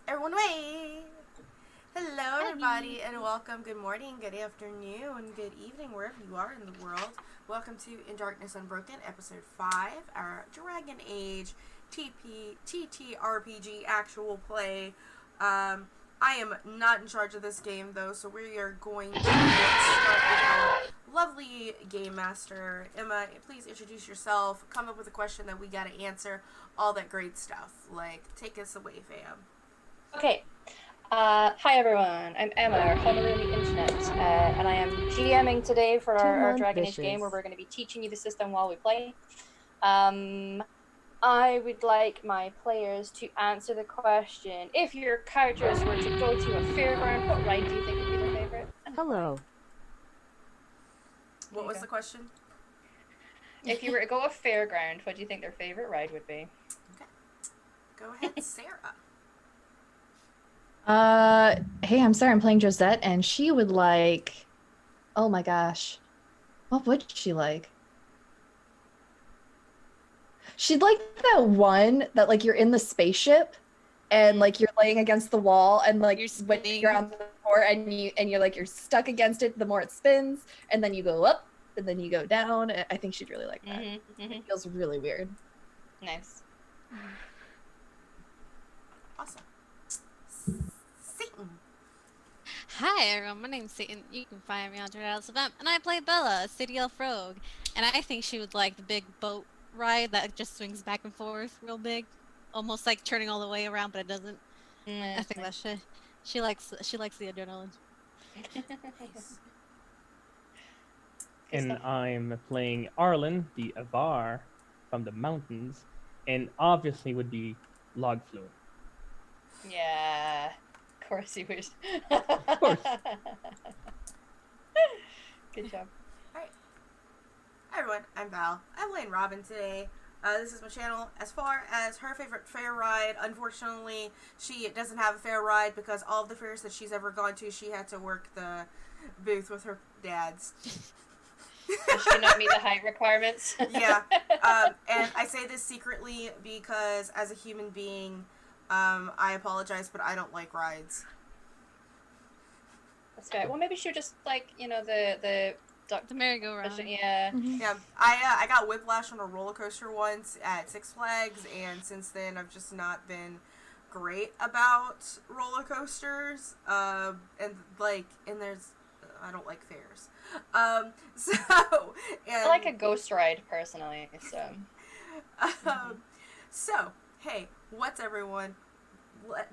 Everyone wait! Hello everybody and welcome. Good morning, good afternoon, good evening, wherever you are in the world. Welcome to In Darkness Unbroken, episode 5, our Dragon Age TTRPG actual play. I am not in charge of this game though, so we are going to start with our lovely game master. Emma, please introduce yourself, come up with a question that we gotta answer, all that great stuff. Like, take us away, fam. Okay. Hi everyone, I'm Emma, or Honolulu on the internet, and I am GMing today for our Dragon Age game where we're going to be teaching you the system while we play. I would like my players to answer the question, if your characters were to go to a fairground, what ride do you think would be their favorite, and why? Hello. What was the question? If you were to go a fairground, what do you think their favorite ride would be? Okay. Go ahead, Sarah. Hey, I'm sorry, I'm playing Josette, and she would like, oh my gosh, what would she like? She'd like that one that like you're in the spaceship and like you're laying against the wall and like You're when spinning. you're on the floor and you're like you're stuck against it the more it spins and then you go up and then you go down. I think she'd really like that. It feels really weird. Nice. Awesome. Satan. Hi everyone, my name's Satan. You can find me on Thedas event, and I play Bella, a city elf rogue. And I think she would like the big boat ride that just swings back and forth real big. Almost like turning all the way around, but it doesn't. I think that's she likes the adrenaline. Nice. And I'm playing Arlen, the Avar from the mountains, and obviously would be log fluid. Yeah, of course you would. Of course. Good job. Alright. Hi everyone, I'm Val. I'm playing Robin today. This is my channel. As far as her favorite fair ride, unfortunately, she doesn't have a fair ride because all of the fairs that she's ever gone to, she had to work the booth with her dads. Does she not meet the height requirements? Yeah. And I say this secretly because as a human being, I apologize, but I don't like rides. That's fair. Well, maybe she would just like, the merry-go-round. Yeah. Yeah, I got whiplash on a roller coaster once at Six Flags, and since then I've just not been great about roller coasters. And there's I don't like fairs. I like a ghost ride personally. So hey, what's everyone?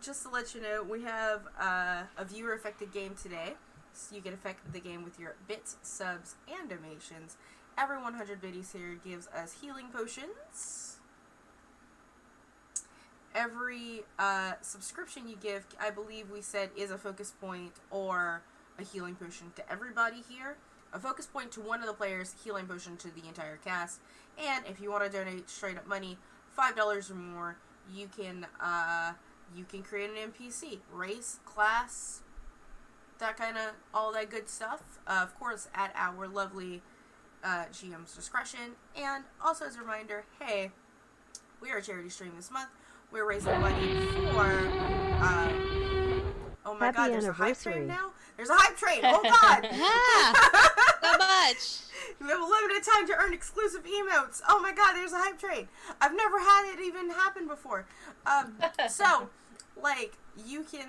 Just to let you know, we have a viewer affected game today. So you can affect the game with your bits, subs, and donations. Every 100 biddies here gives us healing potions. Every subscription you give, I believe we said, is a focus point or a healing potion to everybody here. A focus point to one of the players, healing potion to the entire cast. And if you want to donate straight up money, $5 or more, you can create an NPC, race, class, that kind of, all that good stuff. Of course, at our lovely GM's discretion. And also as a reminder, hey, we are a charity stream this month. We're raising money for, oh my god, there's a hype train now? There's a hype train! Oh god! So much! You have a limited time to earn exclusive emotes. Oh my god, there's a hype train. I've never had it even happen before. So, like, you can,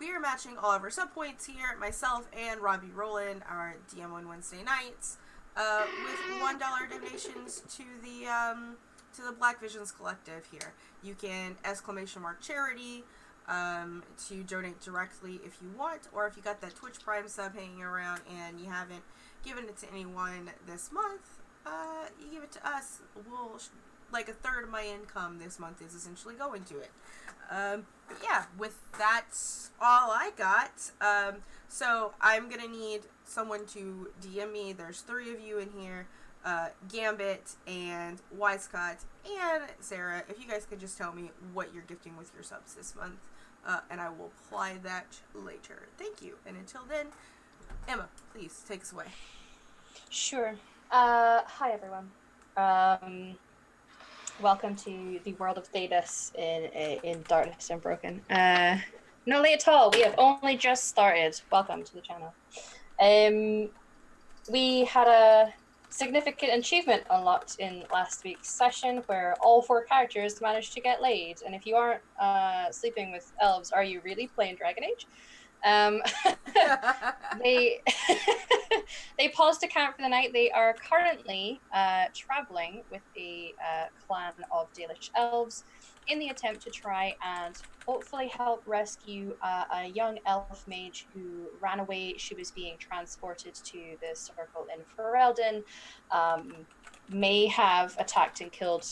we are matching all of our sub points here, myself and Robbie Rowland, our DM on Wednesday nights, with $1 donations to the Black Visions Collective here. You can !charity to donate directly if you want, or if you got that Twitch Prime sub hanging around and you haven't given it to anyone this month, you give it to us. We'll like a third of my income this month is essentially going to it. Yeah, with that's all I got. So I'm gonna need someone to DM me. There's 3 of you in here, Gambit and Wisecott and Sarah. If you guys could just tell me what you're gifting with your subs this month, and I will apply that later. Thank you. And until then, Emma, please take us away. Sure. Hi everyone. welcome to the world of Thedas in Darkness Unbroken. No late at all. We have only just started. Welcome to the channel. We had a significant achievement unlocked in last week's session where all 4 characters managed to get laid. And if you aren't sleeping with elves, are you really playing Dragon Age? They they paused to camp for the night. They are currently traveling with a clan of Dalish elves in the attempt to try and hopefully help rescue a young elf mage who ran away. She was being transported to the circle in Ferelden, may have attacked and killed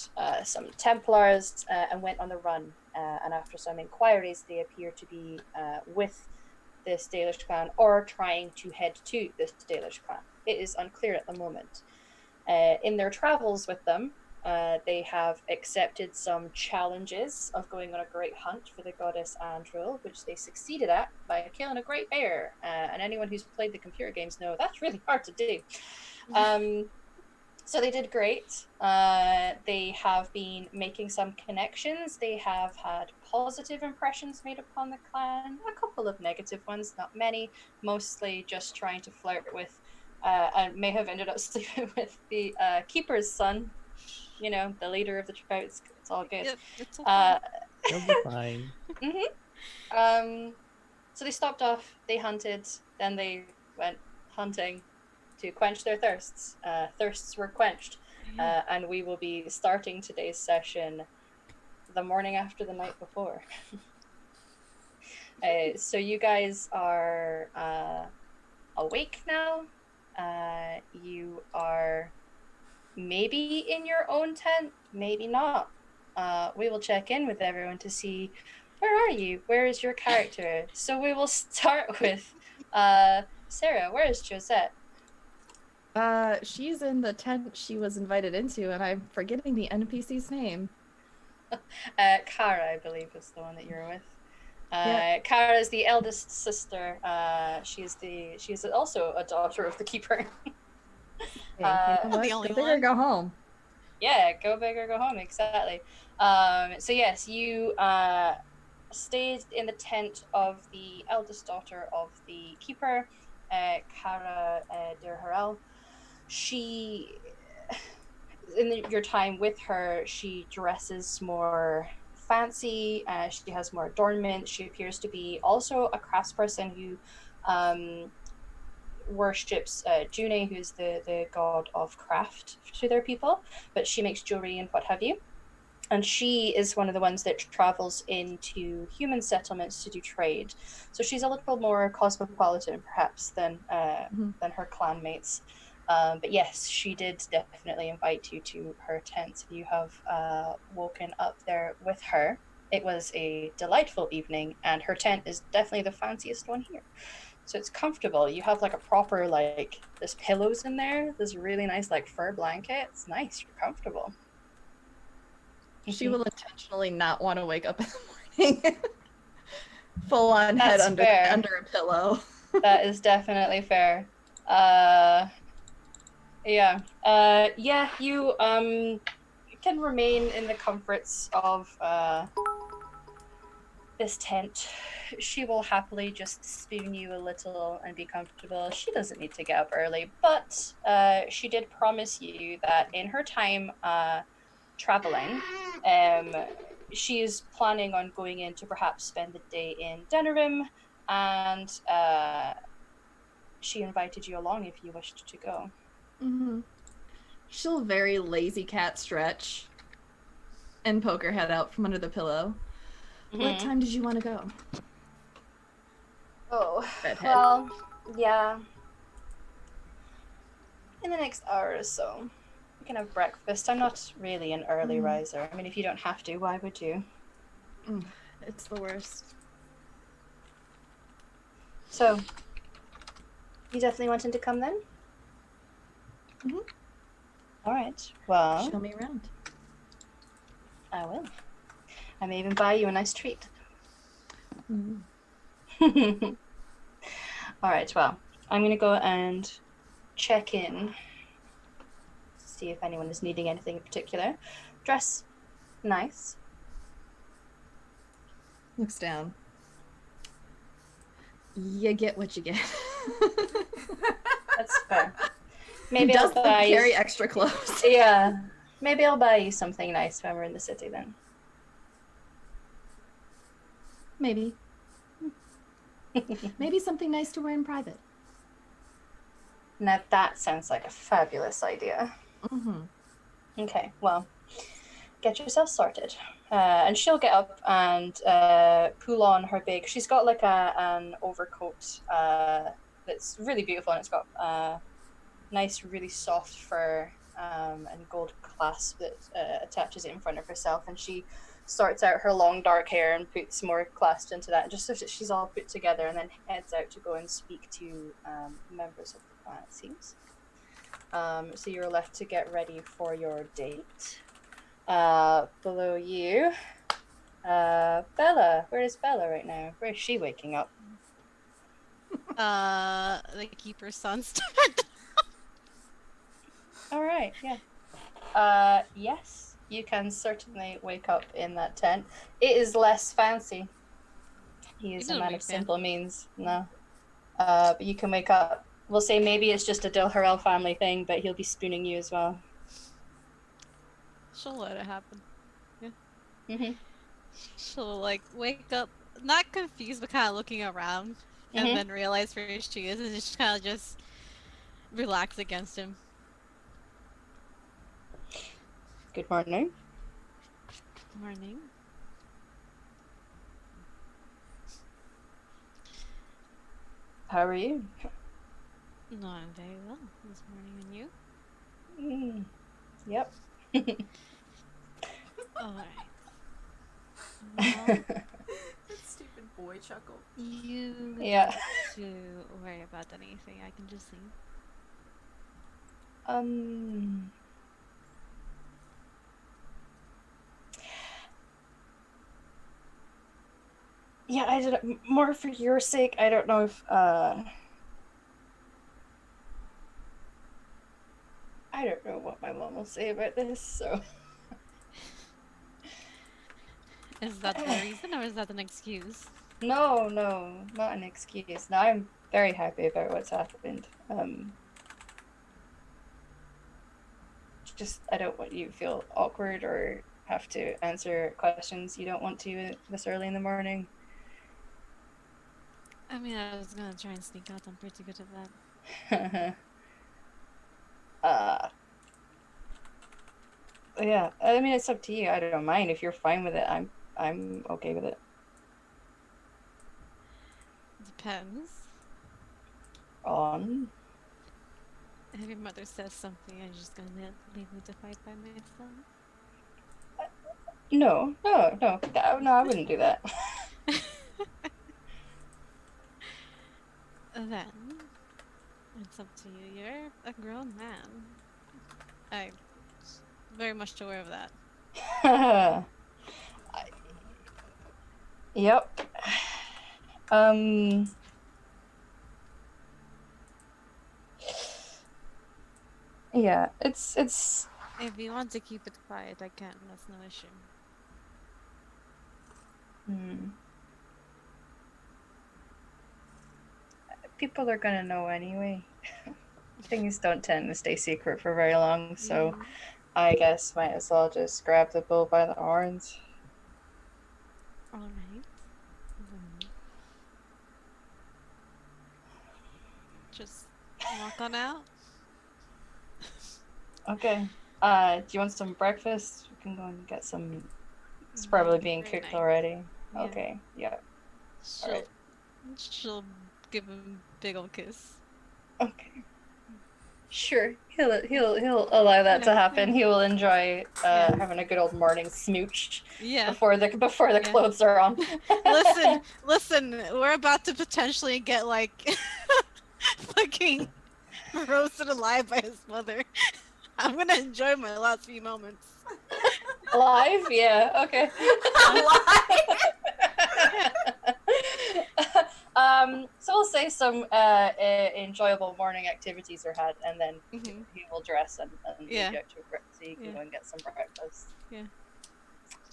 some Templars and went on the run. And after some inquiries, they appear to be with this Dalish clan or trying to head to this Dalish clan. It is unclear at the moment. In their travels with them, they have accepted some challenges of going on a great hunt for the goddess Andril, which they succeeded at by killing a great bear. And anyone who's played the computer games know that's really hard to do. So they did great. They have been making some connections. They have had positive impressions made upon the clan, a couple of negative ones, not many, mostly just trying to flirt with, and may have ended up sleeping with the keeper's son, you know, the leader of the Trouts. It's all good. Yep, it's okay. You'll be fine. So they stopped off, they hunted, then they went hunting to quench their thirsts. Thirsts were quenched, and we will be starting today's session the morning after the night before. So you guys are awake now. You are maybe in your own tent, maybe not. We will check in with everyone to see, where are you? Where is your character? So we will start with Sarah. Where is Josette? She's in the tent she was invited into, and I'm forgetting the NPC's name. Kara, I believe, is the one that you're with. Kara is the eldest sister. She's also a daughter of the keeper. You know what? The only Go big or one. go home. Yeah, go big or go home, exactly. So yes, you stayed in the tent of the eldest daughter of the keeper, Kara Dirharel. She, in your time with her, she dresses more fancy. She has more adornment. She appears to be also a craftsperson who worships June, who's the god of craft to their people, but she makes jewelry and what have you. And she is one of the ones that travels into human settlements to do trade. So she's a little more cosmopolitan, perhaps, than her clanmates. But yes, she did definitely invite you to her tent. You have woken up there with her. It was a delightful evening, and her tent is definitely the fanciest one here. So it's comfortable. You have like a proper, like, there's pillows in there. There's a really nice like fur blanket. It's nice. You're comfortable. She will intentionally not want to wake up in the morning. Full on head That's under fair. under a pillow. That is definitely fair. You can remain in the comforts of this tent. She will happily just spoon you a little and be comfortable. She doesn't need to get up early, but she did promise you that in her time traveling, she is planning on going in to perhaps spend the day in Denerim, and she invited you along if you wished to go. Mm-hmm. She'll very lazy cat stretch and poke her head out from under the pillow. What time did you want to go? Oh, Bedhead. well, yeah. In the next hour or so. We can have breakfast. I'm not really an early riser. I mean, if you don't have to, why would you? It's the worst. So, you definitely wanting to come then? Mm-hmm. All right. Well, Show me around. I will. I may even buy you a nice treat. Mm-hmm. All right. Well, I'm going to go and check in. See if anyone is needing anything in particular. Dress Nice. Looks down. You get what you get. That's fair. Maybe Does I'll buy carry extra clothes. Yeah. Maybe I'll buy you something nice when we're in the city then. Maybe. Maybe something nice to wear in private. Now that sounds like a fabulous idea. Mm-hmm. Okay, well, get yourself sorted. And she'll get up and pull on her big. She's got like an overcoat that's really beautiful, and it's got nice, really soft fur and gold clasp that attaches it in front of herself. And she sorts out her long dark hair and puts more clasps into that, just so that she's all put together, and then heads out to go and speak to members of the clan, it seems. So you're left to get ready for your date. Below you, Bella. Where is Bella right now? Where is she waking up? The keeper's son's All right, yeah. Yes, you can certainly wake up in that tent. It is less fancy. He is a man of simple means. No. But you can wake up. We'll say maybe it's just a Dilharel family thing, but he'll be spooning you as well. She'll let it happen. Yeah. Mm-hmm. She'll like wake up, not confused, but kind of looking around, and then realize where she is, and just kind of just relax against him. Good morning. Good morning. How are you? No, I'm very well this morning, and you? Yep. Alright. Well, That stupid boy chuckle. you Yeah. don't have to worry about anything. I can just leave. Yeah, I did it more for your sake. I don't know if I don't know what my mom will say about this, so Is that the reason, or is that an excuse? no, not an excuse. No, I'm very happy about what's happened. Just I don't want you to feel awkward or have to answer questions you don't want to this early in the morning. I mean, I was gonna try and sneak out. I'm pretty good at that. Yeah. I mean, it's up to you. I don't mind if you're fine with it. I'm okay with it. Depends. On. If your mother says something, I'm just gonna leave me to fight by myself. No, I wouldn't do that. Then, it's up to you. You're a grown man. I'm very much aware of that. Yep. Yeah, it's. If you want to keep it quiet, I can. That's no issue. People are gonna know anyway. Things don't tend to stay secret for very long, so I guess might as well just grab the bull by the horns. Alright. Just walk on out. Okay. Do you want some breakfast? We can go and get some. It's probably being Very cooked nice. already. Yeah. Okay. Yeah. Alright. She'll give him a big ol' kiss. Okay. Sure. He'll allow that to happen. He will enjoy having a good old morning smooch before the clothes are on. Listen, we're about to potentially get like fucking roasted alive by his mother. I'm gonna enjoy my last few moments. Alive? Yeah, okay. So we'll say some enjoyable morning activities are had, and then he will dress and leave you out to so you can go and get some breakfast. Yeah.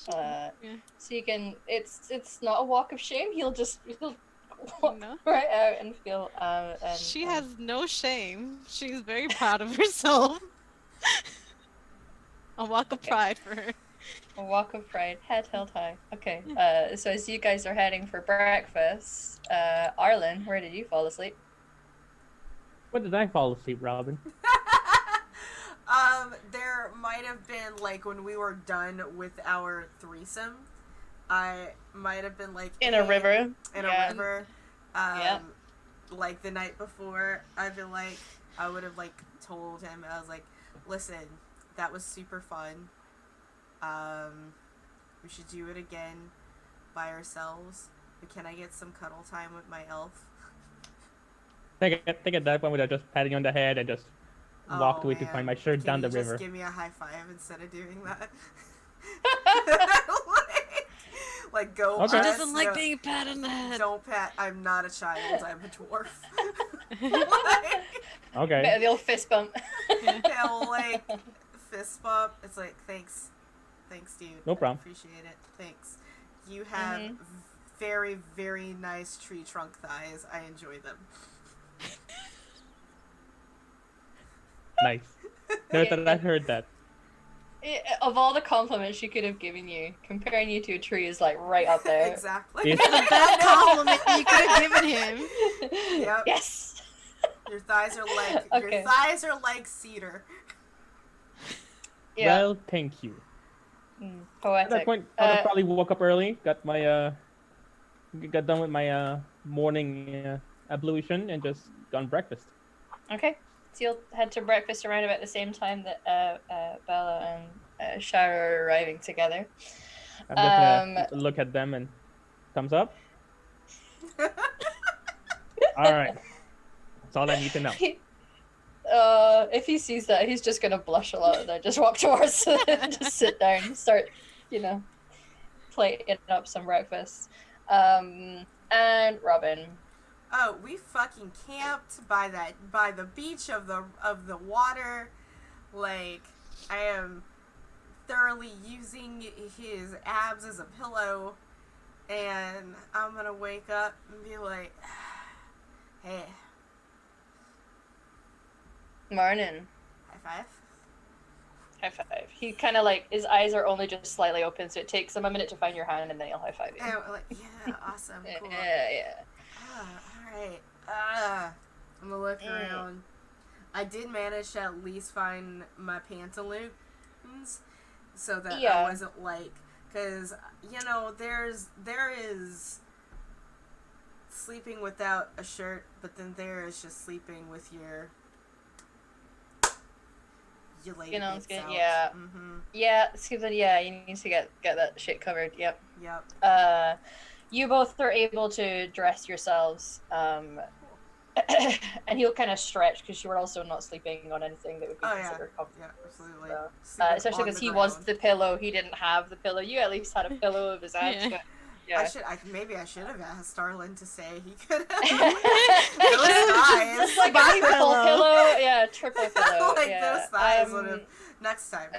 So you can. It's not a walk of shame. He'll walk No. right out and feel. She has no shame. She's very proud of herself. A walk of pride for her. A walk of pride, head held high. Okay. So as you guys are heading for breakfast, Arlen, where did you fall asleep? When did I fall asleep, Robin? There might have been, like, when we were done with our threesome, I might have been, like... In a river. In a river. Like, the night before, I'd been, like... I would have, like, told him, I was like, listen, that was super fun. We should do it again by ourselves. But can I get some cuddle time with my elf? I think at that point, would I just patting you on the head and just walked away to find my shirt down the river. Just give me a high five instead of doing that. like go. Okay. She doesn't like being patted on the head. Don't pat. I'm not a child. I'm a dwarf. Okay. Bit of the old fist bump. They'll like fist bump. It's like thanks, dude. No problem. I appreciate it. Thanks. You have very, very nice tree trunk thighs. I enjoy them. Nice. I heard that. Of all the compliments she could have given you, comparing you to a tree is like right up there. Exactly. Yes. The best compliment you could have given him. Yep. Yes. Your thighs are like Okay. your thighs are like cedar. Yeah. Well, thank you. Poetic. At that point, I probably woke up early, got done with my morning ablution, and just gone breakfast. Okay. So you'll head to breakfast around about the same time that Bella and Shara are arriving together. I'm just gonna look at them and thumbs up. All right, that's all I need to know. If he sees that, he's just gonna blush a lot and then just walk towards it and just sit down and start, plating up some breakfast. And Robin. Oh, we fucking camped by the beach of the water. Like, I am thoroughly using his abs as a pillow, and I'm gonna wake up and be like, hey. Morning. High five. High five. He kind of like, his eyes are only just slightly open, so it takes him a minute to find your hand, and then he'll high five you. And I'm like, yeah, awesome, cool. Yeah. Alright. I'm gonna look around. I did manage to at least find my pantaloons, so that I wasn't like, because, there is sleeping without a shirt, but then there is just sleeping with your lady bits out. Yeah. Mm-hmm. Yeah, you need to get that shit covered. Yep. Yep. You both are able to dress yourselves, and he'll kind of stretch because you were also not sleeping on anything that would be considered comfortable. Yeah, absolutely. So, especially because he was the pillow, he didn't have the pillow. You at least had a pillow of his own. Yeah. Yeah. Maybe I should have asked Starlin to say he could have. Those thighs. Like a triple pillow. Yeah, triple pillow. Like those thighs would have. Next time.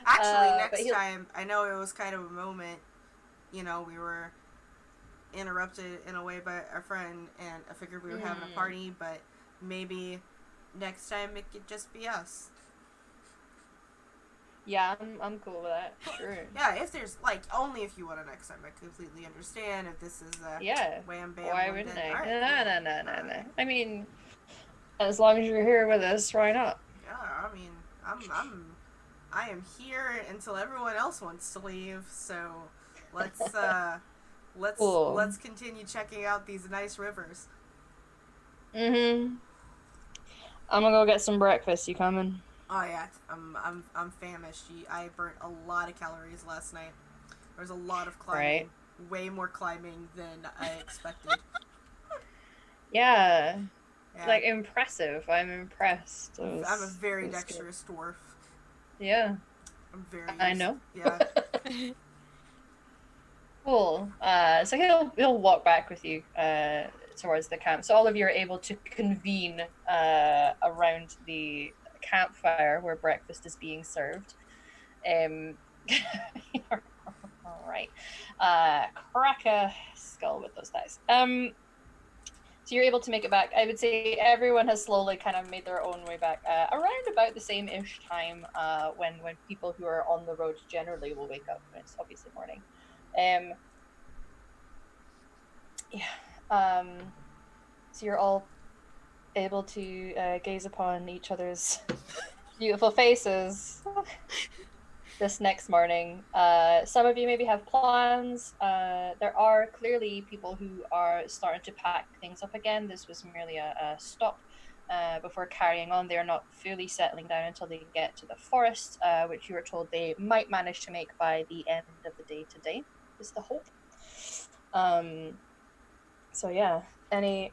Actually, next time, I know it was kind of a moment, we were interrupted in a way by our friend, and I figured we were having a party, but maybe next time it could just be us. Yeah, I'm cool with that. Sure. Yeah, if there's, only if you want to next time, I completely understand. If this is wham bam. Why wouldn't I? Right, No. I mean, as long as you're here with us, why not? Yeah, I mean, I am here until everyone else wants to leave, so let's continue checking out these nice rivers. I'm gonna go get some breakfast. You coming? Oh yeah, I'm famished. I burnt a lot of calories last night. There was a lot of climbing, way more climbing than I expected. Yeah. Like impressive. I'm impressed. I'm a very dexterous dwarf. Yeah. I'm very. I know. Yeah. Cool. So he'll walk back with you towards the camp. So all of you are able to convene around the campfire where breakfast is being served. All right. Crack a skull with those dice. So you're able to make it back. I would say everyone has slowly kind of made their own way back around about the same-ish time when people who are on the road generally will wake up when it's obviously morning. So you're all able to gaze upon each other's beautiful faces this next morning. Some of you maybe have plans. There are clearly people who are starting to pack things up again. This was merely a stop before carrying on. They're not fully settling down until they get to the forest, which you were told they might manage to make by the end of the day today, is the hope. So yeah, any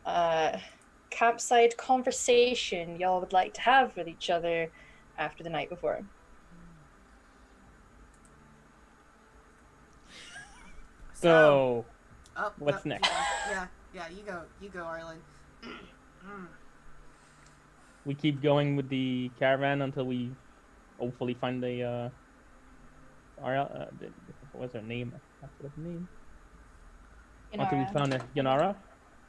campsite conversation y'all would like to have with each other after the night before? So, Oh, what's no, next? Yeah, you go, Arlen. We keep going with the caravan until we hopefully find the what's her name? I forgot the name. Until we found a Yanara.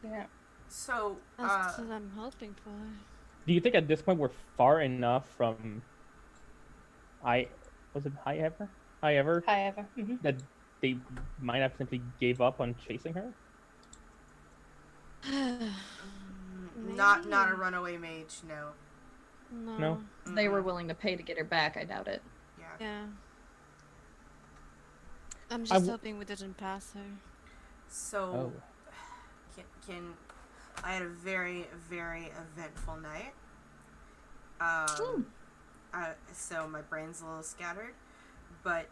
Yeah. So, That's what I'm hoping for. Do you think at this point we're far enough from High Ever? Mm-hmm. That they might have simply gave up on chasing her? not a Maybe. runaway mage, no. No? They were willing to pay to get her back. I doubt it. Yeah. I'm just hoping we didn't pass her. So, can I had a very, very eventful night. So my brain's a little scattered, but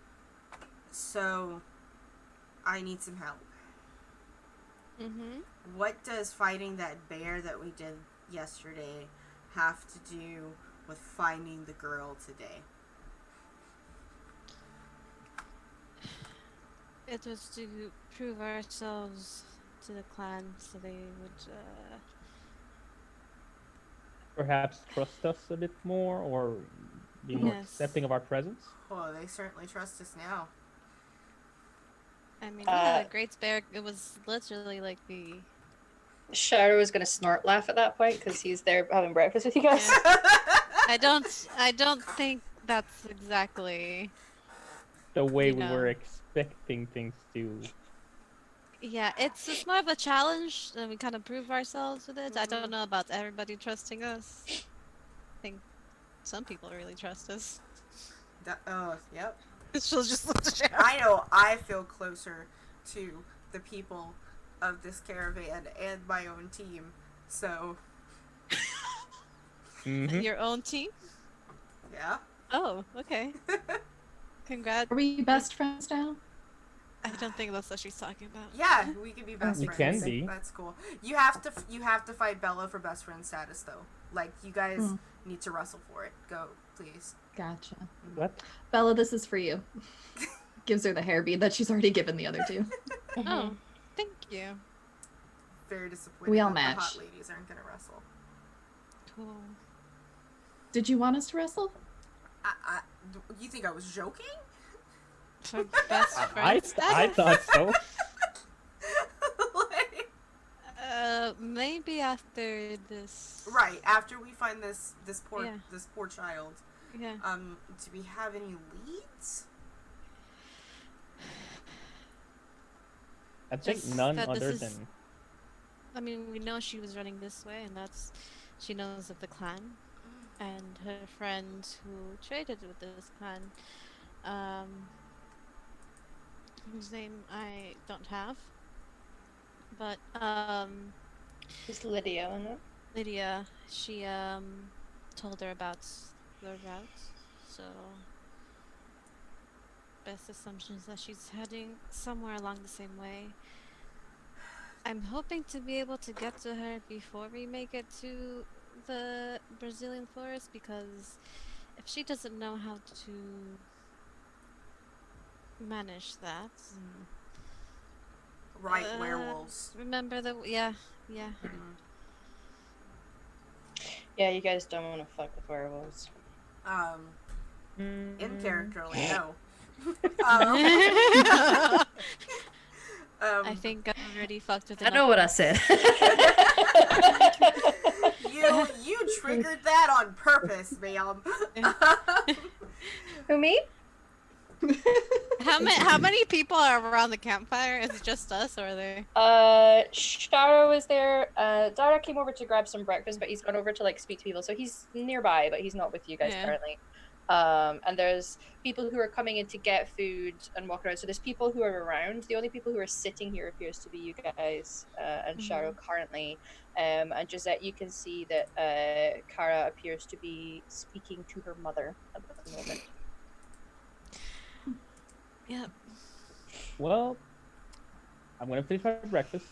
so I need some help. Mm-hmm. What does fighting that bear that we did yesterday have to do with finding the girl today? It was to prove ourselves to the clan so they would, Perhaps trust us a bit more, or be more Yes. accepting of our presence? Oh, they certainly trust us now. I mean, yeah, the Great Bear, it was literally like the... Shara was gonna snort laugh at that point because he's there having breakfast with you guys. Yeah. I don't think that's exactly... The way You we know. were expecting things to. Yeah, it's more of a challenge, and we kind of prove ourselves with it. I don't know about everybody trusting us. I think some people really trust us. Yep. She'll just look to Sharon. I know I feel closer to the people of this caravan and my own team. So, Mhm. Your own team? yeah. Oh, okay. Congrats. Are we best friends now? I don't think that's what she's talking about. Yeah, we can be best We friends. can be. That's cool. You have to fight Bella for best friend status though. Like you guys need to wrestle for it. Go, please. Gotcha. What? Bella, this is for you. Gives her the hair bead that she's already given the other two. Oh, thank you. Very disappointed We all that match. the hot ladies aren't gonna wrestle. Cool. Did you want us to wrestle? You think I was joking? For best I friend status? thought so. Like, Maybe after this. right after we find this poor child. Yeah. Do we have any leads? I think Just none that this other is- than. I mean, we know she was running this way, and she knows of the clan, and her friend who traded with this clan, whose name I don't have, but Just Lydia, isn't it? Lydia, she told her about the route, so best assumption is that she's heading somewhere along the same way. I'm hoping to be able to get to her before we make it to the Brazilian forest, because if she doesn't know how to manage that, Right, werewolves. remember the yeah. Yeah, you guys don't want to fuck with werewolves. In character, like no. I think I already fucked with I know what I said. You triggered that on purpose, ma'am. Who, me? How many people are around the campfire? Is it just us, or are there? Shara was there. Dara came over to grab some breakfast, but he's gone over to like speak to people, so he's nearby, but he's not with you guys Yeah. currently. And there's people who are coming in to get food and walk around. So there's people who are around. The only people who are sitting here appears to be you guys and Sharo currently. And Gisette, you can see that Kara appears to be speaking to her mother at the moment. Yep. Well, I'm gonna finish my breakfast.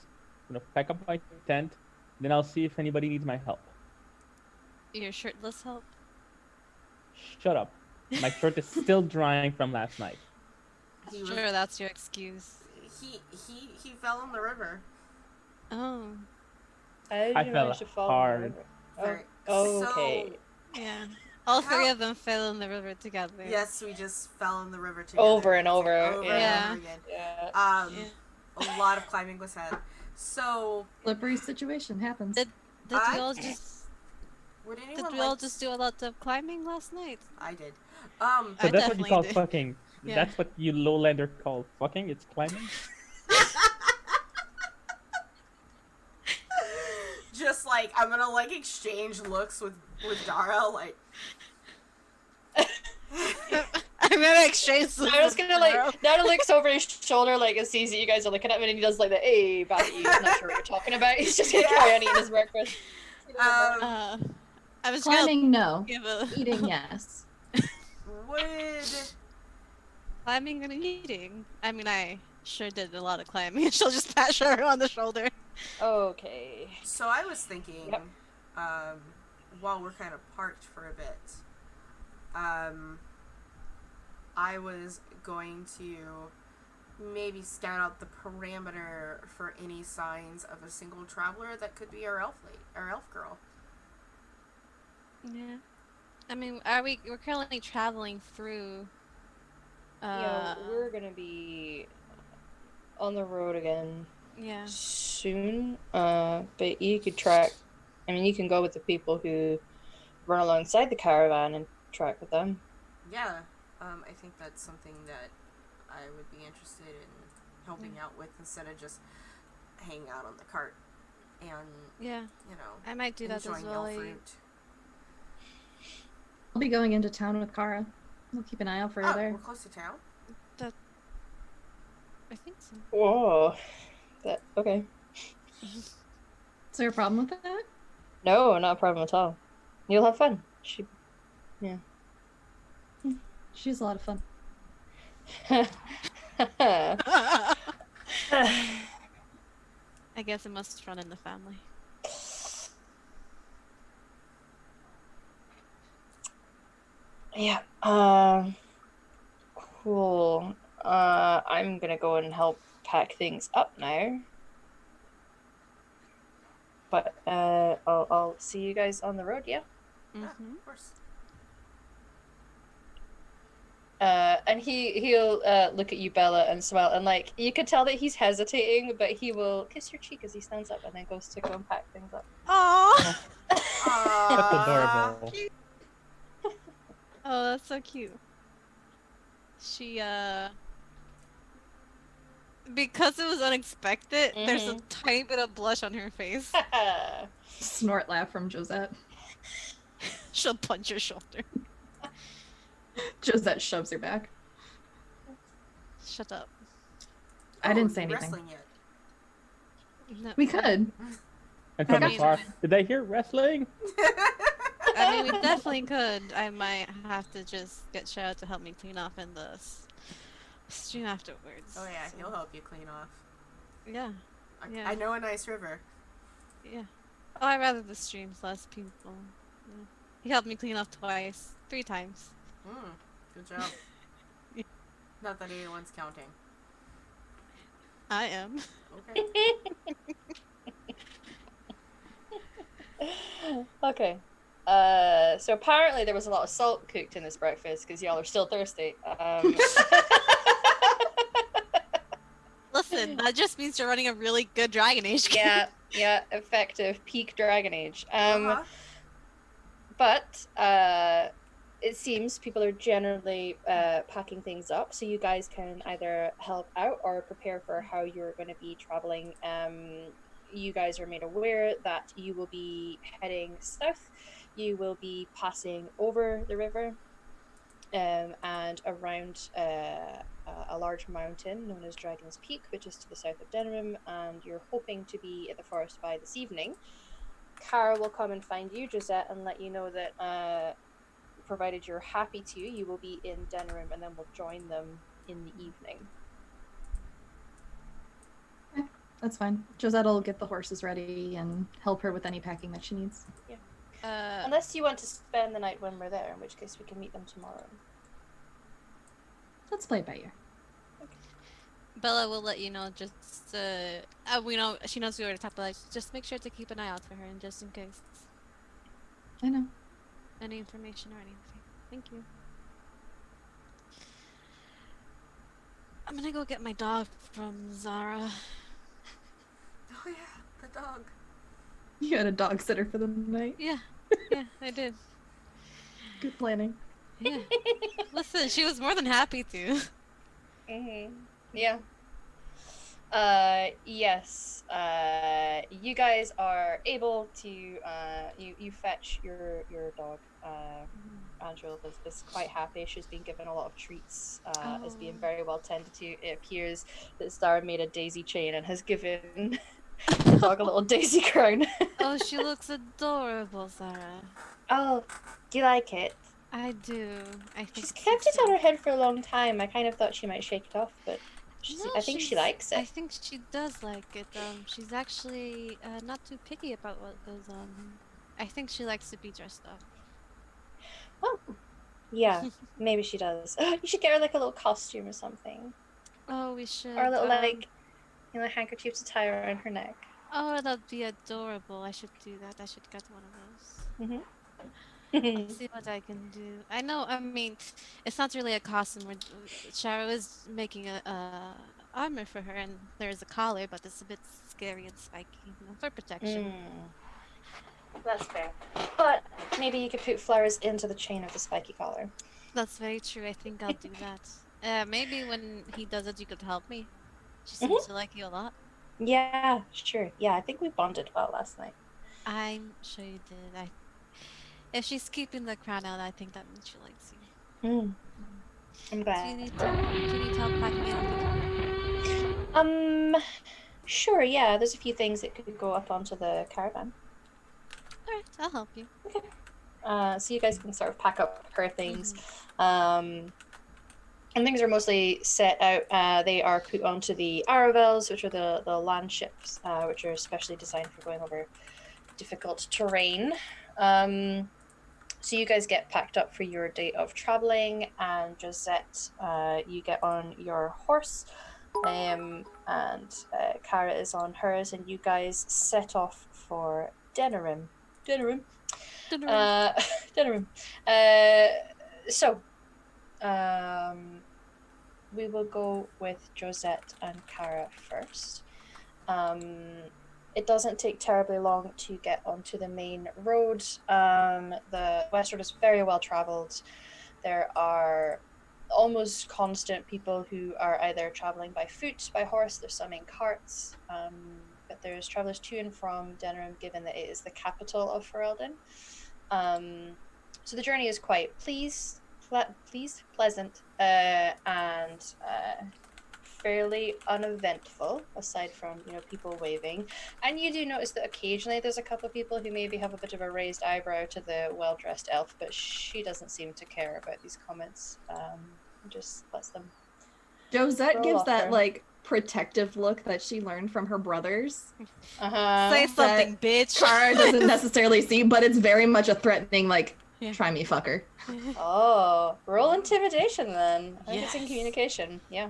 I'm gonna pack up my tent. Then I'll see if anybody needs my help. Your shirtless help. Shut up. My shirt is still drying from last night. Sure, that's your excuse. He fell in the river. Oh. How did I you fell manage to fall hard. in the river? Alright, Oh, okay. Yeah. All three of them fell in the river together. Yes, we just fell in the river together. Over and over. Over Yeah. and over again. Yeah. A lot of climbing was had. So, Slippery situation happens. Did we all would anyone did we like all just do a lot of climbing last night? I did. So I that's what you definitely call did. fucking. Yeah. That's what you lowlander call fucking. It's climbing. Just like I'm gonna like exchange looks with Dara, like. I'm gonna exchange. I was gonna like. Nana looks over his shoulder like and sees that you guys are looking at him, and he does like the hey back at you. He's not sure what you're talking about. He's just gonna carry on eating his breakfast. I was gonna Climbing, no. give a Eating, yes. Would Climbing and eating. I mean, I sure did a lot of climbing. She'll just pat her on the shoulder. Okay. so I was thinking, Yep. while we're kind of parked for a bit, I was going to maybe scout out the perimeter for any signs of a single traveler that could be our elf girl. Yeah. I mean, we're currently traveling through. Yeah, we're gonna be on the road again Yeah. soon. But you could track. I mean, you can go with the people who run alongside the caravan and track with them. Yeah, I think that's something that I would be interested in helping out with instead of just hanging out on the cart and, Yeah. you know, I might do that as enjoying well. elf fruit. I'll be going into town with Kara. We'll keep an eye out for her Oh, there. we're close to town? I think so. Whoa. That okay. Is there a problem with that? No, not a problem at all. You'll have fun. She's a lot of fun. I guess it must run in the family. Yeah. Cool. I'm gonna go and help pack things up now. But I'll see you guys on the road. Yeah. Yeah, Mm-hmm. of course. And he'll look at you, Bella, and smile, and like you can tell that he's hesitating, but he will kiss your cheek as he stands up and then goes to go and pack things up. Oh. That's adorable. Oh, that's so cute. She because it was unexpected, there's a tiny bit of blush on her face. Snort laugh from Josette. She'll punch your shoulder. Josette shoves her back. Shut up. I didn't say you anything. wrestling yet? No. We could. And from I the mean- car, did I hear wrestling? I mean, we definitely could. I might have to just get Shadow to help me clean off in the stream afterwards. Oh yeah, so- he'll help you clean off. Yeah, Yeah. I know a nice river. yeah. Oh, I'd rather the streams, less people. Yeah. He helped me clean off 3 times. Good job. Not that anyone's counting. I am. Okay. Okay. So apparently there was a lot of salt cooked in this breakfast because y'all are still thirsty. Listen, that just means you're running a really good Dragon Age game. yeah, effective peak Dragon Age. Uh-huh. But it seems people are generally packing things up, so you guys can either help out or prepare for how you're going to be traveling. You guys are made aware that you will be heading south. You will be passing over the river and around a large mountain known as Dragon's Peak, which is to the south of Denerim, and you're hoping to be at the forest by this evening. Kara will come and find you, Josette, and let you know that provided you're happy to, you will be in Denerim, and then we'll join them in the evening. Okay, that's fine. Josette'll get the horses ready and help her with any packing that she needs. Yeah. Uh, Unless you want to spend the night when we're there, in which case we can meet them tomorrow. Let's play it by ear. Bella will let you know. Just we know she knows we already talked about. Just make sure to keep an eye out for her, and just in case I know. any information or anything. Thank you. I'm gonna go get my dog from Zara. Oh yeah, the dog. You had a dog sitter for the night. Yeah, I did. Good planning. Yeah. Listen, she was more than happy to. Yeah. Yes. You guys are able to you fetch your dog. Angela is quite happy. She's been given a lot of treats. Is being very well tended to. It appears that Star made a daisy chain and has given the dog a little daisy crown. Oh, she looks adorable, Zara. Oh, do you like it? I do. I think She's it's kept so it on her cute. head for a long time. I kind of thought she might shake it off, but No, I think she she's- likes it. I think she does like it. She's actually not too picky about what goes on. I think she likes to be dressed up. Oh, yeah, maybe she does. You should get her like a little costume or something, Oh, we should. or a little handkerchief to tie around her neck. Oh, that'd be adorable. I should do that. I should get one of those. Mm-hmm. See what I can do. I know. I mean, it's not really a costume. Shara is making a armor for her, and there's a collar, but it's a bit scary and spiky, for protection. That's fair. But maybe you could put flowers into the chain of the spiky collar. That's very true. I think I'll do that. Maybe when he does it, you could help me. She seems to like you a lot. Yeah, sure. Yeah, I think we bonded well last night. I'm sure you did. If she's keeping the crown out, I think that means she likes you. I'm Do glad. you need help packing it up? Sure, yeah. There's a few things that could go up onto the caravan. Alright, I'll help you. Okay. So you guys can sort of pack up her things. And things are mostly set out. They are put onto the Aravels, which are the land ships, which are especially designed for going over difficult terrain. So you guys get packed up for your day of traveling, and Josette, you get on your horse, and Kara is on hers, and you guys set off for Denerim. Denerim. So, we will go with Josette and Kara first. It doesn't take terribly long to get onto the main road. The West Road is very well traveled. There are almost constant people who are either traveling by foot, by horse. There's some in carts. But there's travelers to and from Denerim, given that it is the capital of Ferelden. So the journey is quite pleasant, and fairly uneventful, aside from people waving. And you do notice that occasionally there's a couple of people who maybe have a bit of a raised eyebrow to the well-dressed elf, but she doesn't seem to care about these comments. Just lets them. Josette roll gives off that her. like protective look that she learned from her brothers. Say something, bitch. Kara doesn't necessarily see, but it's very much a threatening, like, Yeah. try me, fucker. Oh, roll intimidation then. I think it's in Yes. communication. Yeah.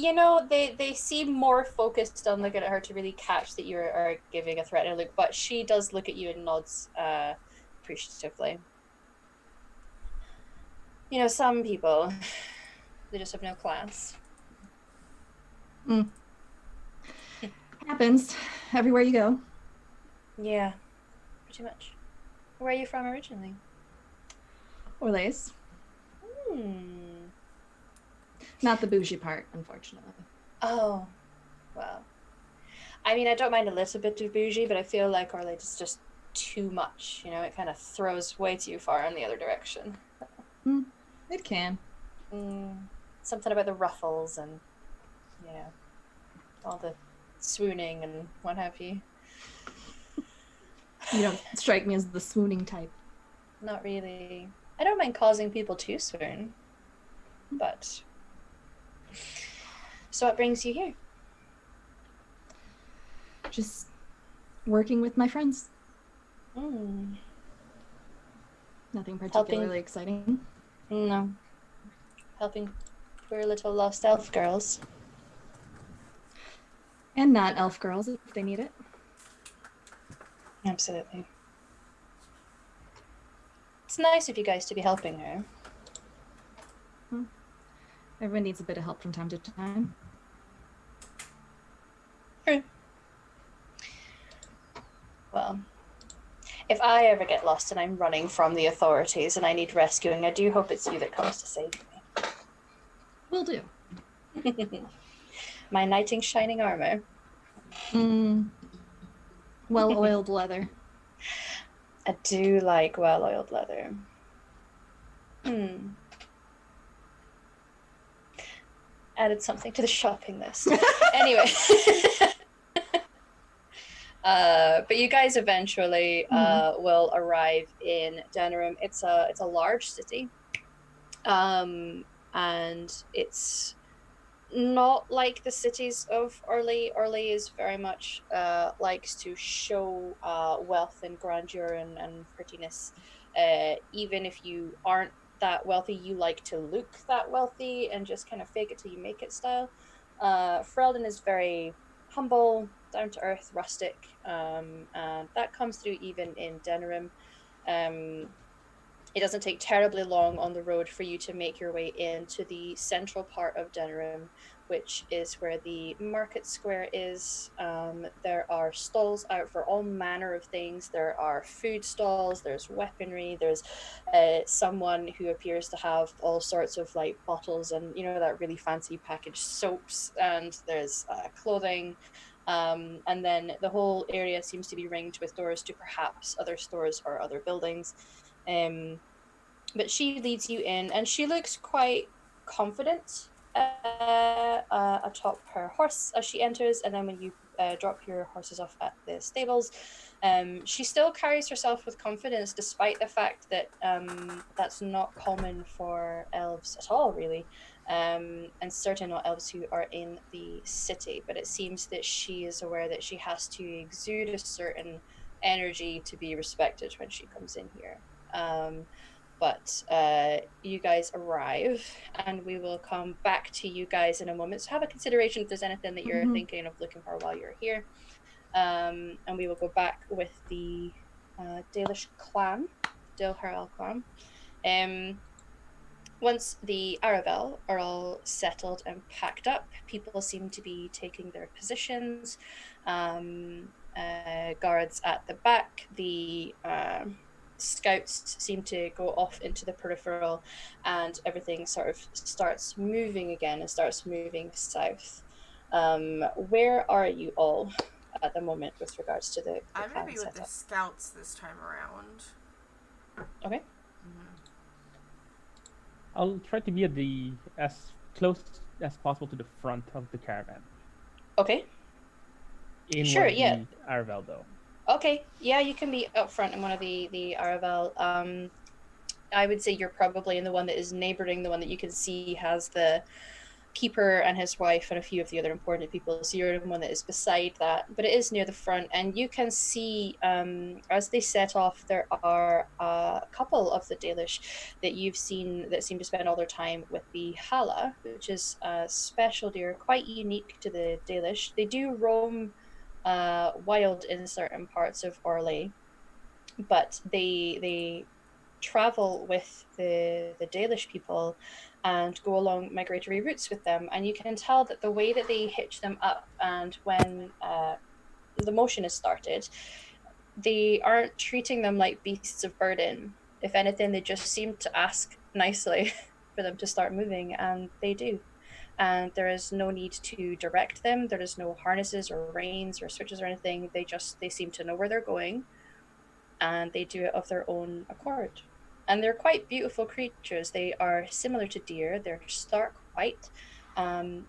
you know, they seem more focused on looking at her to really catch that you are giving a threatening look, but she does look at you and nods appreciatively. You know, some people, they just have no class. Happens everywhere you go. Yeah, pretty much. Where are you from originally? Orlays. Hmm. Not the bougie part, unfortunately. Oh, well. I mean, I don't mind a little bit of bougie, but I feel like Orlais is just too much. You know, it kind of throws way too far in the other direction. It can. Something about the ruffles and, you know, all the swooning and what have you. You don't strike me as the swooning type. Not really. I don't mind causing people to swoon, but... So what brings you here? Just working with my friends. Nothing particularly exciting. No. Helping poor little lost elf girls. And not elf girls if they need it. Absolutely. It's nice of you guys to be helping her. Everyone needs a bit of help from time to time. True. Well, if I ever get lost and I'm running from the authorities and I need rescuing, I do hope it's you that comes to save me. Will do. My knight in shining armor. Well-oiled leather. I do like well-oiled leather. Added something to the shopping list. Anyway. But you guys eventually will arrive in Denerim. It's a large city. And it's not like the cities of Orly. Orly is very much likes to show wealth and grandeur and prettiness. Even if you aren't that wealthy, you like to look that wealthy and just kind of fake it till you make it style. Ferelden is very humble, down to earth, rustic, and that comes through even in Denerim. It doesn't take terribly long on the road for you to make your way into the central part of Denerim, which is where the market square is. There are stalls out for all manner of things. There are food stalls, there's weaponry, there's someone who appears to have all sorts of like bottles and, you know, that really fancy packaged soaps, and there's clothing. And then the whole area seems to be ringed with doors to perhaps other stores or other buildings. But she leads you in, and she looks quite confident atop her horse as she enters. And then when you drop your horses off at the stables, she still carries herself with confidence, despite the fact that that's not common for elves at all, really. And certainly not elves who are in the city. But it seems that she is aware that she has to exude a certain energy to be respected when she comes in here. But you guys arrive, and we will come back to you guys in a moment. So have a consideration if there's anything that you're thinking of looking for while you're here. And we will go back with the Dalish clan, Dilharel clan. Once the Aravel are all settled and packed up, people seem to be taking their positions. Guards at the back, the scouts seem to go off into the peripheral, and everything sort of starts moving again and starts moving south. Where are you all at the moment with regards to the I'm going to be with setup? the scouts this time around. Okay. I'll try to be as close as possible to the front of the caravan. Okay. Sure, yeah. Aravel, though. Okay, yeah, you can be up front in one of the Aravel. I would say you're probably in the one that is neighboring the one that you can see has the keeper and his wife and a few of the other important people. So you're the one that is beside that, but it is near the front, and you can see as they set off, there are a couple of the Dalish that you've seen that seem to spend all their time with the Hala, which is a special deer, quite unique to the Dalish. They do roam wild in certain parts of Orlais, but they travel with the Dalish people and go along migratory routes with them. And you can tell that the way that they hitch them up and when the motion is started, they aren't treating them like beasts of burden. If anything, they just seem to ask nicely for them to start moving, and they do. And there is no need to direct them. There is no harnesses or reins or switches or anything. They seem to know where they're going, and they do it of their own accord. And they're quite beautiful creatures. They are similar to deer. They're stark white, and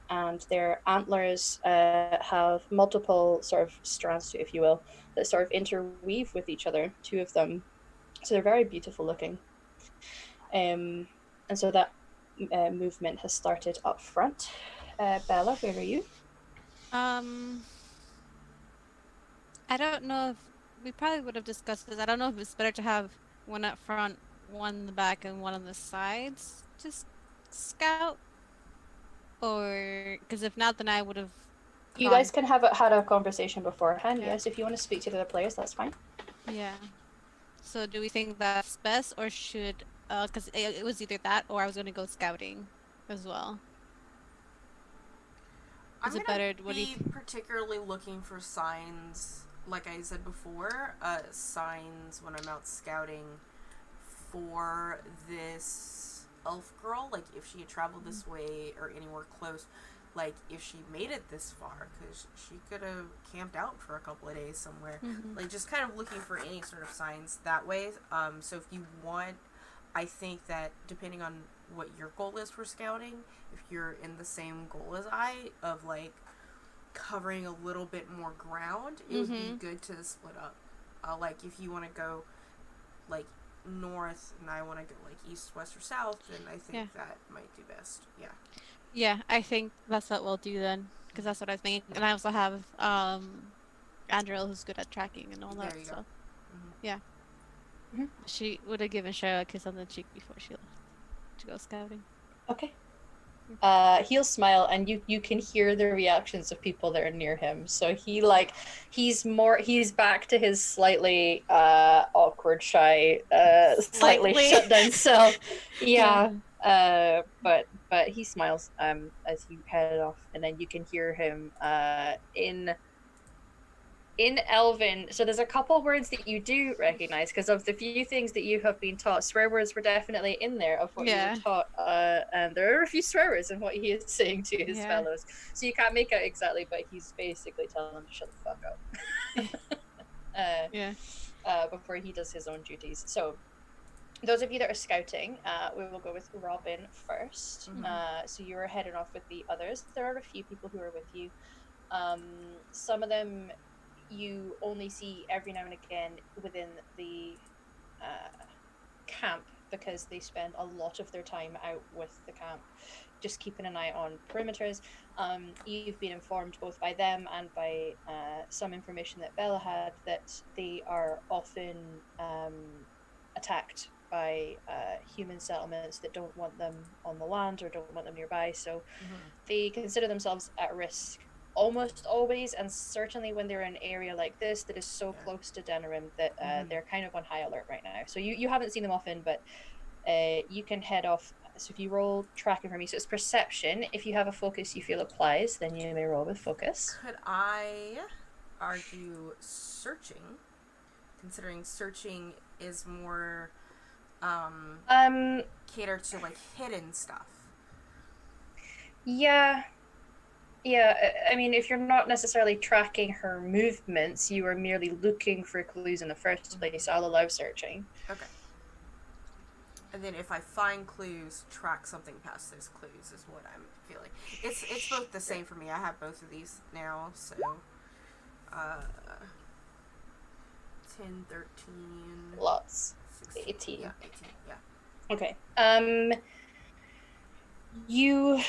their antlers have multiple sort of strands to it, if you will, that sort of interweave with each other, two of them. So they're very beautiful looking. And so that movement has started up front. Bella, where are you? I don't know if we probably would have discussed this. I don't know if it's better to have one up front, one in the back, and one on the sides to scout, or because if not, then I would have. You guys can have had a conversation beforehand. Yeah. Yes, if you want to speak to the other players, that's fine. Yeah. So do we think that's best, or should because it was either that or I was going to go scouting as well. I'm Is it gonna better? What do you be particularly looking for signs, like I said before, signs when I'm out scouting for this elf girl, like if she had traveled this way or anywhere close, like if she made it this far, because she could have camped out for a couple of days somewhere. Like just kind of looking for any sort of signs that way. So if you want, I think that depending on what your goal is for scouting, if you're in the same goal as I, of like covering a little bit more ground, it would be good to split up. Like if you want to go like north and I want to go like east, west, or south, then I think that might do best. Yeah, I think that's what we'll do then, because that's what I was thinking. And I also have Andrel, who's good at tracking and all that. There you So go. yeah, she would have given Cheryl a kiss on the cheek before she left to go scouting. Okay. He'll smile, and you can hear the reactions of people that are near him. So he's back to his slightly awkward, shy, slightly shut down self. Yeah. But he smiles as you head off, and then you can hear him in Elven. So there's a couple words that you do recognize because of the few things that you have been taught. Swear words were definitely in there of what you were taught, and there are a few swear words in what he is saying to his fellows. So you can't make out exactly, but he's basically telling them to shut the fuck up. Before he does his own duties. So those of you that are scouting, we will go with Robin first. So you're heading off with the others. There are a few people who are with you. Some of them you only see every now and again within the camp because they spend a lot of their time out with the camp, just keeping an eye on perimeters. You've been informed both by them and by some information that Bella had that they are often attacked by human settlements that don't want them on the land or don't want them nearby. So they consider themselves at risk almost always, and certainly when they're in an area like this that is so close to Denerim that they're kind of on high alert right now. So you haven't seen them often, but you can head off. So if you roll tracking for me, so it's perception. If you have a focus you feel applies, then you may roll with focus. Could I argue searching, considering searching is more catered to like hidden stuff? Yeah, I mean, if you're not necessarily tracking her movements, you are merely looking for clues in the first place. I'll allow searching. Okay. And then if I find clues, track something past those clues is what I'm feeling. It's both the same for me. I have both of these now, so 10, 13... Lots. 16, 18. Yeah, 18, yeah. Okay. You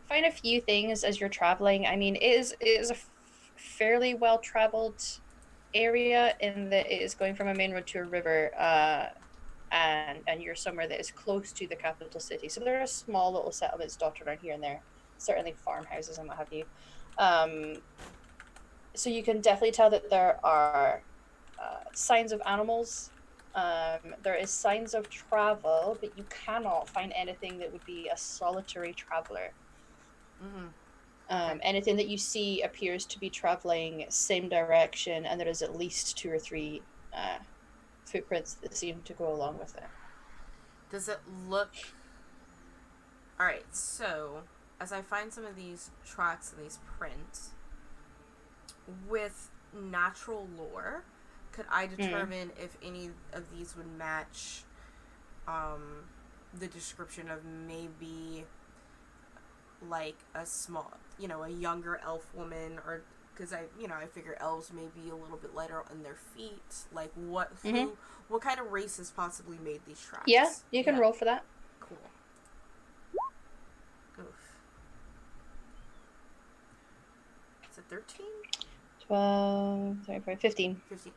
find a few things as you're traveling. I mean, it is a fairly well traveled area in that it is going from a main road to a river, and you're somewhere that is close to the capital city. So there are small little settlements dotted around here and there, certainly farmhouses and what have you. So you can definitely tell that there are signs of animals. There is signs of travel, but you cannot find anything that would be a solitary traveler. Anything that you see appears to be traveling same direction, and there is at least 2 or 3 footprints that seem to go along with it. Does it look... Alright, so as I find some of these tracks and these prints, with natural lore, could I determine if any of these would match the description of maybe like a small, a younger elf woman, or because I figure elves may be a little bit lighter on their feet. Like what kind of races possibly made these tracks? Yeah, you can roll for that. Cool. Oof. Is it 13? 12, 13, 15. 15,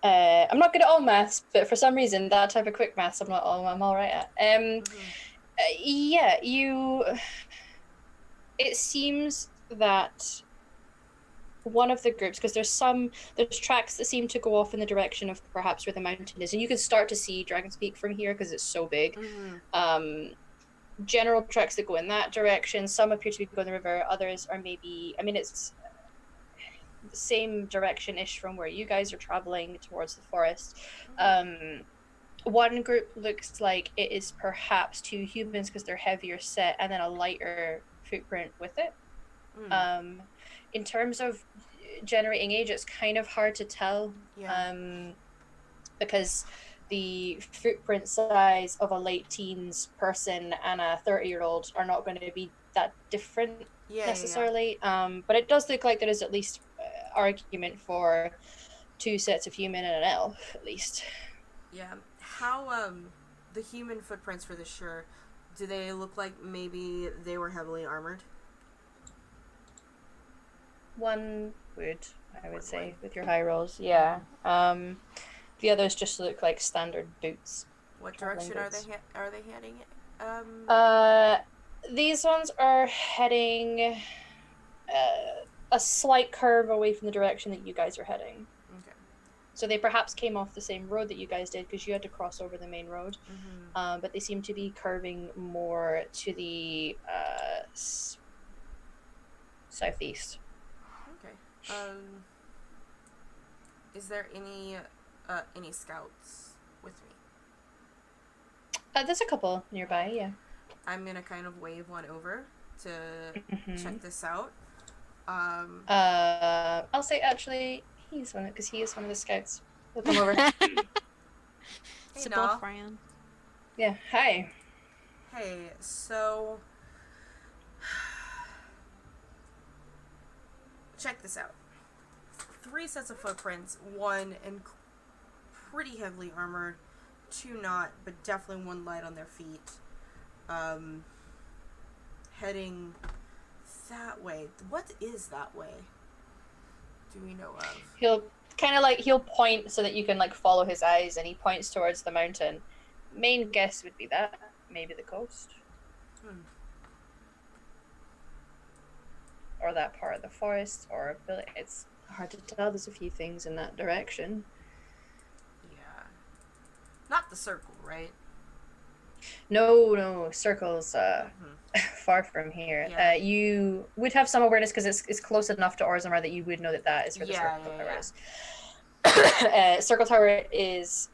okay. I'm not good at all maths, but for some reason, that type of quick maths, I'm all right at. Yeah, it seems that one of the groups, because there's tracks that seem to go off in the direction of perhaps where the mountain is, and you can start to see Dragon's Peak from here because it's so big. General tracks that go in that direction, some appear to be going the river, others are maybe, it's the same direction-ish from where you guys are traveling towards the forest. One group looks like it is perhaps 2 humans because they're heavier set, and then a lighter footprint with it. In terms of generating age, it's kind of hard to tell, because the footprint size of a late teens person and a 30-year-old are not going to be that different necessarily. But it does look like there is at least argument for 2 sets of human and an elf, at least. Yeah. How, the human footprints for the sure, do they look like maybe they were heavily armored? One would, I would say, with your high rolls, yeah. The others just look like standard boots. What direction are they heading? These ones are heading a slight curve away from the direction that you guys are heading. Okay. So they perhaps came off the same road that you guys did because you had to cross over the main road. But they seem to be curving more to the southeast. Okay. Is there any scouts with me? There's a couple nearby, yeah. I'm gonna kind of wave one over to check this out. I'll say actually he's one because he is one of the scouts. He'll come over. It's a bull friend. Yeah. Hi. Hey, so check this out. 3 sets of footprints, 1 and pretty heavily armored, 2 not, but definitely 1 light on their feet. Heading that way. What is that way? Do we know of? He'll point so that you can follow his eyes, and he points towards the mountain. Main guess would be that, maybe the coast. Or that part of the forest, or a village. It's hard to tell. There's a few things in that direction. Yeah. Not the circle, right? No, circles far from here. Yeah. You would have some awareness because it's close enough to Orzammar that you would know that is where the circle tower is. Circle Tower is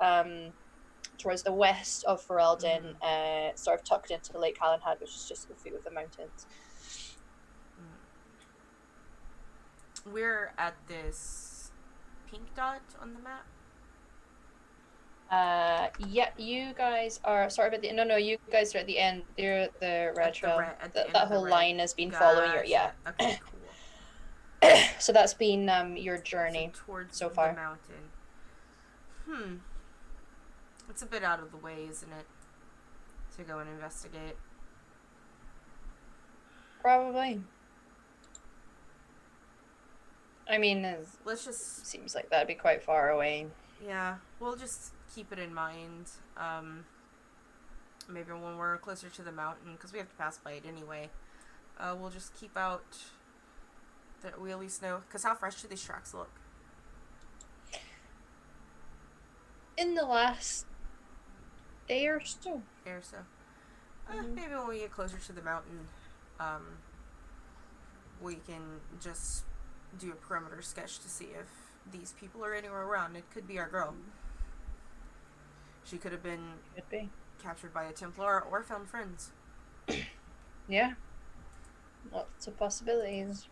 towards the west of Ferelden, sort of tucked into Lake Calenhad, which is just at the foot of the mountains. We're at this pink dot on the map. Yeah, you guys are sort of at the you guys are at the end. You're the red trail. That whole line has been following your Okay, cool. So that's been your journey towards so far. the mountain. It's a bit out of the way, isn't it? To go and investigate. probably. I mean, Let's just... seems like that'd be quite far away. Yeah, we'll just keep it in mind. Maybe when we're closer to the mountain, because we have to pass by it anyway. We'll just keep out that we at least know. Because how fresh do these tracks look? In the last day or so. Or so. Maybe when we get closer to the mountain, we can just do a perimeter sketch to see if these people are anywhere around. It could be our girl. She could have been captured by a Templar or found friends. Yeah. Lots of possibilities.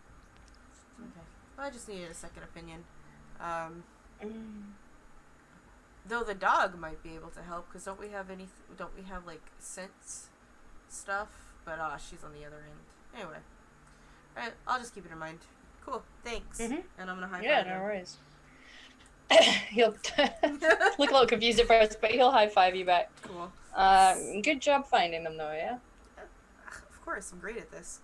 Okay. Well, I just needed a second opinion. Though the dog might be able to help, because don't we have like sense stuff? But she's on the other end. Anyway. Alright, I'll just keep it in mind. Cool, thanks. And I'm gonna high five Yeah, him. no worries. He'll look a little confused at first, but he'll high five you back. Cool. Good job finding them though, yeah? Of course, I'm great at this.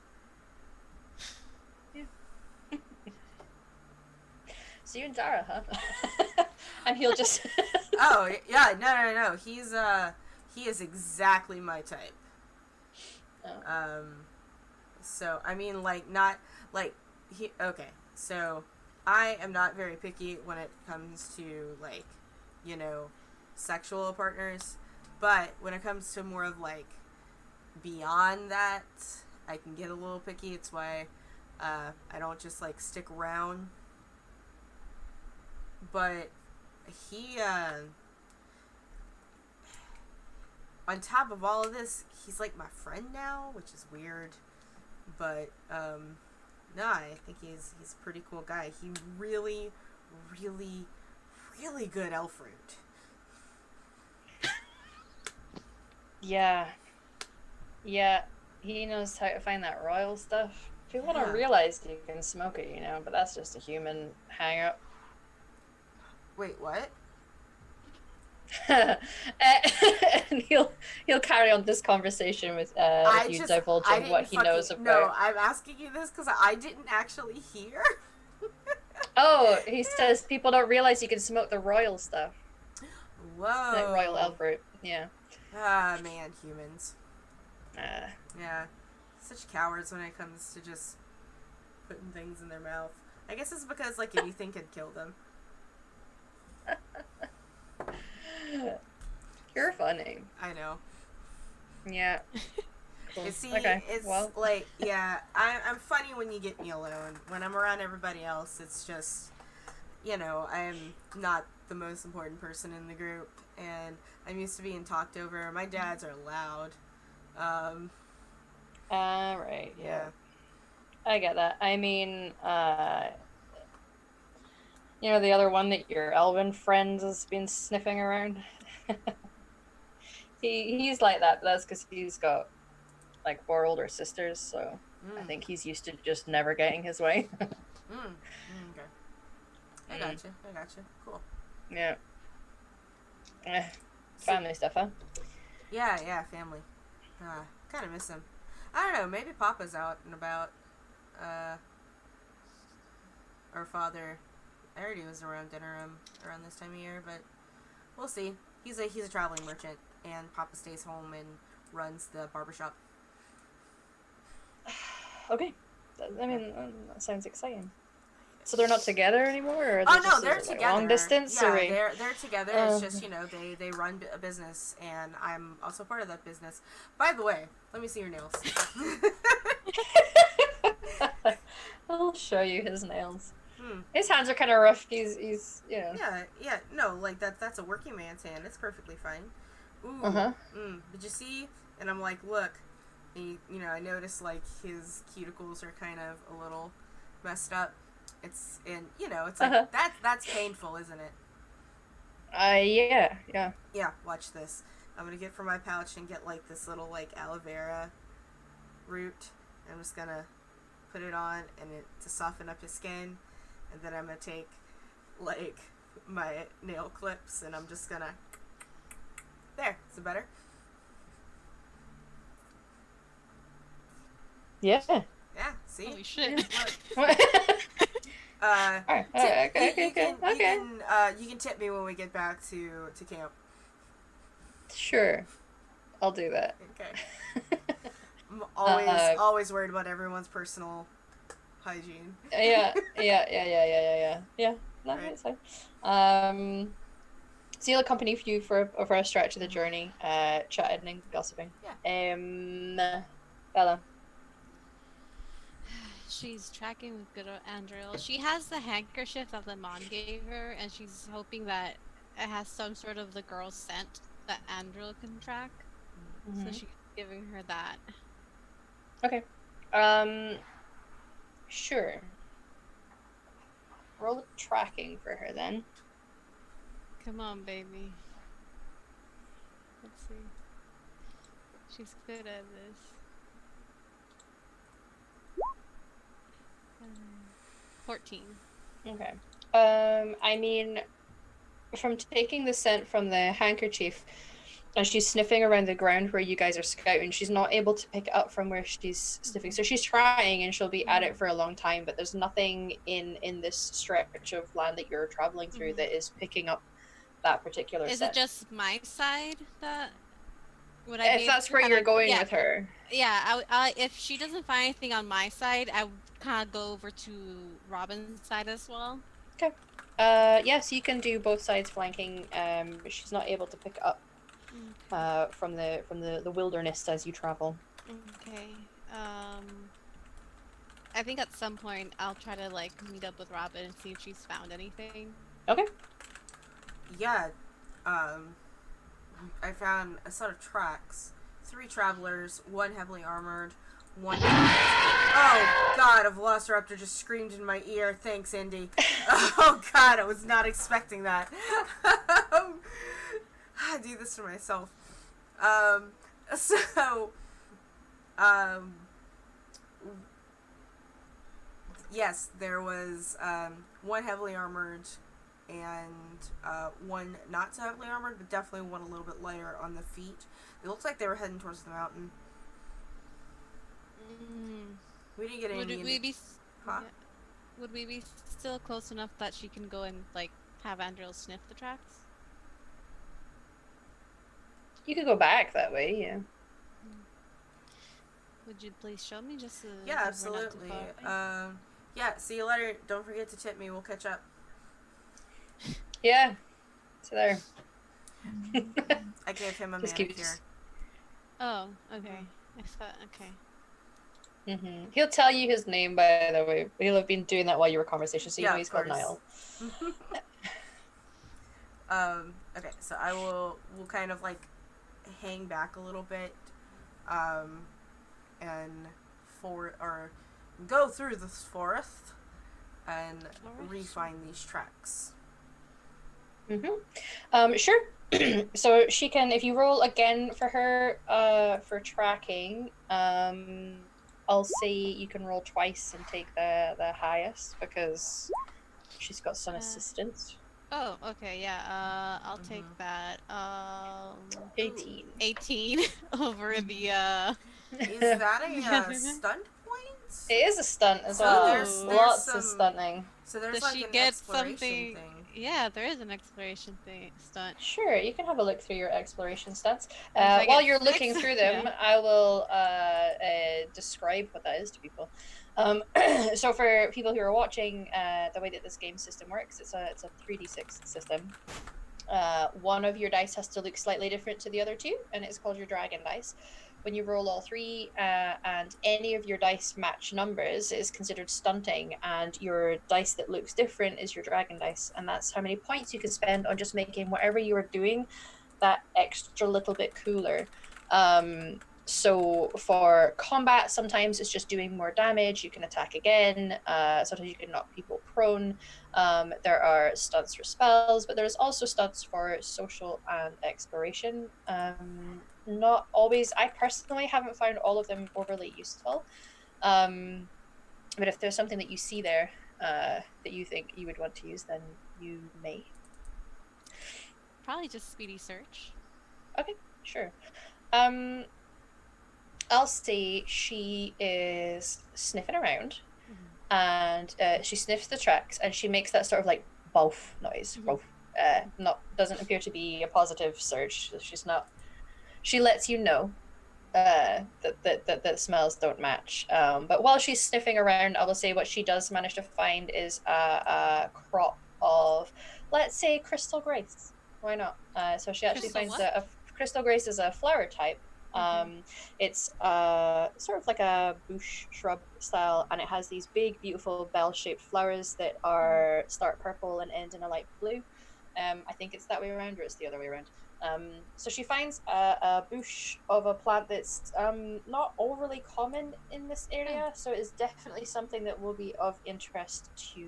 So you and Zara, huh? And he'll just Oh, yeah, no. He is exactly my type. Oh. So, I mean, like, not, like, okay, so, I am not very picky when it comes to, like, you know, sexual partners, but when it comes to more of, like, beyond that, I can get a little picky. It's why, I don't just, like, stick around, but he, on top of all of this, he's like my friend now, which is weird. But no, I think he's a pretty cool guy. He really good elf root. Yeah, he knows how to find that royal stuff. People Yeah. don't realize you can smoke it, you know, but that's just a human hang-up. Wait, what? And he'll carry on this conversation with you divulging what he knows about. No, I'm asking you this because I didn't actually hear. Oh, he says people don't realize you can smoke the royal stuff. Whoa. Like royal elf root. Yeah. Ah, man, humans. Yeah. Such cowards when it comes to just putting things in their mouth. I guess it's because, like, anything could kill them. You're funny. I know. Yeah. Cool. See, okay. it's well. like, yeah, I'm funny when you get me alone. When I'm around everybody else, it's just, you know, I'm not the most important person in the group, and I'm used to being talked over. My dads are loud. Right. Yeah. I get that. I mean, you know, the other one that your elven friend has been sniffing around? He's like that, but that's because he's got, like, 4 older sisters, so I think he's used to just never getting his way. Okay. I gotcha. Cool. Yeah. Family stuff, huh? Yeah, family. Kind of miss him. I don't know, maybe Papa's out and about. Our father, I heard he was around dinner around this time of year, but we'll see. He's a traveling merchant, and Papa stays home and runs the barbershop. Okay. I mean, that sounds exciting. So they're not together anymore? Or They're together. Long distance? Yeah, or they're together. It's just, you know, they run a business, and I'm also part of that business. By the way, let me see your nails. I'll show you his nails. His hands are kind of rough. He's you know. Yeah. No, like that's a working man's hand. It's perfectly fine. Ooh. Did you see? And I'm like, look. And you know, I noticed like his cuticles are kind of a little messed up. It's like that's painful, isn't it? Yeah. Yeah. Watch this. I'm gonna get from my pouch and get like this little like aloe vera root. I'm just gonna put it on to soften up his skin, and then I'm gonna take like my nail clips and I'm just gonna. There. Is it better? Yeah. See? Holy shit. Look. Alright, okay. You can tip me when we get back to camp. Sure. I'll do that. Okay. I'm always worried about everyone's personal hygiene. Yeah. No, Right. it's fine. So he'll accompany you for a stretch of the journey, chatting and gossiping. Yeah. Bella. She's tracking with good old Andriel. She has the handkerchief that the Mon gave her, and she's hoping that it has some sort of the girl's scent that Andriel can track. So she's giving her that. Okay. Sure. Roll tracking for her then. Come on, baby. Let's see. She's good at this. 14. Okay. I mean, from taking the scent from the handkerchief, and she's sniffing around the ground where you guys are scouting, she's not able to pick it up from where she's sniffing. So she's trying, and she'll be at it for a long time, but there's nothing in this stretch of land that you're traveling through that is picking up that particular Is scent. it just my side that... Would I if that's where you're going with her. Yeah, if she doesn't find anything on my side, I would kind of go over to Robin's side as well. Okay. Yes, you can do both sides flanking. She's not able to pick up from the wilderness as you travel. Okay. I think at some point I'll try to like meet up with Robin and see if she's found anything. Okay. Yeah. I found a set of tracks. 3 travelers, 1 heavily armored, 1 Oh god, a velociraptor just screamed in my ear. Thanks, Indy. Oh god, I was not expecting that. I do this to myself. Yes, there was 1 heavily armored and 1 not so heavily armored, but definitely 1 a little bit lighter on the feet. It looks like they were heading towards the mountain. We didn't get any. Would we be still close enough that she can go and like have Andriel sniff the tracks? You could go back that way, yeah. Would you please show me just? Yeah, absolutely. Yeah. See you later. Don't forget to tip me. We'll catch up. Yeah. So there. I gave him a Just manicure. Oh, okay. I thought, okay. He'll tell you his name, by the way. He'll have been doing that while you were conversation, so you know he's called Niall. Okay, so we'll kind of like hang back a little bit, and go through this forest and re-find these tracks. Sure. So she can, if you roll again for her, for tracking, I'll say you can roll twice and take the highest because she's got some assistance. Oh, okay, yeah. I'll take that. 18. 18 over the Is that a stunt point? It is a stunt as well. There's lots of stunting. So there's Does like she an get exploration something? thing. Yeah, there is an exploration stunt. Sure, you can have a look through your exploration stats. I While get you're 6? looking through them, Yeah. I will describe what that is to people. So for people who are watching, the way that this game system works, it's a 3d6 system. One of your dice has to look slightly different to the other 2, and it's called your dragon dice. When you roll all 3 and any of your dice match numbers, it is considered stunting, and your dice that looks different is your dragon dice, and that's how many points you can spend on just making whatever you are doing that extra little bit cooler. So for combat, sometimes it's just doing more damage. You can attack again. Sometimes you can knock people prone. There are stunts for spells, but there's also stunts for social and exploration. Not always. I personally haven't found all of them overly useful. But if there's something that you see there that you think you would want to use, then you may. Probably just speedy search. Okay, sure. I'll say she is sniffing around, and she sniffs the tracks, and she makes that sort of like boff noise. Boff. Doesn't appear to be a positive search. She's not. She lets you know that smells don't match. But while she's sniffing around, I will say what she does manage to find is a crop of, let's say, crystal grace. Why not? So she actually Crystal finds what? a crystal grace is a flower type. It's sort of like a bush shrub style, and it has these big, beautiful bell-shaped flowers that are start purple and end in a light blue. I think it's that way around, or it's the other way around. So she finds a bush of a plant that's not overly common in this area, so it's definitely something that will be of interest to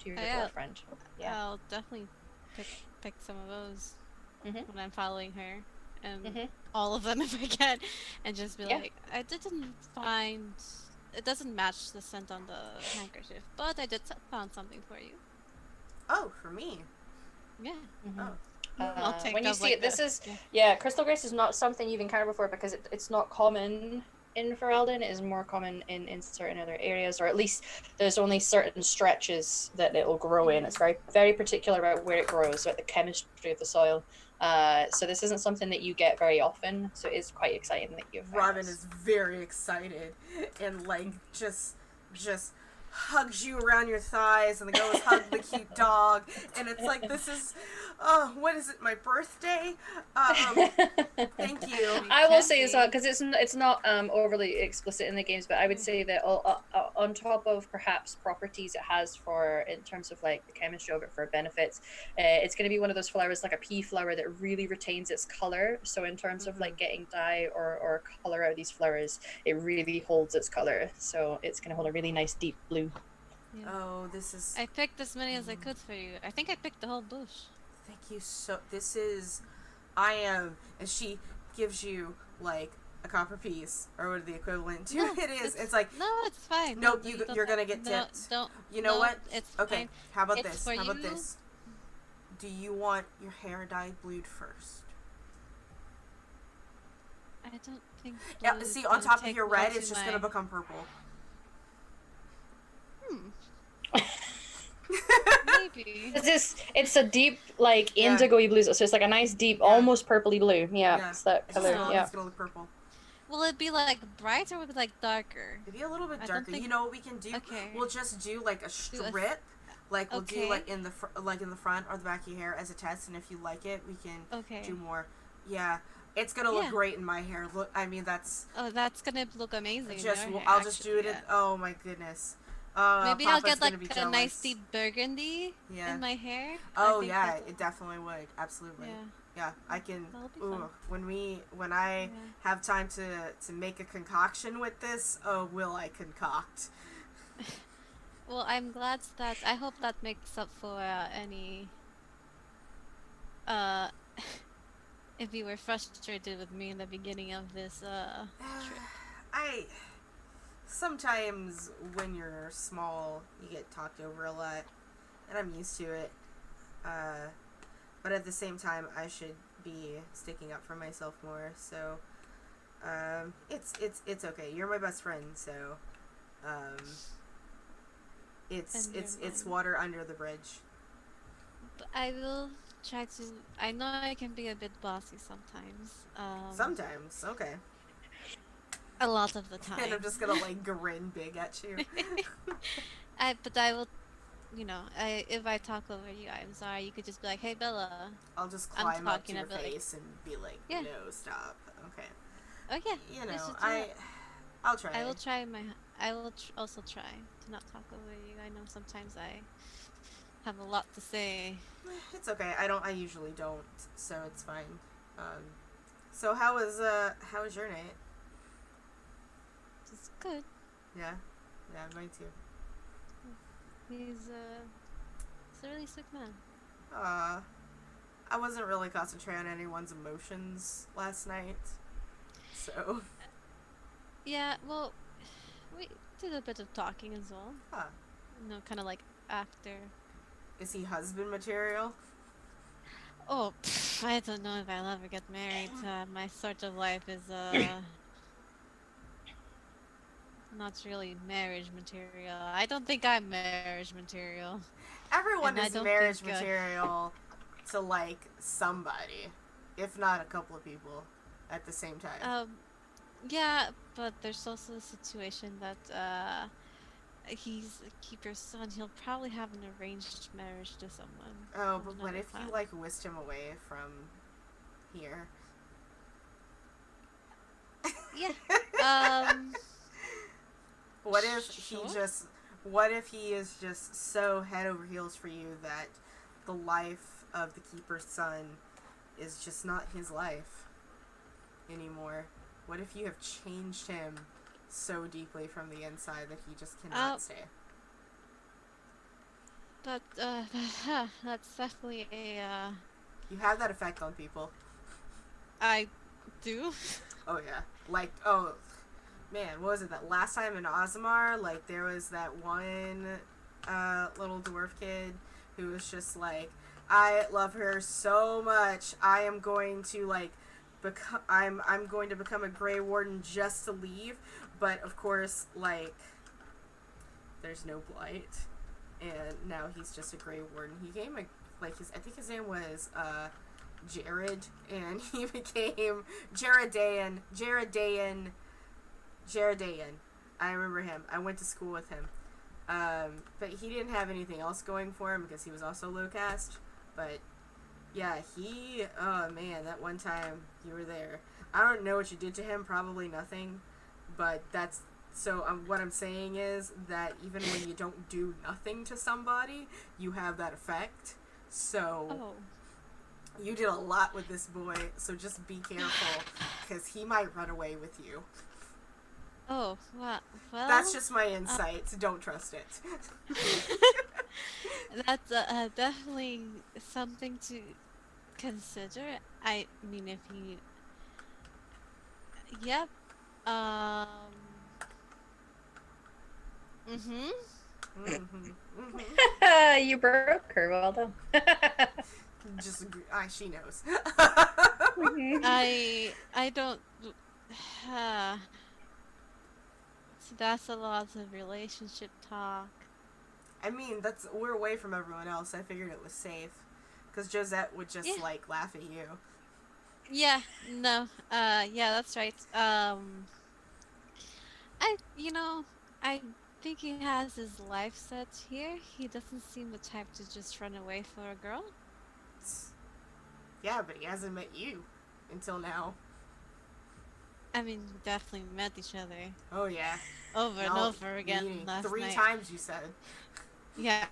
your dwarf friend. Yeah. I'll definitely pick some of those when I'm following her, and all of them if I can, and just be like, I didn't find. It doesn't match the scent on the handkerchief, but I did found something for you. Oh, for me. Yeah. Oh. I'll take when you up, see like, it, this is crystal grace is not something you've encountered before because it's not common in Ferelden. It is more common in certain other areas, or at least there's only certain stretches that it will grow in. It's very, very particular about where it grows, about the chemistry of the soil. So this isn't something that you get very often, so it is quite exciting that you've found Robin this. is very excited and like just hugs you around your thighs and goes hug the cute dog, and it's like, this is what is it, my birthday? Thank you. I will say as well, because it's not overly explicit in the games, but I would say that on top of perhaps properties it has for in terms of like the chemistry of it for benefits, it's going to be one of those flowers like a pea flower that really retains its color. So in terms of like getting dye or color out of these flowers, it really holds its color. So it's going to hold a really nice deep blue. Yeah. Oh, this is. I picked as many as I could for you. I think I picked the whole bush. Thank you so. This is. I am. And she gives you like a copper piece or what the equivalent to it is. It's like. No, it's fine. Nope, No, you're gonna get tipped. Don't. You know what? It's okay. fine. How about It's this? for How about you. this? Do you want your hair dyed blue first? I don't think. Yeah. blue See, is on gonna top of take your well red, to it's just my- gonna become purple. Maybe. It's a deep like indigo-y blue, so it's like a nice deep, almost purpley blue. Yeah, it's that It's color. just Yeah. it's gonna look purple. Will it be like bright or will it be like darker? Maybe a little bit I don't darker. think- You know what we can do? Okay. We'll just do like a Do a- strip. Like we'll do Okay. like in the front or the back of your hair as a test, and if you like it, we can Okay. do more. Yeah, it's gonna look Yeah. great in my hair. Look, I mean that's Oh, that's gonna look amazing. in just. your hair, I'll just do it. actually, In, oh my goodness. Maybe I'll Papa's get gonna like be a nice jealous. deep burgundy Yeah. in my hair. Oh I think yeah, that'll- it definitely would. Absolutely. Yeah. Yeah, I can. That'll be Ooh, fun. when I Yeah. have time to make a concoction with this, oh, will I concoct? Well, I'm glad that I hope that makes up for any. If you were frustrated with me in the beginning of this trip. I sometimes when you're small, you get talked over a lot, and I'm used to it. But at the same time, I should be sticking up for myself more. So, it's okay. You're my best friend, so, it's And you're mine. water under the bridge. But I will try to. I know I can be a bit bossy sometimes. Sometimes, okay. A lot of the time. And I'm just gonna like grin big at you. But I will. If I talk over you, I'm sorry. You could just be like, "Hey, Bella." I'll just I'm climb up to talking your about, like- face and be like, Yeah. no, stop. Okay. Oh yeah. You let's know, just do that. I'll try. I will try my. I will also try to not talk over you. I know sometimes I have a lot to say. It's okay. I usually don't, so it's fine. So how was your night? It's good. Yeah, mine too. He's a really sweet man. I wasn't really concentrating on anyone's emotions last night, so. Yeah. Well, we did a bit of talking as well. Huh. Kind of like after. Is he husband material? Oh, I don't know if I'll ever get married. My sort of life is not really marriage material. I don't think I'm marriage material. Everyone And I is don't marriage think, material to like somebody, if not a couple of people at the same time. Yeah, but there's also a situation that he's a keeper's son. He'll probably have an arranged marriage to someone. Oh, at but what another if you time. like whisked him away from here? Yeah. What if Sure. what if he is just so head over heels for you that the life of the keeper's son is just not his life anymore? What if you have changed him so deeply from the inside that he just cannot stay? But that's definitely a You have that effect on people. I do. Oh yeah. Like, oh man, what was it, that last time in Ozmar, like there was that one little dwarf kid who was just like, I love her so much, I am going to like I'm going to become a Grey Warden just to leave, but of course, like, there's no blight, and now he's just a Grey Warden. He came like I think his name was Jared, and he became Jaradayan. I remember him. I went to school with him. But he didn't have anything else going for him because he was also low caste. But yeah, oh man, that one time you were there. I don't know what you did to him, probably nothing. But that's, so what I'm saying is that even when you don't do nothing to somebody, you have that effect. So Oh. you did a lot with this boy, so just be careful, because he might run away with you. Oh, well. That's just my insight, so don't trust it. That's definitely something to consider. I mean, if you. Yep. Mhm. You broke her. Well done. Just, she knows. I don't. See, that's a lot of relationship talk. I mean, we're away from everyone else. I figured it was safe, because Josette would just like laugh at you. Yeah. No. Yeah, that's right. I think he has his life set here. He doesn't seem the type to just run away for a girl. Yeah, but he hasn't met you until now. I mean, we definitely met each other Oh yeah, over and over again last 3 night. times you said. Yeah.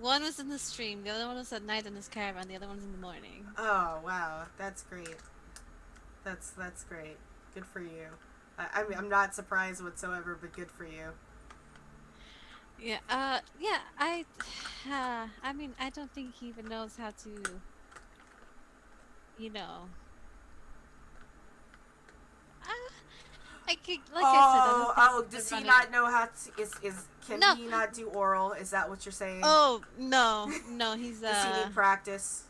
One was in the stream, the other one was at night in his caravan, the other one's in the morning. Oh wow, that's great. That's great. Good for you. I mean, I'm not surprised whatsoever, but good for you. Yeah. Yeah. I mean, I don't think he even knows how to. You know. I could, like I said, I don't think Does the he running- not know how to? Can No. he not do oral? Is that what you're saying? Oh no, he's Does he need practice?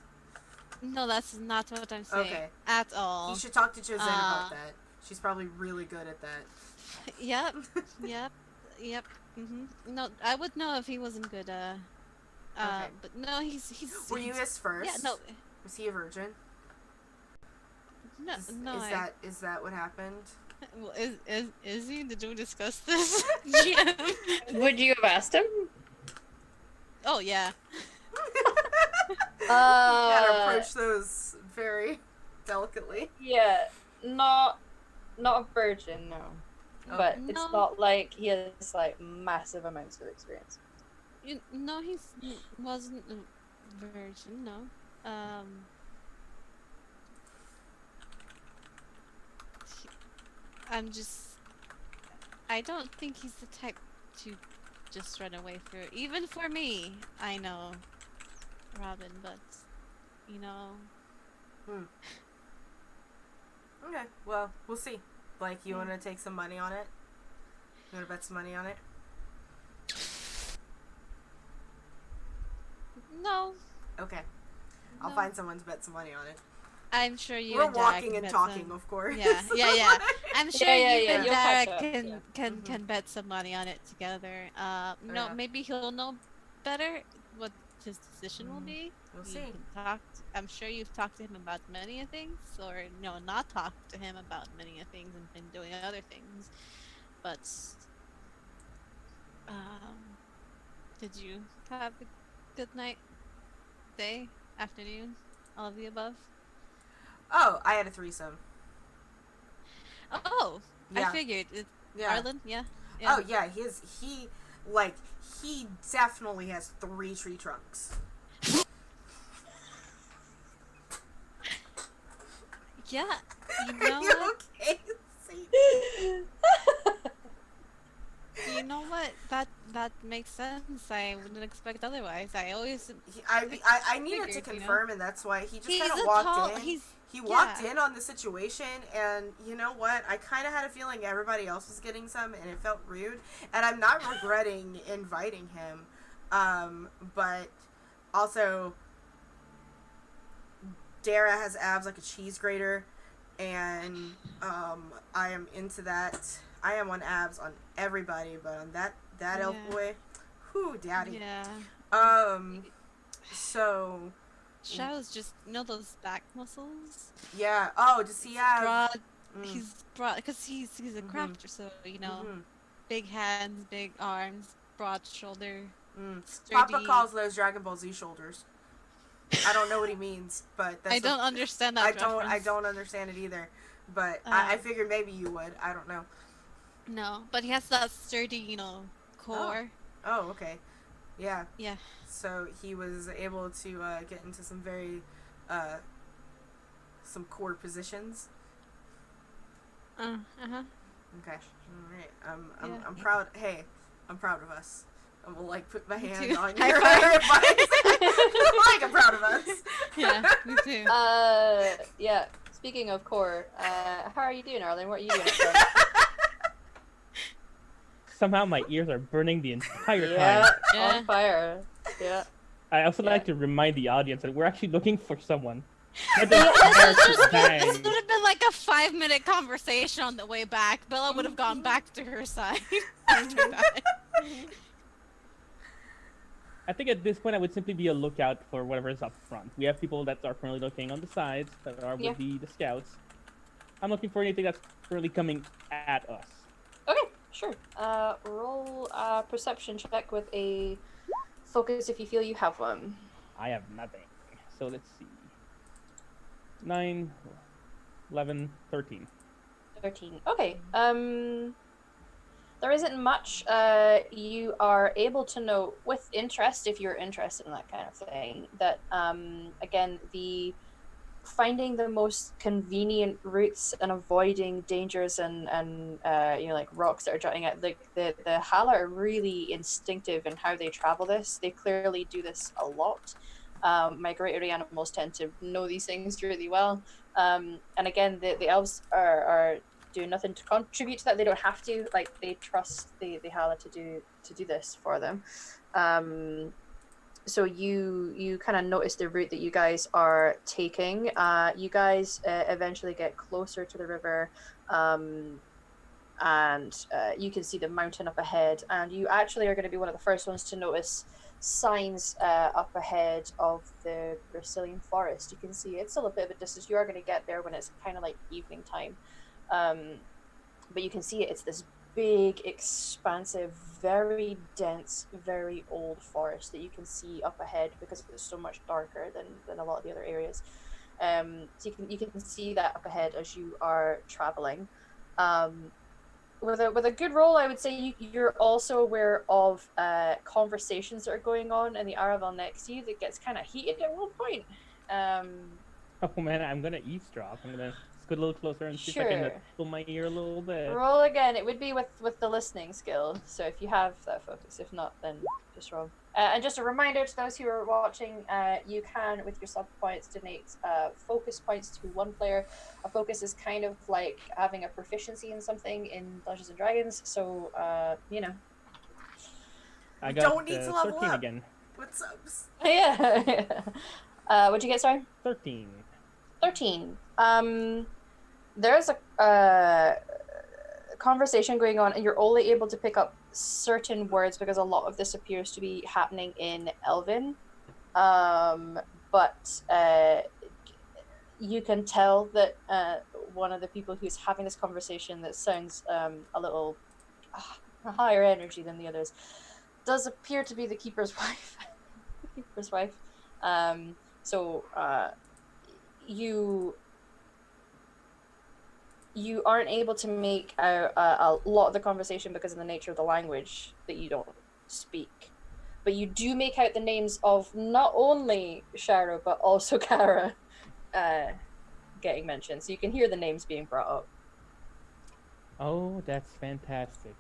No, that's not what I'm saying. Okay. At all. You should talk to Josette about that. She's probably really good at that. Yep. Yep. Mhm. No, I would know if he wasn't good. Okay. But no, he's. Were you his first? Yeah. No. Was he a virgin? No. Is that what happened? Well, is he? Did we discuss this? Yeah. Would you have asked him? Oh yeah. Gotta approach those very delicately. Yeah, not a virgin, no. But No. it's not like he has like massive amounts of experience. No, he wasn't a virgin. No. I don't think he's the type to just run away for. Even for me, I know, Robin, but you know. Okay, well, we'll see. Like, you want to take some money on it? You want to bet some money on it? No. Okay. I'll find someone to bet some money on it. I'm sure you We're and Dara walking can and bet talking, some... of course. Yeah. I'm sure you and You'll Dara catch up, can bet some money on it together. No, Yeah. maybe he'll know better what his decision will be. We'll You see. can I'm sure you've talked to him about many things, or no, not talked to him about many things and been doing other things. But did you have a good night, day, afternoon, all of the above? Oh, I had a threesome. Oh, Yeah. I figured. Yeah. Arlen, yeah. Oh yeah, he definitely has 3 tree trunks. Yeah, you know Are you what? okay? You know what? That makes sense. I wouldn't expect otherwise. I always I needed to figured, you know? confirm, and that's why he just He's kind of a walked tall. in. He's He walked yeah. in on the situation, and you know what? I kind of had a feeling everybody else was getting some, and it felt rude. And I'm not regretting inviting him, but also, Dara has abs like a cheese grater, and I am into that. I am on abs on everybody, but on that elf Yeah. boy, whew, daddy. Yeah. So Shao's just those back muscles. yeah. Oh, does he have? Broad. Mm. He's broad because he's a crafter, so big hands, big arms, broad shoulder. Sturdy. Papa calls those Dragon Ball Z shoulders. I don't know what he means, but that's I don't understand that. I don't understand it either. But I figured maybe you would. I don't know. No, but he has that sturdy, core. Oh, okay. Yeah. Yeah. So he was able to get into some very some core positions. Uh huh. Okay. All right. Yeah. I'm proud. Hey, I'm proud of us. I will put my hand too. on High your five. I'm proud of us. Yeah, me too. Yeah. Speaking of core, how are you doing, Arlen? What are you doing? Somehow my ears are burning the entire Yeah, time. Yeah. on fire. Yeah. I also Yeah. like to remind the audience that we're actually looking for someone. Not This just characters would dying. have been like a 5-minute conversation on the way back. Bella would have gone back to her side after that. I think at this point I would simply be a lookout for whatever is up front. We have people that are currently looking on the sides that are with the scouts. I'm looking for anything that's currently coming at us. Okay, sure. Roll a perception check with a focus if you feel you have one. I have nothing. So let's see. 9, 11, 13. 13. Okay. There isn't much you are able to know with interest, if you're interested in that kind of thing, that again, the finding the most convenient routes and avoiding dangers and like rocks that are jutting out, like the Hala are really instinctive in how they travel this. They clearly do this a lot. Migratory animals tend to know these things really well, and again, the elves are doing nothing to contribute to that. They don't have to. Like, they trust the Hala to do this for them. So you kind of notice the route that you guys are taking. You guys eventually get closer to the river, and you can see the mountain up ahead, and you actually are going to be one of the first ones to notice signs up ahead of the Brazilian forest. You can see it's still a bit of a distance. You are going to get there when it's kind of like evening time, but you can see it's this big, expansive, very dense, very old forest that you can see up ahead because it's so much darker than a lot of the other areas. So you can see that up ahead as you are traveling. With a good roll, I would say you're also aware of conversations that are going on in the Aravel next to you that gets kind of heated at one point. Oh man, I'm gonna eavesdrop. I'm gonna scoot a little closer and see if I Sure. can pull my ear a little bit. Roll again. It would be with the listening skill. So if you have that focus, if not, then just roll. And just a reminder to those who are watching, you can, with your sub points, donate focus points to one player. A focus is kind of like having a proficiency in something in Dungeons and Dragons. So I We got don't need to level 13 up. again. With subs. yeah. What'd you get, sorry? 13. 13. There's a conversation going on, and you're only able to pick up certain words because a lot of this appears to be happening in Elven. But you can tell that one of the people who's having this conversation that sounds a little higher energy than the others does appear to be the keeper's wife. The keeper's wife. So you aren't able to make a lot of the conversation because of the nature of the language that you don't speak. But you do make out the names of not only Shara, but also Kara getting mentioned. So you can hear the names being brought up. Oh, that's fantastic.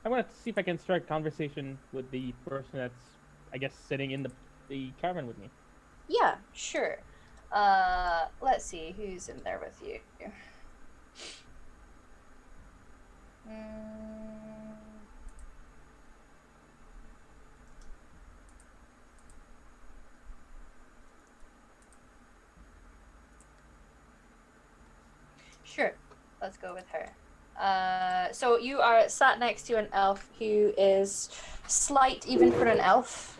I want to see if I can start a conversation with the person that's, I guess, sitting in the caravan with me. Yeah, sure. Let's see who's in there with you. Sure, let's go with her. So you are sat next to an elf who is slight even for an elf.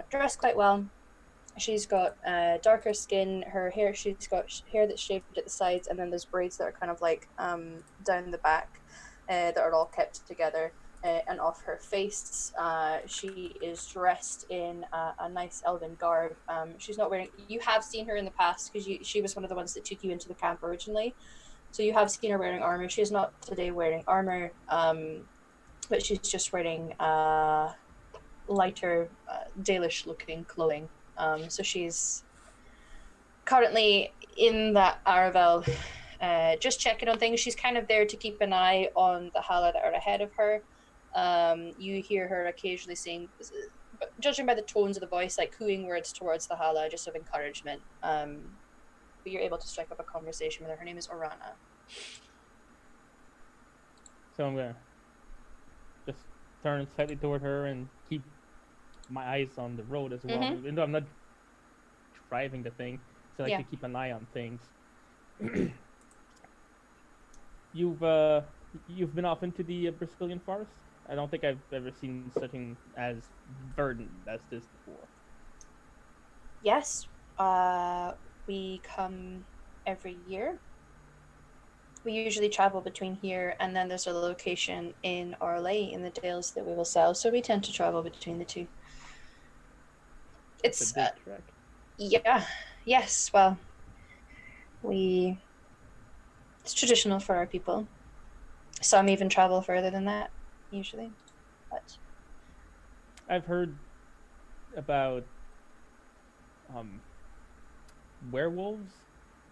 Dressed quite well. She's got darker skin. Her hair, she's got hair that's shaved at the sides, and then there's braids that are kind of like down the back that are all kept together. And off her face, she is dressed in a nice elven garb. She's not wearing. You have seen her in the past because she was one of the ones that took you into the camp originally. So you have seen her wearing armor. She is not today wearing armor, but she's just wearing lighter, Dalish-looking clothing. So she's currently in that Aravel, just checking on things. She's kind of there to keep an eye on the Hala that are ahead of her. You hear her occasionally saying, judging by the tones of the voice, like cooing words towards the Hala, just of encouragement. But you're able to strike up a conversation with her. Her name is Orana. So I'm gonna just turn slightly toward her and keep my eyes on the road as well. Mhm. Even though I'm not driving the thing, so I like Yeah. to keep an eye on things. You've been off into the Briscillian forest? I don't think I've ever seen something as verdant as this before. Yes, we come every year. We usually travel between here and then there's a location in Orlais in the Dales that we will sell, so we tend to travel between the two. It's It's a big trek. yeah, yes. Well, it's traditional for our people. Some even travel further than that, usually. But I've heard about werewolves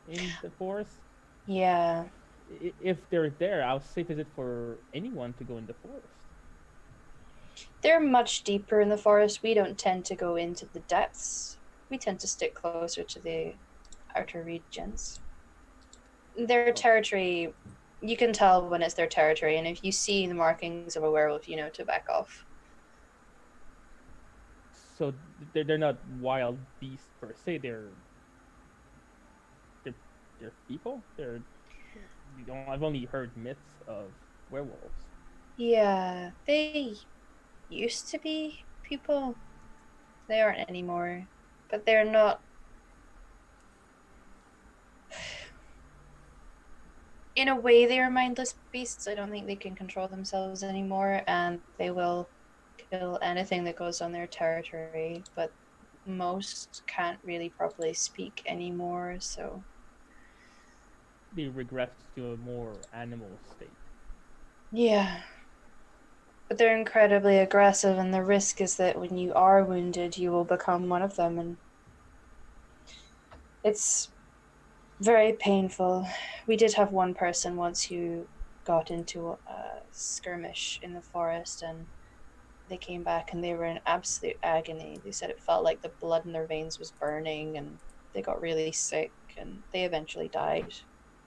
in the forest. yeah, If they're there, how safe is it for anyone to go in the forest? they're much deeper in the forest. We don't tend to go into the depths. We tend to stick closer to the outer regions. Their territory, you can tell when it's their territory, and if you see the markings of a werewolf, you know to back off. So they're not wild beasts per se. They're people. I've only heard myths of werewolves. Yeah, they used to be people. They aren't anymore. But they're not. In a way, they are mindless beasts. I don't think they can control themselves anymore, and they will kill anything that goes on their territory. But most can't really properly speak anymore, so. They regress to a more animal state. Yeah. But they're incredibly aggressive, and the risk is that when you are wounded, you will become one of them, and it's very painful. We did have one person once who got into a skirmish in the forest, and they came back and they were in absolute agony. They said it felt like the blood in their veins was burning, and they got really sick, and they eventually died.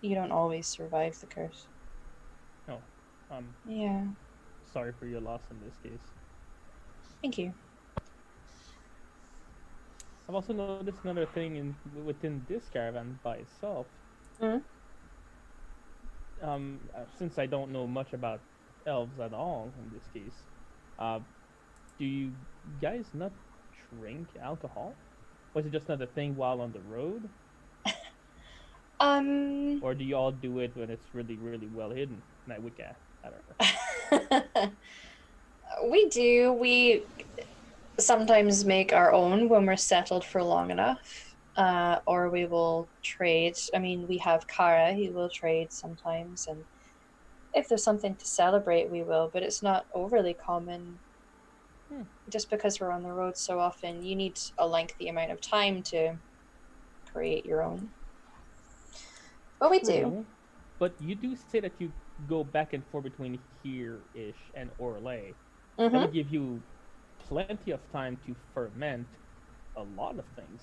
You don't always survive the curse. Oh, Yeah. sorry for your loss in this case. Thank you. I've also noticed another thing within this caravan by itself. Mhm. Since I don't know much about elves at all in this case, do you guys not drink alcohol? Was it just not a thing while on the road, or do you all do it when it's really, really well hidden? I don't know. We do. We sometimes make our own when we're settled for long enough, or we will trade. I mean, we have Kara, he will trade sometimes, and if there's something to celebrate, we will, but it's not overly common. Just because we're on the road so often, you need a lengthy amount of time to create your own. But we do. True, but you do say that you go back and forth between here-ish and Orlais. That would give you plenty of time to ferment a lot of things.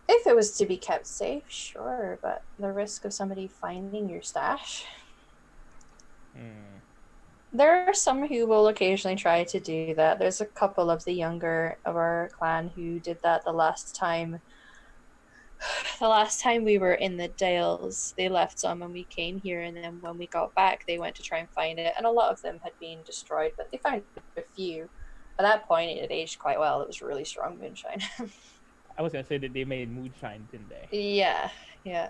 If it was to be kept safe, sure, but the risk of somebody finding your stash. There are some who will occasionally try to do that. There's a couple of the younger of our clan who did that the last time. The last time we were in the Dales, they left some when we came here, and then when we got back, they went to try and find it, and a lot of them had been destroyed, but they found a few. At that point, it had aged quite well. It was really strong moonshine. I was gonna say that they made moonshine, didn't they? Yeah.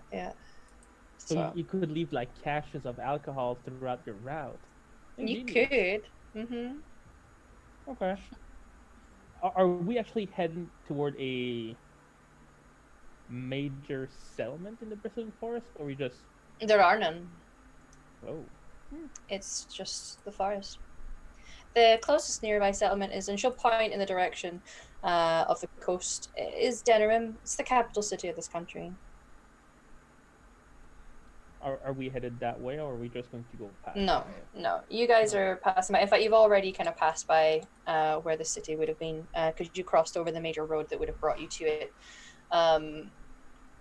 So you could leave like caches of alcohol throughout your route. You could. Okay. Are we actually heading toward a major settlement in the Bristol Forest, or we just? There are none. Oh. It's just the forest. The closest nearby settlement is, and she'll point in the direction of the coast, is Denerim. It's the capital city of this country. Are we headed that way, or are we just going to go past? No. You guys are passing by. In fact, you've already kind of passed by where the city would have been, because you crossed over the major road that would have brought you to it.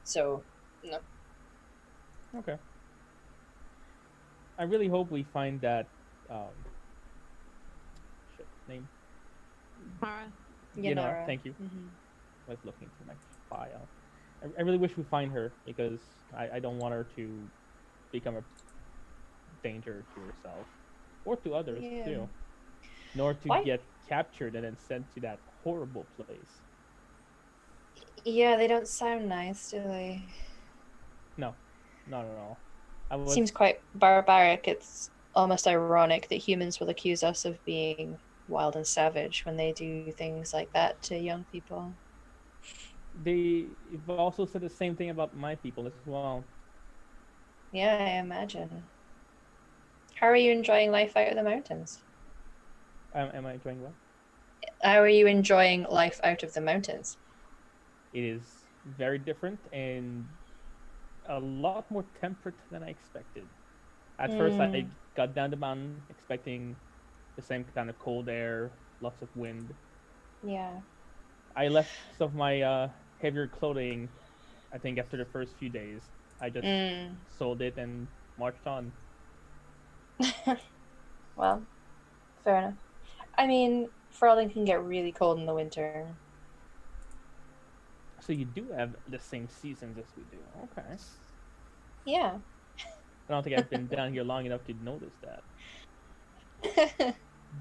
So, no. Okay. I really hope we find that name. Mara. Thank you. I was looking for my file. I really wish we find her, because I don't want her to become a danger to herself or to others too, nor to get captured and then sent to that horrible place. Yeah, they don't sound nice, do they? No, not at all. Seems quite barbaric. It's almost ironic that humans will accuse us of being wild and savage when they do things like that to young people. They've also said the same thing about my people as well. Yeah, I imagine. How are you enjoying life out of the mountains? Am I enjoying what? How are you enjoying life out of the mountains? It is very different and a lot more temperate than I expected. At first, I got down the mountain expecting the same kind of cold air, lots of wind. Yeah. I left some of my heavier clothing, I think, after the first few days. I just sold it and marched on. Well, fair enough. I mean, Ferelden can get really cold in the winter. So you do have the same seasons as we do. Okay. Yeah. I don't think I've been down here long enough to notice that.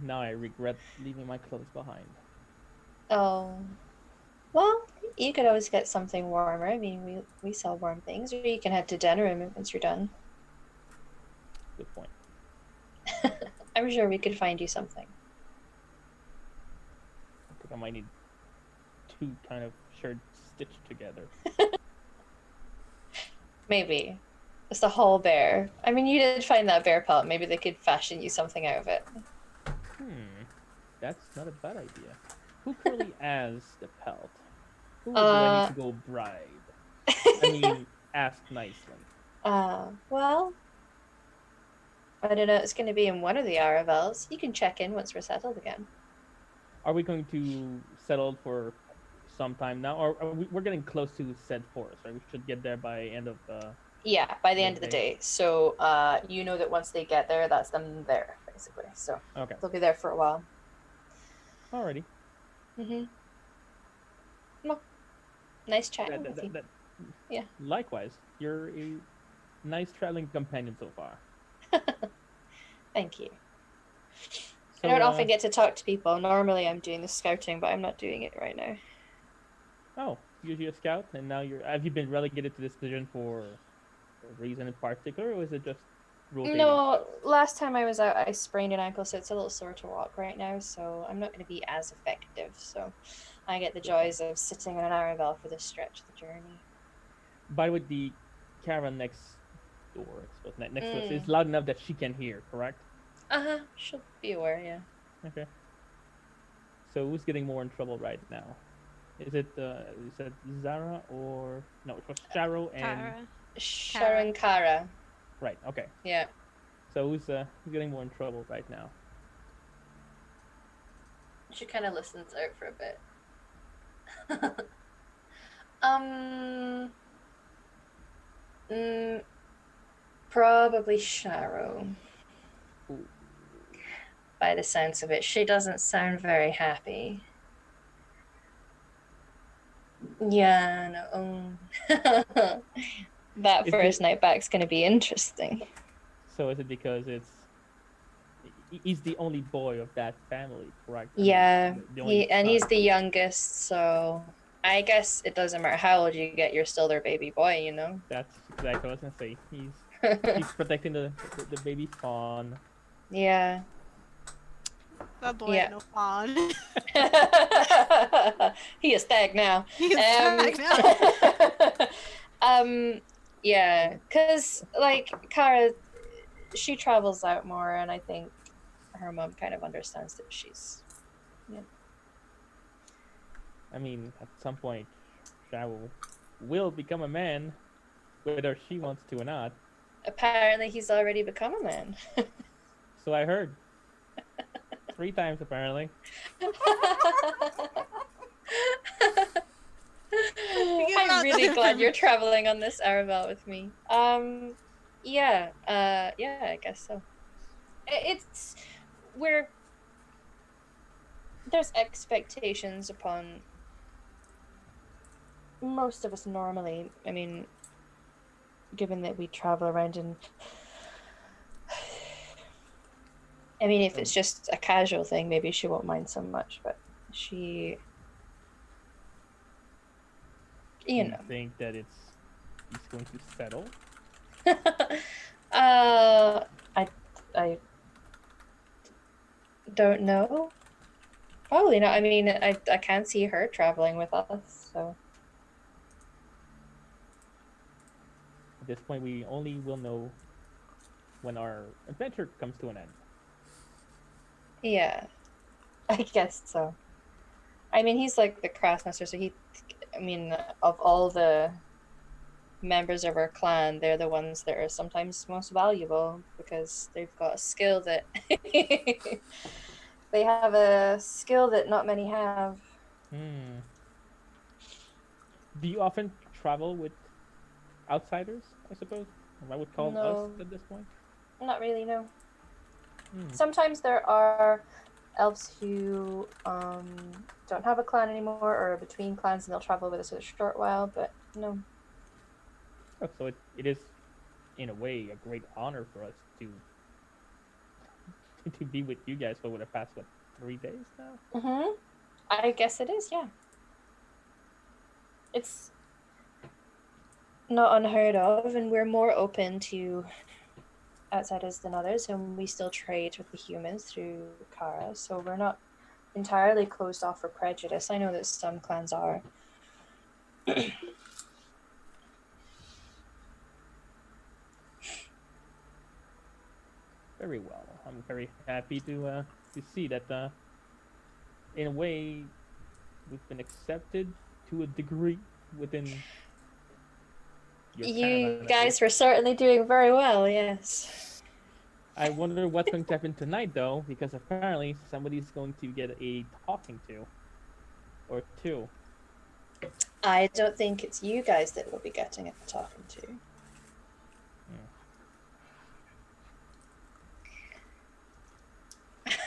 Now I regret leaving my clothes behind. Oh. Well, you could always get something warmer. I mean, we sell warm things. Or you can head to Denerim once you're done. Good point. I'm sure we could find you something. I think I might need two kind of shirts stitched together. Maybe. It's the whole bear. I mean, you did find that bear pelt. Maybe they could fashion you something out of it. That's not a bad idea. Who currently has the pelt? Who do I need to go bribe? I mean, ask nicely. Well, I don't know. It's going to be in one of the Aravels. You can check in once we're settled again. Are we going to settle for some time now, or we're getting close to said forest, right? We should get there by end of. Yeah, by the end of the day. So, you know that once they get there, that's them there. basically. So Okay. they'll be there for a while. Alrighty. Well, nice chatting with you. Yeah. Likewise, you're a nice traveling companion so far. Thank you. So, I don't often get to talk to people. Normally I'm doing the scouting, but I'm not doing it right now. Oh, usually a scout, and now you're. Have you been relegated to this position for a reason in particular, or is it just rotating? No, last time I was out, I sprained an ankle, so it's a little sore to walk right now, so I'm not going to be as effective. So I get the joys of sitting in an Arabelle for this stretch of the journey. By the way, the caravan next door, next to us, is loud enough that she can hear, correct? She'll be aware, yeah. Okay. So who's getting more in trouble right now? Is it Zara or no? It was Sharo and Kara. Sharon Kara. right. Okay. Yeah. So who's getting more in trouble right now? She kind of listens out for a bit. Probably Sharo. Ooh. By the sense of it, she doesn't sound very happy. Yeah, no. That first night back's gonna be interesting. So is it because he's the only boy of that family, correct? Yeah, He's he's the youngest, so I guess it doesn't matter how old you get, you're still their baby boy, you know? That's exactly what I was gonna say. He's protecting the baby fawn. Yeah. That boy ain't no fawn. He is stag now. He's stag now. Yeah, because, like, Kara, she travels out more, and I think her mom kind of understands that she's... Yeah. I mean, at some point, Shao will become a man, whether she wants to or not. Apparently, he's already become a man. So I heard. 3 times, apparently. I'm really glad you're traveling on this Arabelle with me. Yeah, I guess so. There's expectations upon most of us normally. I mean, given that we travel around and I mean, if it's just a casual thing, maybe she won't mind so much, but she, you think that he's going to settle? I don't know. Probably not. I mean, I can't see her traveling with us, so. At this point, we only will know when our adventure comes to an end. Yeah, I guess so. I mean, he's like the craftsmaster, so of all the members of our clan, they're the ones that are sometimes most valuable because they've got a skill that they have a skill that not many have. Do you often travel with outsiders, I suppose? I would call us at this point? Not really, no. Sometimes there are elves who don't have a clan anymore or are between clans and they'll travel with us for a short while, but no. Oh, so it is, in a way, a great honor for us to be with you guys for the past, 3 days now? I guess it is, yeah. It's not unheard of, and we're more open to outsiders than others, and we still trade with the humans through Kara, so we're not entirely closed off for prejudice. I know that some clans are. Very well. I'm very happy to see that in a way we've been accepted to a degree within your You guys were certainly doing very well, yes. I wonder what's going to happen tonight, though, because apparently somebody's going to get a talking to. Or 2. I don't think it's you guys that will be getting a talking to.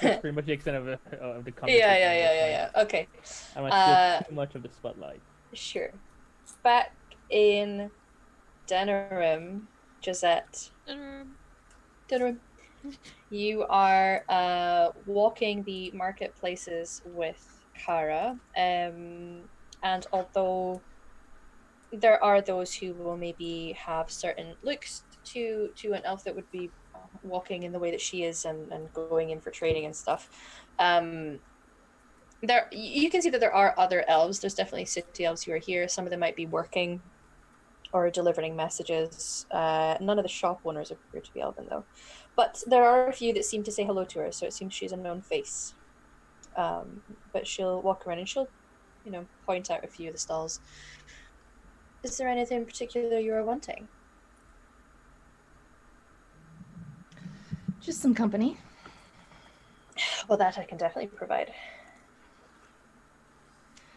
That's pretty much the extent of the conversation. Yeah. Okay. I don't want to steal too much of the spotlight. Sure. Back in Denerim, Josette. Denerim. You are walking the marketplaces with Kara, and although there are those who will maybe have certain looks to an elf that would be walking in the way that she is and going in for training and stuff, there you can see that there are other elves. There's definitely city elves who are here. Some of them might be working or delivering messages. None of the shop owners appear to be elven though, but there are a few that seem to say hello to her, so it seems she's a known face. But she'll walk around and she'll point out a few of the stalls. Is there anything in particular you are wanting? Just some company. Well, that I can definitely provide.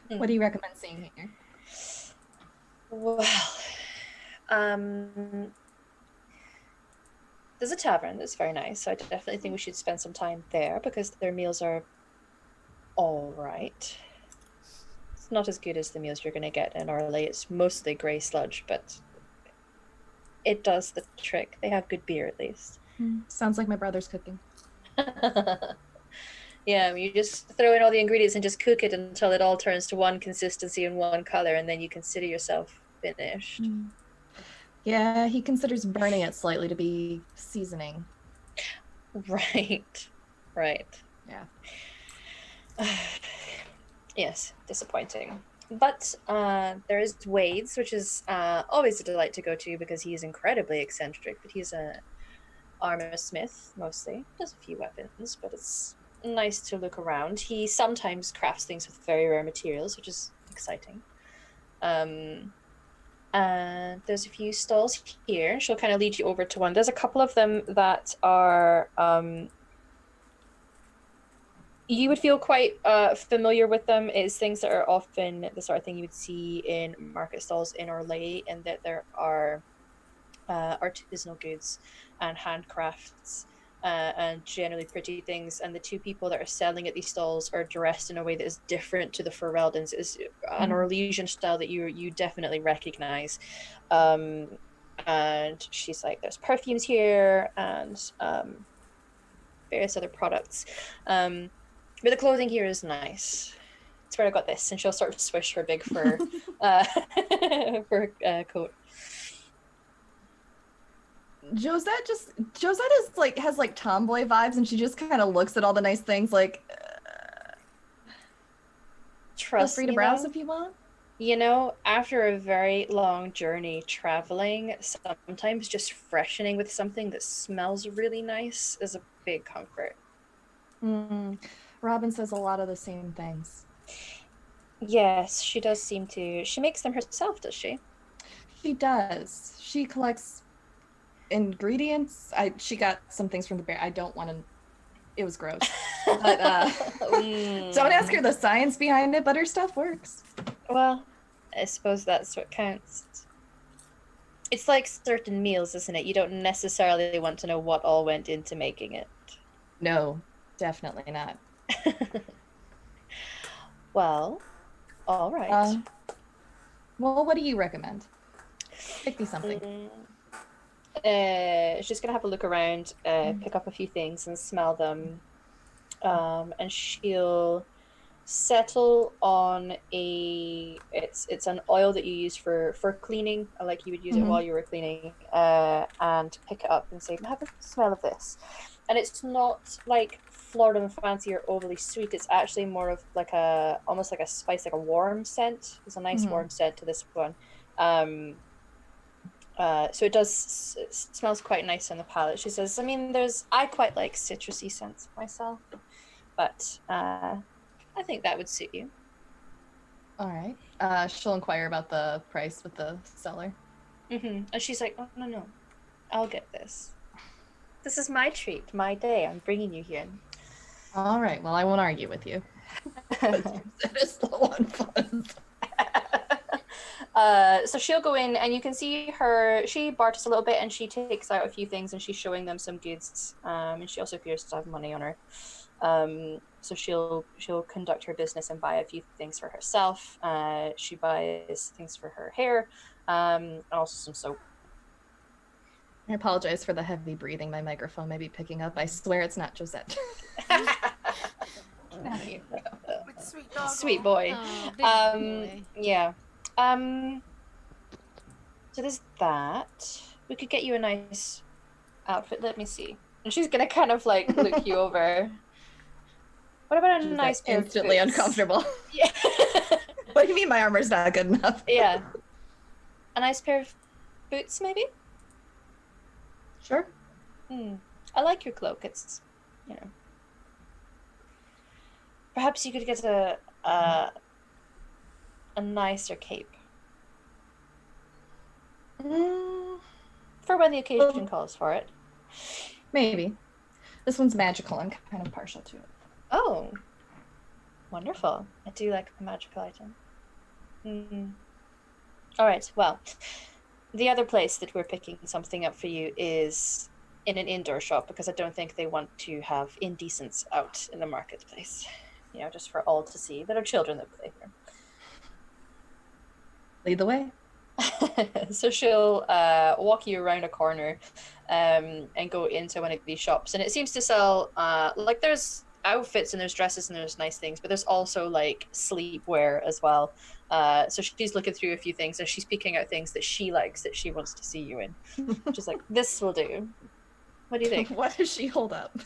What do you recommend seeing here? Well, there's a tavern that's very nice, so I definitely think we should spend some time there because their meals are all right. It's not as good as the meals you're going to get in Orlais. It's mostly grey sludge, but it does the trick. They have good beer, at least. Sounds like my brother's cooking. Yeah, you just throw in all the ingredients and just cook it until it all turns to one consistency and one color, and then you consider yourself finished. Yeah, he considers burning it slightly to be seasoning. Right. Yeah. Yes, disappointing. But there is Wade's, which is always a delight to go to because he is incredibly eccentric, but he's a armor smith mostly. Does a few weapons, but it's nice to look around. He sometimes crafts things with very rare materials, which is exciting. And there's a few stalls here. She'll kind of lead you over to one. There's a couple of them that are you would feel quite familiar with them. Is things that are often the sort of thing you would see in market stalls in Orlais, and that there are artisanal goods and handcrafts and generally pretty things, and the two people that are selling at these stalls are dressed in a way that is different to the Ferelden's. It's an Orlesian style that you definitely recognize. And she's like, there's perfumes here and various other products, but the clothing here is nice. It's where I got this, and she'll sort of swish her big fur coat. Josette is like has like tomboy vibes, and she just kind of looks at all the nice things like. Trust feel free to browse if you want. After a very long journey traveling, sometimes just freshening with something that smells really nice is a big comfort. Robin says a lot of the same things. Yes, she does seem to. She makes them herself, does she? She does. She collects ingredients. She got some things from the bear. I don't want to. It was gross. But don't ask her the science behind it, but her stuff works. Well, I suppose that's what counts. It's like certain meals, isn't it? You don't necessarily want to know what all went into making it. No, definitely not. Well, all right. Well, what do you recommend? Pick me something. She's gonna have a look around, pick up a few things and smell them, and she'll settle on it's an oil that you use for cleaning, like you would use it while you were cleaning, and pick it up and say, have a smell of this. And it's not like floral and fancy or overly sweet. It's actually more of like almost like a spice, like a warm scent. There's a nice warm scent to this one. So it smells quite nice on the palate. She says, I quite like citrusy scents myself, but I think that would suit you. All right. She'll inquire about the price with the seller. And she's like, oh, no, I'll get this. This is my treat, my day. I'm bringing you here. All right. Well, I won't argue with you. It is low on funds. So she'll go in, and you can see her. She barters a little bit, and she takes out a few things, and she's showing them some goods. And she also appears to have money on her. So she'll conduct her business and buy a few things for herself. She buys things for her hair, and also some soap. I apologize for the heavy breathing my microphone may be picking up. I swear it's not Josette. It's sweet dog. Sweet boy. Oh, big boy. Yeah. So there's that. We could get you a nice outfit. Let me see. And she's gonna kind of like look you over. What about a Josette nice pair instantly of boots? uncomfortable. Yeah. What do you mean my armor's not good enough? Yeah. A nice pair of boots, maybe? Sure. I like your cloak. It's, you know. Perhaps you could get a nicer cape. For when the occasion calls for it. Maybe. This one's magical. I'm kind of partial to it. Oh. Wonderful. I do like a magical item. Alright, well. The other place that we're picking something up for you is in an indoor shop, because I don't think they want to have indecents out in the marketplace. You know, just for all to see. There are children that play here. Lead the way. So she'll walk you around a corner and go into one of these shops, and it seems to sell like there's outfits and there's dresses and there's nice things, but there's also like sleepwear as well. So she's looking through a few things and she's picking out things that she likes, that she wants to see you in. She's like, this will do. What do you think? What does she hold up?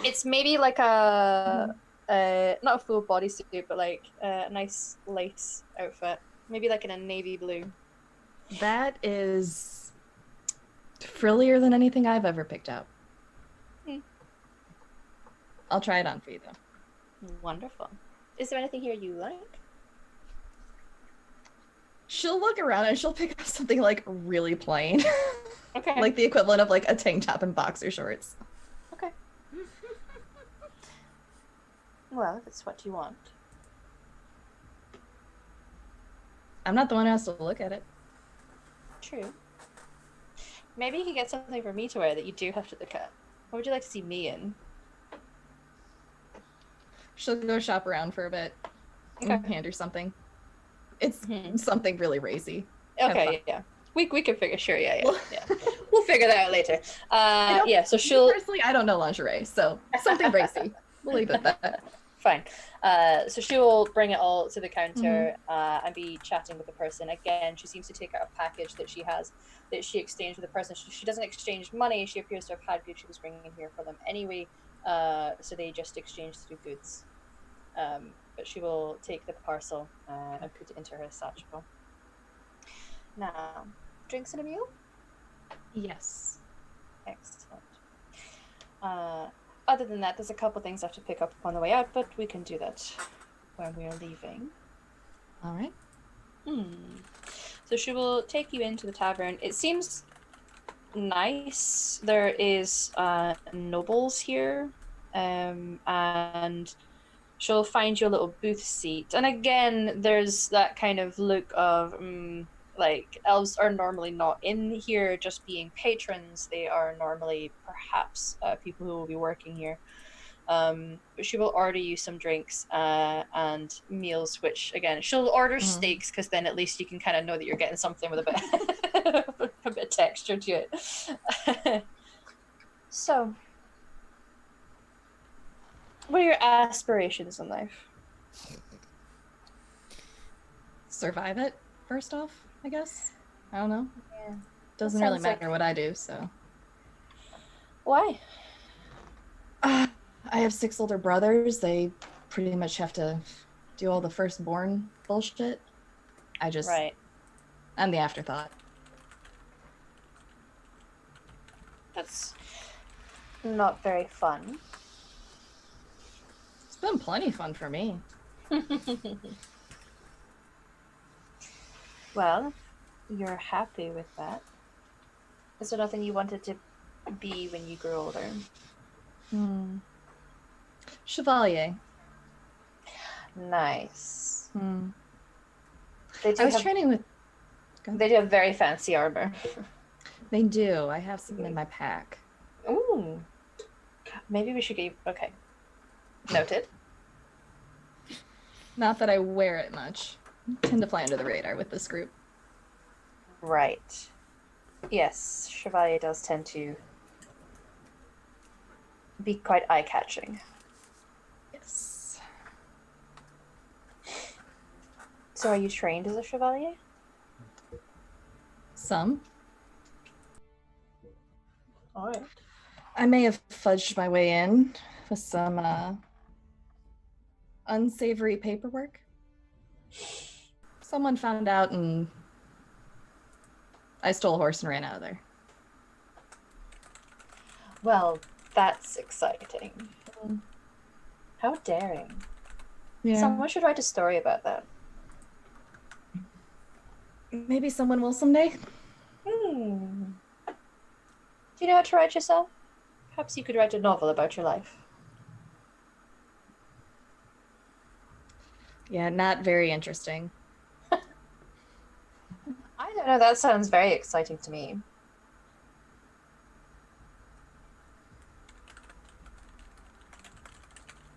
It's maybe like a not a full bodysuit, but like a nice lace outfit. Maybe like in a navy blue. That is frillier than anything I've ever picked out. I'll try it on for you, though. Wonderful. Is there anything here you like? She'll look around and she'll pick up something like really plain. Okay. Like the equivalent of like a tank top and boxer shorts. Okay. Well, if it's what you want. I'm not the one who has to look at it. True. Maybe you could get something for me to wear that you do have to look at. What would you like to see me in? She'll go shop around for a bit. Okay. And hand her something. It's something really racy. Okay, yeah. We can figure. Sure, yeah. We'll figure that out later. Yeah. So she'll. Personally, I don't know lingerie, so something racy. We'll leave it at that. Fine. So she will bring it all to the counter and be chatting with the person. Again, she seems to take out a package that she has that she exchanged with the person. She doesn't exchange money. She appears to have had goods she was bringing in here for them anyway. So they just exchange through goods. But she will take the parcel and put it into her satchel. Now, drinks and a meal? Yes. Excellent. Other than that, there's a couple things I have to pick up on the way out, but we can do that when we are leaving. All right. So she will take you into the tavern. It seems nice. There is nobles here, and she'll find you a little booth seat. And again, there's that kind of look of like elves are normally not in here just being patrons. They are normally perhaps people who will be working here. But she will order you some drinks and meals, which again, she'll order steaks, because then at least you can kind of know that you're getting something with a bit, a bit of texture to it. So, what are your aspirations in life? Survive it, first off, I guess. I don't know. Yeah. Doesn't really matter what I do, so. Why? I have 6 older brothers. They pretty much have to do all the firstborn bullshit. Right. I'm the afterthought. That's not very fun. It's been plenty fun for me. Well, you're happy with that. Is there nothing you wanted to be when you grew older? Chevalier. Nice. They do I was have training with. they do have very fancy armor. They do. I have some in my pack. Ooh. Maybe we should get okay. Noted. Not that I wear it much. I tend to fly under the radar with this group. Right. Yes, Chevalier does tend to be quite eye-catching. Yes. So are you trained as a Chevalier? Some. Alright. I may have fudged my way in with some unsavory paperwork. Someone found out and I stole a horse and ran out of there. Well, that's exciting. Mm. How daring. Yeah. Someone should write a story about that. Maybe someone will someday. Do you know how to write yourself? Perhaps you could write a novel about your life. Yeah, not very interesting. I don't know, that sounds very exciting to me.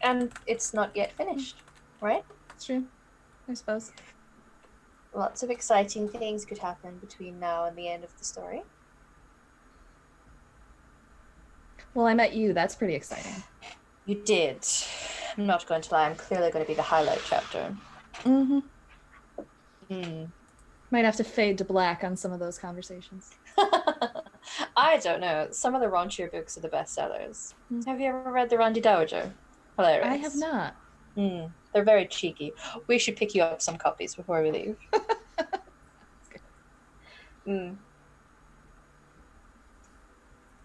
And it's not yet finished, right? It's true, I suppose. Lots of exciting things could happen between now and the end of the story. Well, I met you. That's pretty exciting. You did. I'm not going to lie, I'm clearly going to be the highlight chapter. Mm-hmm. Hmm. Might have to fade to black on some of those conversations. I don't know. Some of the raunchier books are the best sellers. Mm. Have you ever read The Rondi Dowager? Hilarious. I have not. They're very cheeky. We should pick you up some copies before we leave.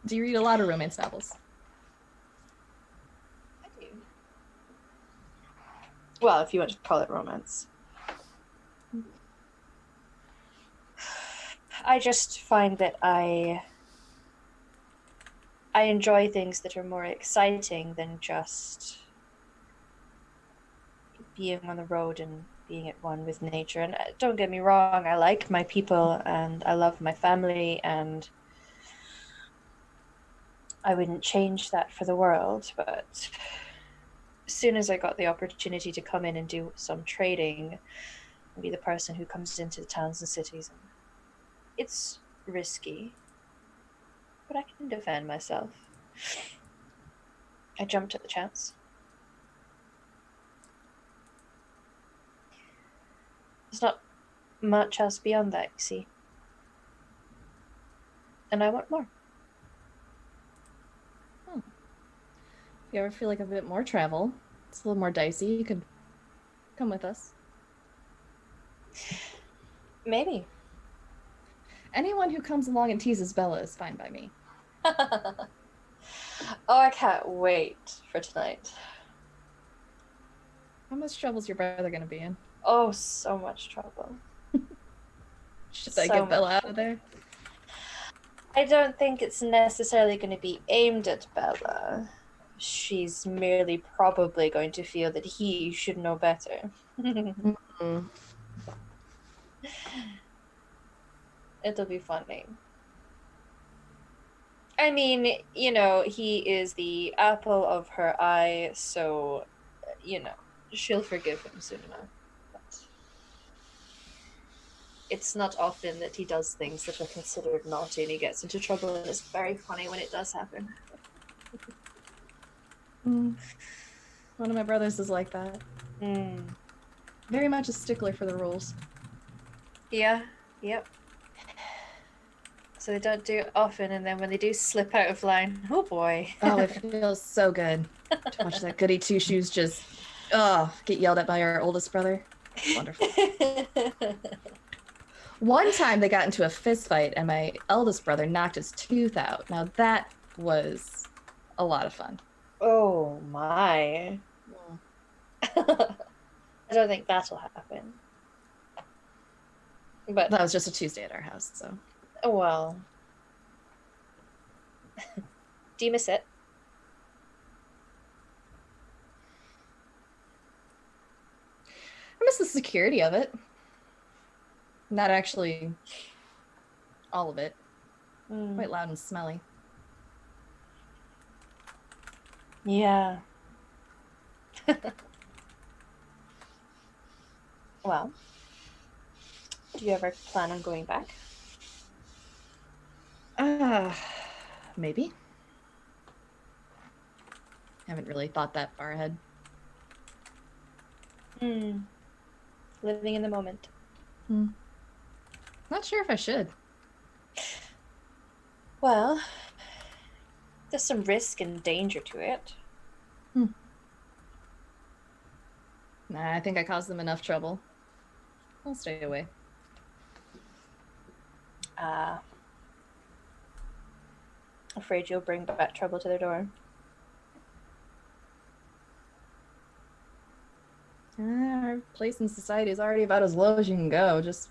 Do you read a lot of romance novels? I do. Well, if you want to call it romance. I just find that I enjoy things that are more exciting than just being on the road and being at one with nature. And don't get me wrong, I like my people and I love my family and I wouldn't change that for the world, but as soon as I got the opportunity to come in and do some trading and be the person who comes into the towns and cities, it's risky, but I can defend myself. I jumped at the chance. There's not much else beyond that, you see. And I want more. If you ever feel like a bit more travel, it's a little more dicey, you can come with us. Maybe. Anyone who comes along and teases Bella is fine by me. Oh, I can't wait for tonight. How much trouble's your brother gonna be in? Oh, so much trouble. Should I So get Bella much out of there? I don't think it's necessarily going to be aimed at Bella. She's merely probably going to feel that he should know better. Mm-hmm. It'll be funny. I mean, you know, he is the apple of her eye, so, you know, she'll forgive him soon enough. But it's not often that he does things that are considered naughty and he gets into trouble, and it's very funny when it does happen. One of my brothers is like that. Very much a stickler for the rules. Yeah, yep. So they don't do it often, and then when they do slip out of line, oh boy. Oh, it feels so good to watch that goody two shoes just get yelled at by our oldest brother. It's wonderful. One time they got into a fist fight and my eldest brother knocked his tooth out. Now that was a lot of fun. Oh my. I don't think that'll happen. But That was just a Tuesday at our house, so. well. Do you miss it? I miss the security of it. Not actually all of it. Mm. Quite loud and smelly. Yeah. Well, do you ever plan on going back? Maybe. Haven't really thought that far ahead. Living in the moment. Not sure if I should. Well, there's some risk and danger to it. Nah, I think I caused them enough trouble. I'll stay away. Afraid you'll bring back trouble to their door. Our place in society is already about as low as you can go. Just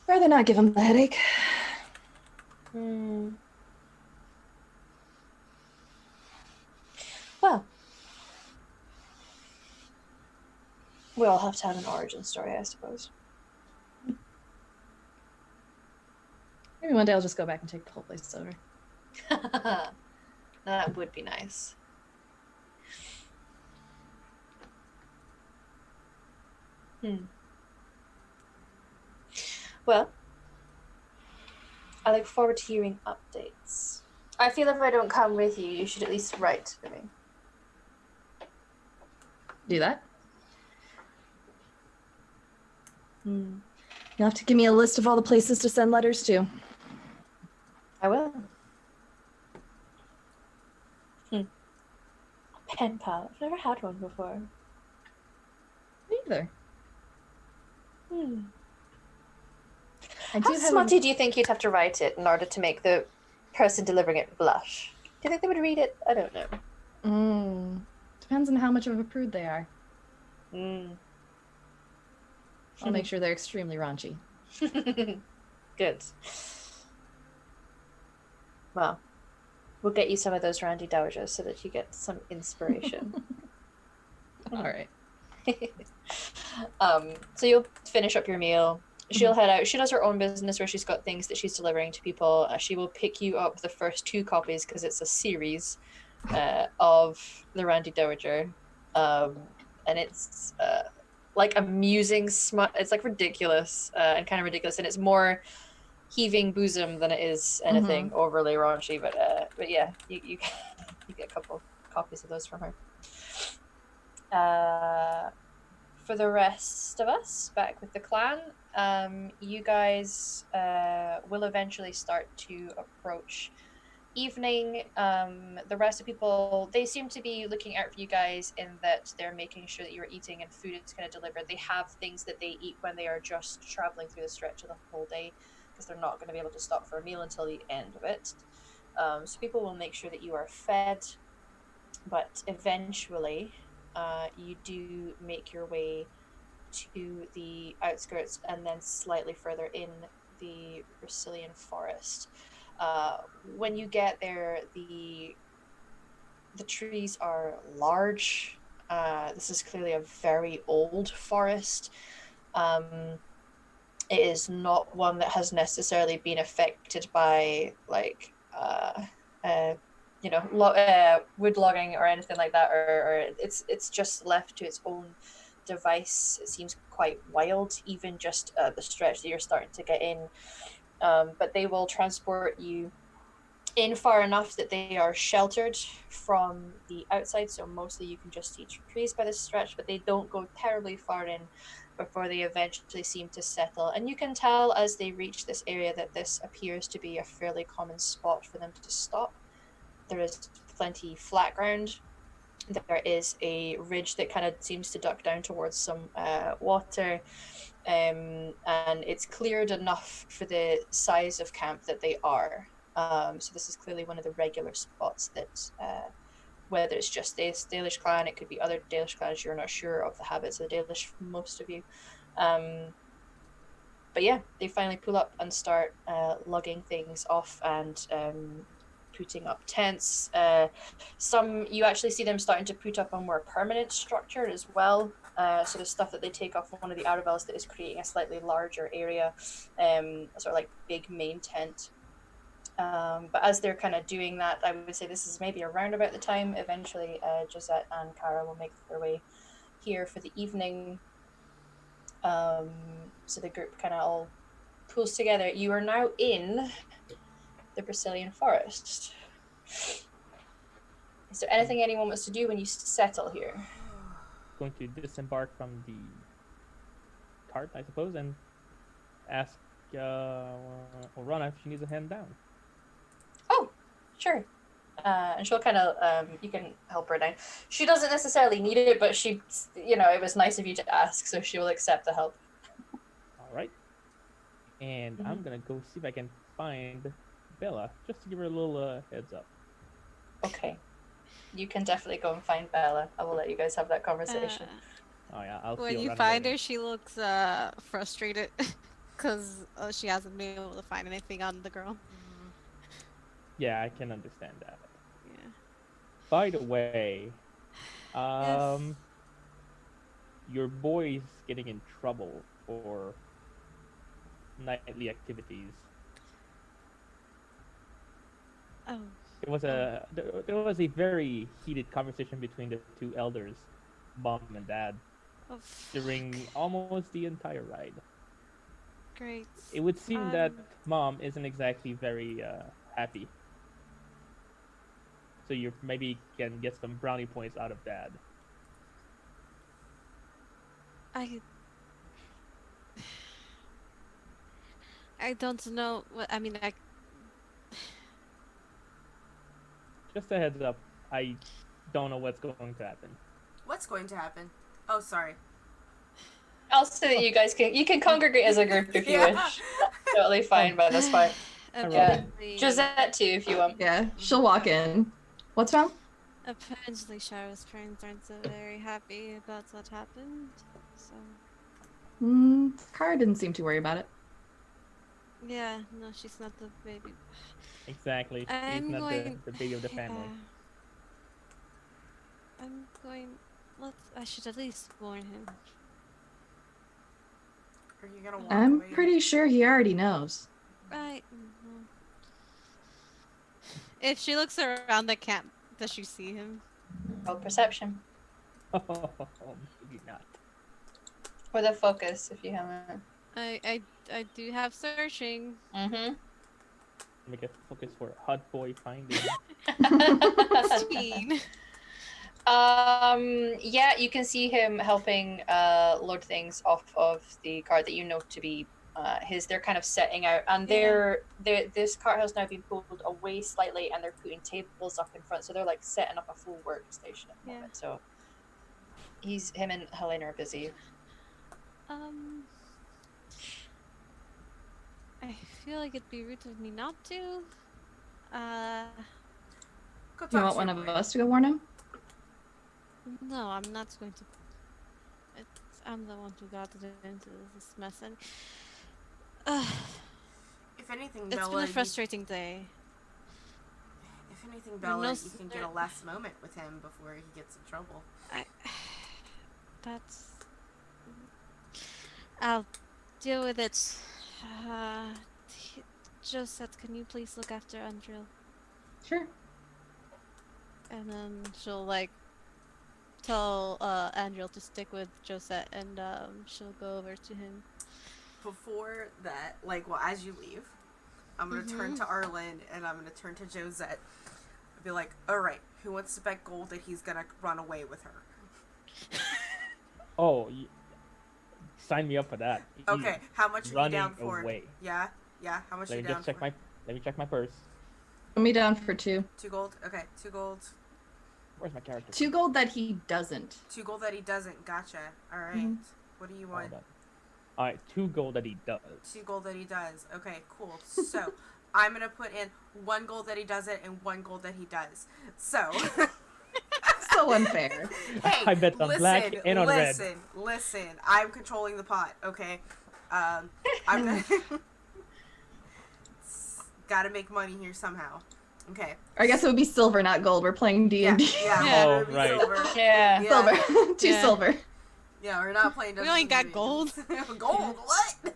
rather not give them the headache. Well, we all have to have an origin story, I suppose. Maybe one day I'll just go back and take the whole place over. That would be nice. Well, I look forward to hearing updates. I feel if I don't come with you, you should at least write to me. Do that? You'll have to give me a list of all the places to send letters to. I will. A pen pal. I've never had one before. Me either. How smutty do you think you'd have to write it in order to make the person delivering it blush? Do you think they would read it? I don't know. Depends on how much of a prude they are. I'll make sure they're extremely raunchy. Good. Well, we'll get you some of those Randy Dowagers so that you get some inspiration. All right. So you'll finish up your meal. She'll head out. She does her own business where she's got things that she's delivering to people. She will pick you up the first 2 copies because it's a series of the Randy Dowager. And it's like amusing smut. It's like ridiculous and kind of ridiculous. And it's more heaving bosom than it is anything overly raunchy. But yeah, you get a couple copies of those from her. For the rest of us, back with the clan, you guys will eventually start to approach evening. The rest of people, they seem to be looking out for you guys in that they're making sure that you're eating and food is kind of delivered. They have things that they eat when they are just traveling through the stretch of the whole day because they're not going to be able to stop for a meal until the end of it. So people will make sure that you are fed, but eventually you do make your way to the outskirts and then slightly further in the Brazilian forest. When you get there, the trees are large. This is clearly a very old forest. It is not one that has necessarily been affected by like wood logging or anything like that, or it's just left to its own device. It seems quite wild, even just the stretch that you're starting to get in. But they will transport you in far enough that they are sheltered from the outside, so mostly you can just see trees by this stretch, but they don't go terribly far in before they eventually seem to settle. And you can tell as they reach this area that this appears to be a fairly common spot for them to stop. There is plenty flat ground. There is a ridge that kind of seems to duck down towards some water, and it's cleared enough for the size of camp that they are. So this is clearly one of the regular spots that, whether it's just this Dalish clan, it could be other Dalish clans, you're not sure of the habits of the Dalish, most of you. But yeah, they finally pull up and start lugging things off and putting up tents. Some, you actually see them starting to put up a more permanent structure as well. So the stuff that they take off one of the Arabelles that is creating a slightly larger area, sort of like big main tent. But as they're kind of doing that, I would say this is maybe around about the time eventually Josette and Cara will make their way here for the evening. So the group kind of all pulls together. You are now in the Brazilian forest. Is there anything anyone wants to do when you settle here? Going to disembark from the cart, I suppose, and ask Orana if she needs a hand down. Oh, sure. And she'll kind of, you can help her down. She doesn't necessarily need it, but she, it was nice of you to ask, so she will accept the help. All right. And I'm going to go see if I can find Bella, just to give her a little heads up. Okay. You can definitely go and find Bella. I will let you guys have that conversation. Oh, yeah, I'll When see you Orana find later. her, she looks frustrated because she hasn't been able to find anything on the girl. Yeah, I can understand that. Yeah. By the way, Yes. your boy's getting in trouble for nightly activities. Oh. There was a very heated conversation between the two elders, mom and dad, Oh, during almost the entire ride. great. It would seem that mom isn't exactly very happy. So you maybe can get some brownie points out of dad. I don't know what I mean. Just a heads up, I don't know what's going to happen. What's going to happen? Oh, sorry. I'll say that you guys can congregate as a group if you wish. Totally fine by this point. Yeah. Josette too, if you want. Yeah, she'll walk in. What's wrong? Apparently, Shara's parents aren't so very happy about what happened. So. Cara didn't seem to worry about it. Yeah, no, she's not the baby. Exactly. He's I'm not going... the baby of the family. Yeah. I'm going... I should at least warn him. Are you gonna walk I'm away? pretty sure he already knows. Right. If she looks around the camp, does she see him? Roll perception. Oh, maybe not. With a focus, if you haven't. I do have searching. Mm-hmm. Make a focus for hot boy finding. 16. Yeah, you can see him helping load things off of the cart that you know to be his. They're kind of setting out, and this cart has now been pulled away slightly, and they're putting tables up in front, so they're like setting up a full workstation at the moment. So him and Helena are busy. I feel like it'd be rude of me not to. Go talk You want to one your of boy. us to go warn him? No, I'm not going to. I'm the one who got into this mess, and If anything, it's Bella, been a frustrating day. if anything, Bella, no you can get a last moment with him before he gets in trouble. I'll deal with it. Josette, can you please look after Andril? Sure. And then she'll tell Andril to stick with Josette, and she'll go over to him. Before that, as you leave, I'm gonna turn to Arlen and I'm gonna turn to Josette. I'll be like, all right, who wants to bet gold that he's gonna run away with her? Oh, sign me up for that. Okay, how much are you down Running for? away. Yeah, how much are you Let me down just check for? let me check my purse. Put me down for 2. 2 gold? Okay, 2 gold. Where's my character? 2 gold that he doesn't. 2 gold that he doesn't. Gotcha. Alright. Mhm. What do you want? Alright, 2 gold that he does. 2 gold that he does. Okay, cool. So, I'm gonna put in 1 gold that he doesn't and 1 gold that he does. So, So unfair. hey, I bet on black and on red. Listen. I'm controlling the pot, okay? I'm gonna... Gotta make money here somehow. Okay. Or I guess it would be silver, not gold. We're playing D&D. Yeah. Oh, it'll be right. silver. Yeah. Yeah. Silver. 2 Yeah. silver. Yeah, we're not playing We Dungeons ain't got and gold. Dragons. Gold? What?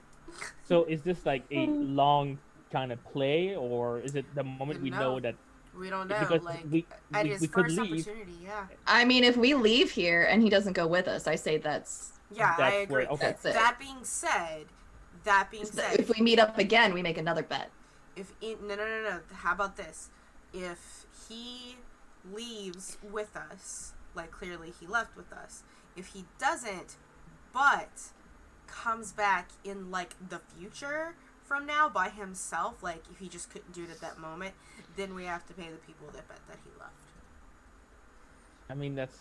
So is this like a long kind of play, or is it the moment we know No. that? We don't know. Because Like, we at we, his we could first leave. opportunity, yeah. I mean, if we leave here and he doesn't go with us, I say that's Yeah, I That's agree. where okay. that's it. That being said, If we meet up again, we make another bet. no. How about this? If he leaves with us, like clearly he left with us. If he doesn't, but comes back in like the future from now by himself, like if he just couldn't do it at that moment, then we have to pay the people that bet that he left. I mean, that's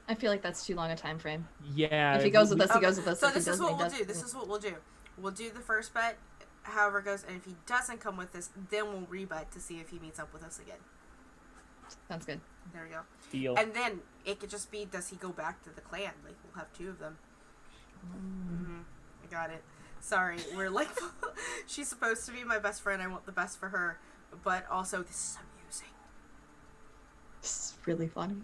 I feel like that's too long a time frame. yeah. If he goes with us, he goes with us. So If he this is doesn't, what he we'll doesn't. do. This is what we'll do. We'll do the first bet, however it goes, and if he doesn't come with us, then we'll rebet to see if he meets up with us again. Sounds good. There we go. Deal. And then it could just be, does he go back to the clan? Like, we'll have two of them. I got it. Sorry, we're like, she's supposed to be my best friend. I want the best for her, but also this is amusing. This is really funny.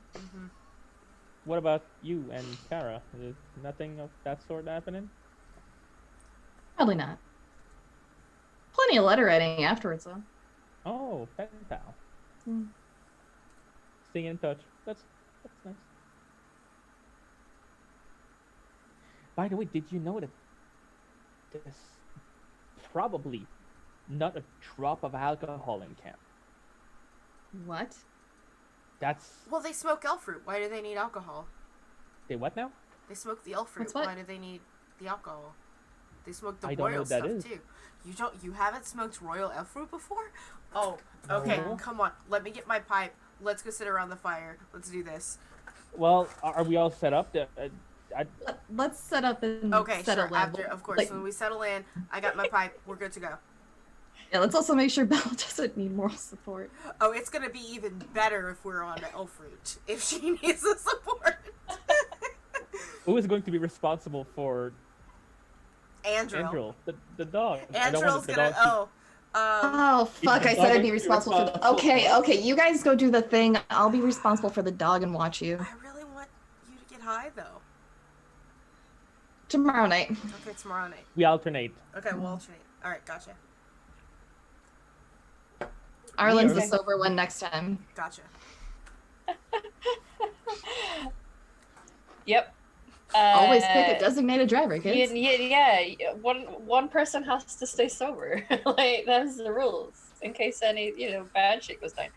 What about you and Kara? Is nothing of that sort happening? Probably not. Plenty of letter writing afterwards, though. Oh, pen pal. Hmm. Staying in touch. That's nice. By the way, did you know that there's probably not a drop of alcohol in camp? What? That's Well, they smoke elf fruit. Why do they need alcohol? they what now? They smoke the elf fruit. What's what? Why do they need the alcohol? They smoke the I don't know royal what that stuff is. too. You haven't smoked royal elf fruit before? Oh, okay. No. Come on. Let me get my pipe. Let's go sit around the fire. Let's do this. Well, are we all set up? Let's set up and Okay, settle sure. in. After, of course, Like, when we settle in, I got my pipe. We're good to go. yeah, let's also make sure Belle doesn't need moral support. Oh, it's gonna be even better if we're on elf fruit. If she needs the support. Who is going to be responsible for Andrew. Andrew, the dog? I don't Andrew's want the gonna. dog to- Oh. Oh fuck! I said I'd be responsible for the. Okay. You guys go do the thing. I'll be responsible for the dog and watch you I really want you to get high though. tomorrow night. Okay, tomorrow night. We alternate. Okay, we'll alternate. All right, gotcha. Arlen's Okay. the sober one next time. Gotcha. Yep. Always pick a designated driver, kids. Yeah. One person has to stay sober. Like that's the rules in case any bad shit goes down.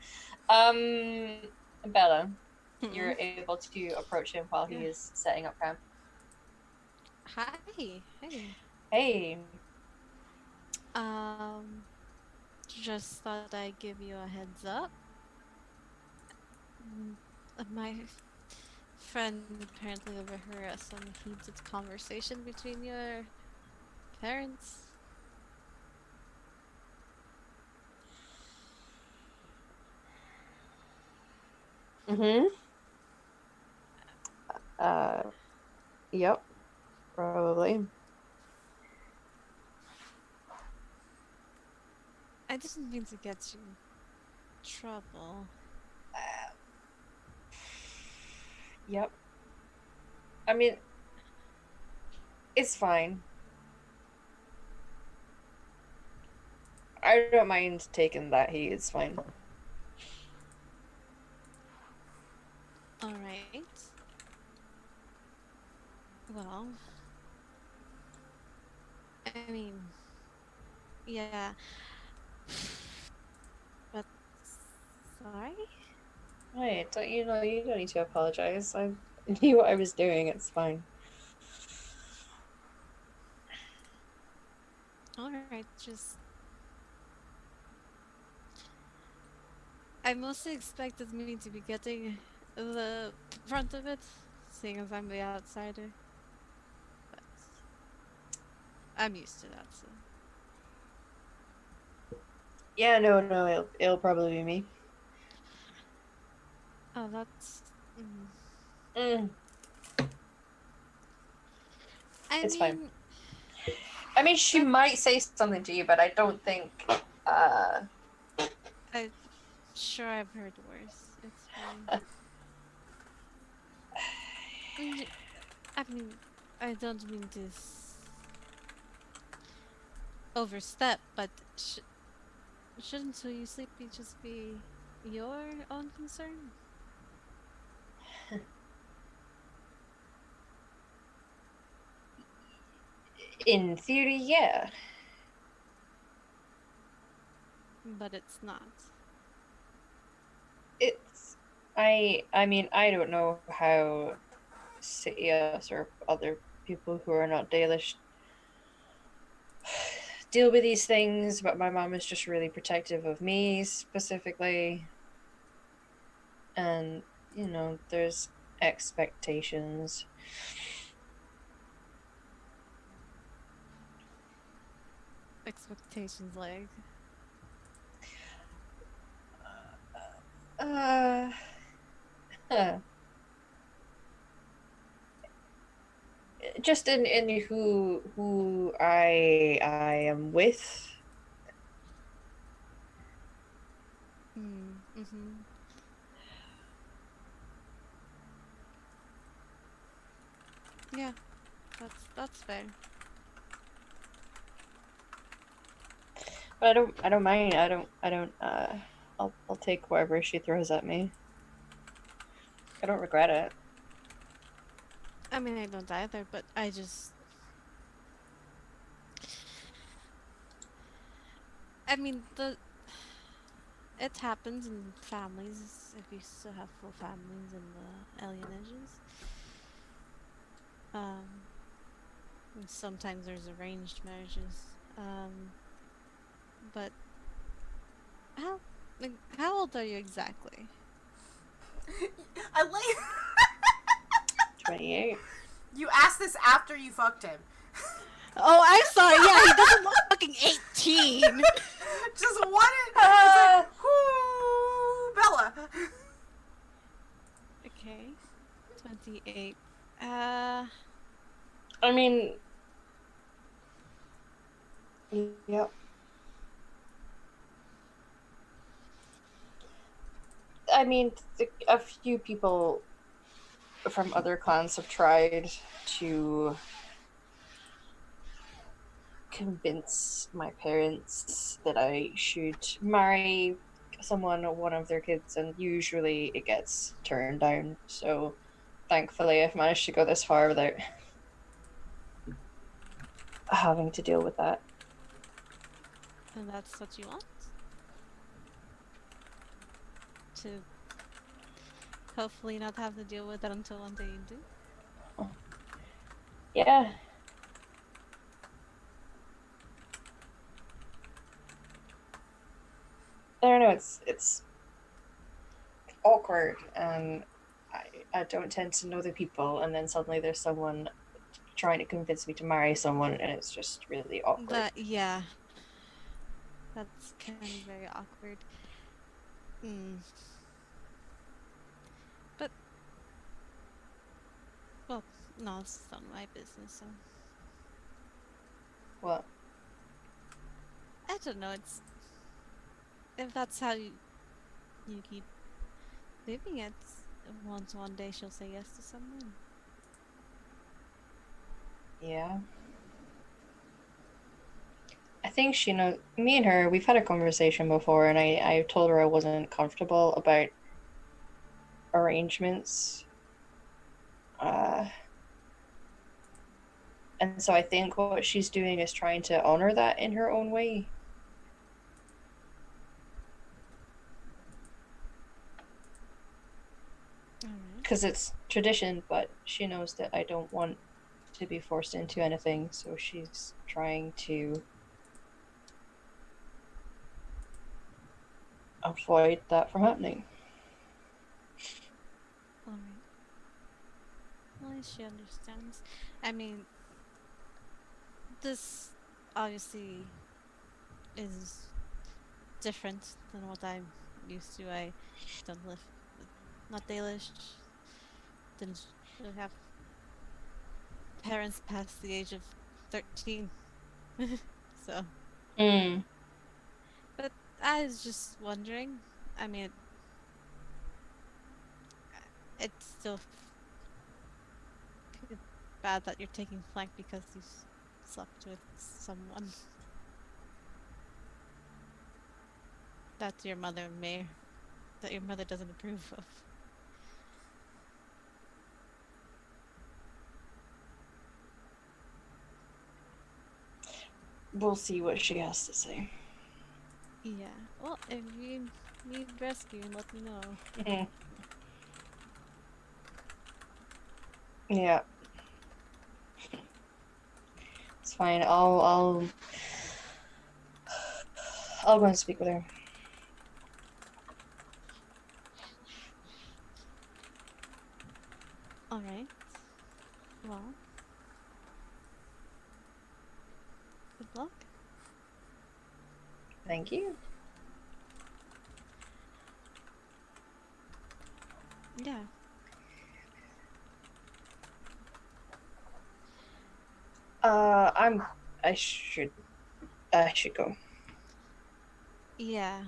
Bella, you're able to approach him while he is setting up camp. Hi. Hey. Hey. Just thought I'd give you a heads up. My friend apparently overheard some heated conversation between your parents. Yep. Probably. I didn't mean to get you in trouble. Yep. I mean, it's fine. I don't mind taking that heat. It's fine. All right. Well, I mean, yeah. But sorry. Wait, don't you know? You don't need to apologize. I knew what I was doing. It's fine. All right, just. I mostly expected me to be getting the brunt of it, seeing as I'm the outsider. But I'm used to that, so. Yeah, no, it'll probably be me. Oh, that's. It's fine. I mean, she might say something to you, but I don't think. I'm sure I've heard worse. It's fine. I mean, I don't mean to overstep, but shouldn't so you sleepy just be your own concern? In theory, yeah. But it's not. It's I mean, I don't know how Thedas or other people who are not Dalish deal with these things, but my mom is just really protective of me specifically. And, there's expectations. Expectations like. Uh, huh. Just in who I am with. Mm-hmm. Yeah, that's fair. But I don't mind. I'll take whatever she throws at me. I don't regret it. I mean, I don't either, but I just. I mean, it happens in families if you still have full families in the alienages. And sometimes there's arranged marriages. But how how old are you exactly? I like 28. you asked this after you fucked him. Oh, I'm sorry. Yeah, he doesn't look fucking 18. Just wanted. It's like, whoo, Bella. Okay, 28. I mean, yep. I mean, a few people from other clans have tried to convince my parents that I should marry one of their kids, and usually it gets turned down. So, thankfully, I've managed to go this far without having to deal with that. And that's what you want? To hopefully not have to deal with it until one day you do? Yeah. I don't know, it's awkward, and I don't tend to know the people, and then suddenly there's someone trying to convince me to marry someone, and it's just really awkward. Yeah. That's kind of very awkward. Hmm. But, well, no, it's not my business, so. Well, I don't know, it's. If that's how you keep living it, once one day she'll say yes to someone. yeah. I think she knows. Me and her, we've had a conversation before, and I told her I wasn't comfortable about arrangements. Uh, and so I think what she's doing is trying to honor that in her own way. Because it's tradition, but she knows that I don't want to be forced into anything, so she's trying to avoid that from happening. Alright. Well, at least she understands. I mean, this obviously is different than what I'm used to. I don't live, not Dalish, didn't really have parents past the age of 13. So, Mm. but I was just wondering, I mean, it's still bad that you're taking flank because you slept with someone. That your mother that your mother doesn't approve of. We'll see what she has to say. Yeah. Well, if you need rescue, let me know. Yeah. It's fine. I'll go and speak with her. All right. Well, good luck. Thank you. Yeah. I should go. Yeah.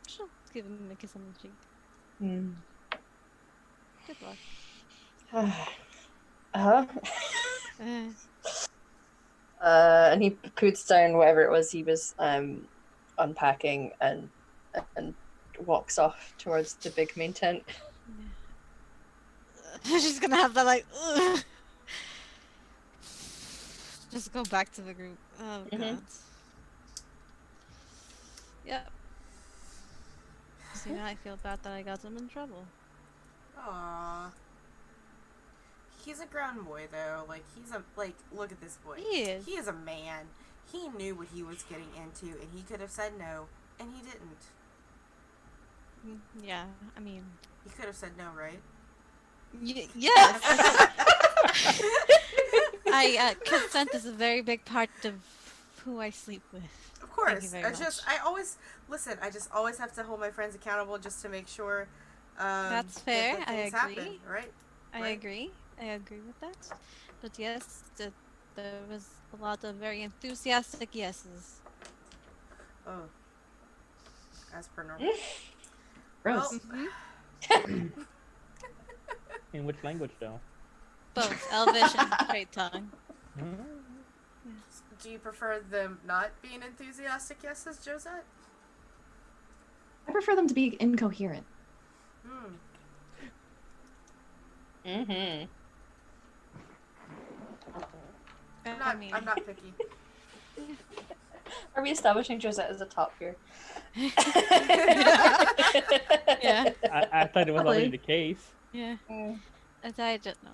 She'll give him a kiss on the cheek. Good luck. Uh-huh. Uh, And he puts down whatever it was he was unpacking and walks off towards the big main tent. She's gonna have that like. Ugh. Just go back to the group. Oh god. Yep. See, now I feel bad that I got them in trouble. Aww. He's a grown boy, though. Like, look at this boy. He is. He is a man. He knew what he was getting into, and he could have said no, and he didn't. Yeah, I mean... He could have said no, right? Yes! Consent is a very big part of who I sleep with. Of course. Thank you very much. I just always have to hold my friends accountable just to make sure that's fair. that I things agree. happen, right? I agree with that. But yes, there was a lot of very enthusiastic yeses. Oh. As per normal. Gross. Well, In which language, though? Both Elvish and Straight Tongue. do you prefer them not being enthusiastic yeses, Josette? I prefer them to be incoherent. Mm-hmm. I'm not picky. Are we establishing Josette as a top here? Yeah. I thought it was already Probably. the case. Yeah. Mm. I don't know.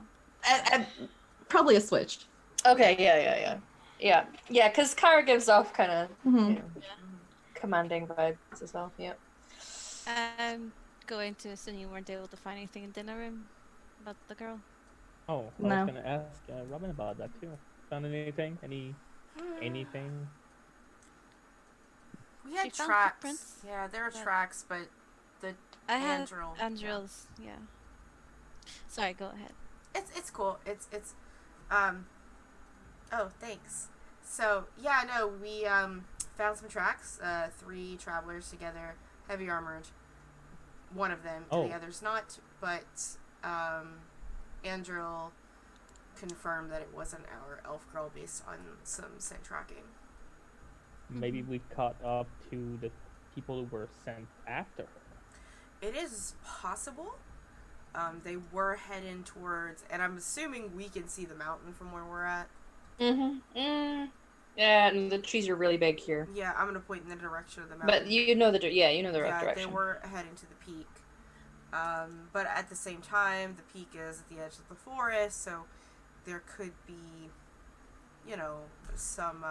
And probably a switch. Okay, yeah. Because Kara gives off kind of commanding vibes as well. Yeah. I'm going to assume you weren't able to find anything in dinner room about the girl. Oh, I No. was gonna ask Robin about that too. Found anything? Anything? We had She found tracks. footprints. Yeah, there were Yeah. tracks, but the I had Andrel. Andrel's, yeah. Sorry, go ahead. It's cool. It's oh, thanks. So, yeah, no, we found some tracks, 3 travelers together, heavy armored. One of them, Oh. the other's not, but Andrel confirmed that it wasn't our elf girl based on some scent tracking. Maybe we caught up to the people who were sent after her. It is possible. They were heading towards, and I'm assuming we can see the mountain from where we're at. Yeah, and the trees are really big here. Yeah, I'm gonna point in the direction of the mountain. But you know the direction. They were heading to the peak. But at the same time, the peak is at the edge of the forest, so there could be, some,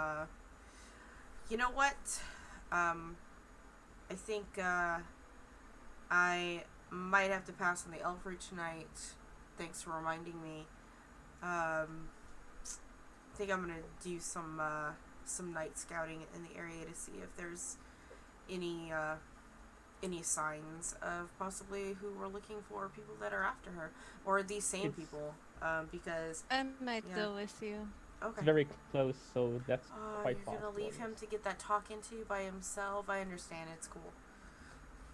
you know what? I think, I might have to pass on the elf route tonight. Thanks for reminding me. I think I'm gonna do some night scouting in the area to see if there's any signs of possibly who we're looking for, people that are after her, or these same people, because... I might Yeah. go with you. Okay. It's very close, so that's quite you're possible. gonna leave him to get that talking to by himself? I understand, it's cool.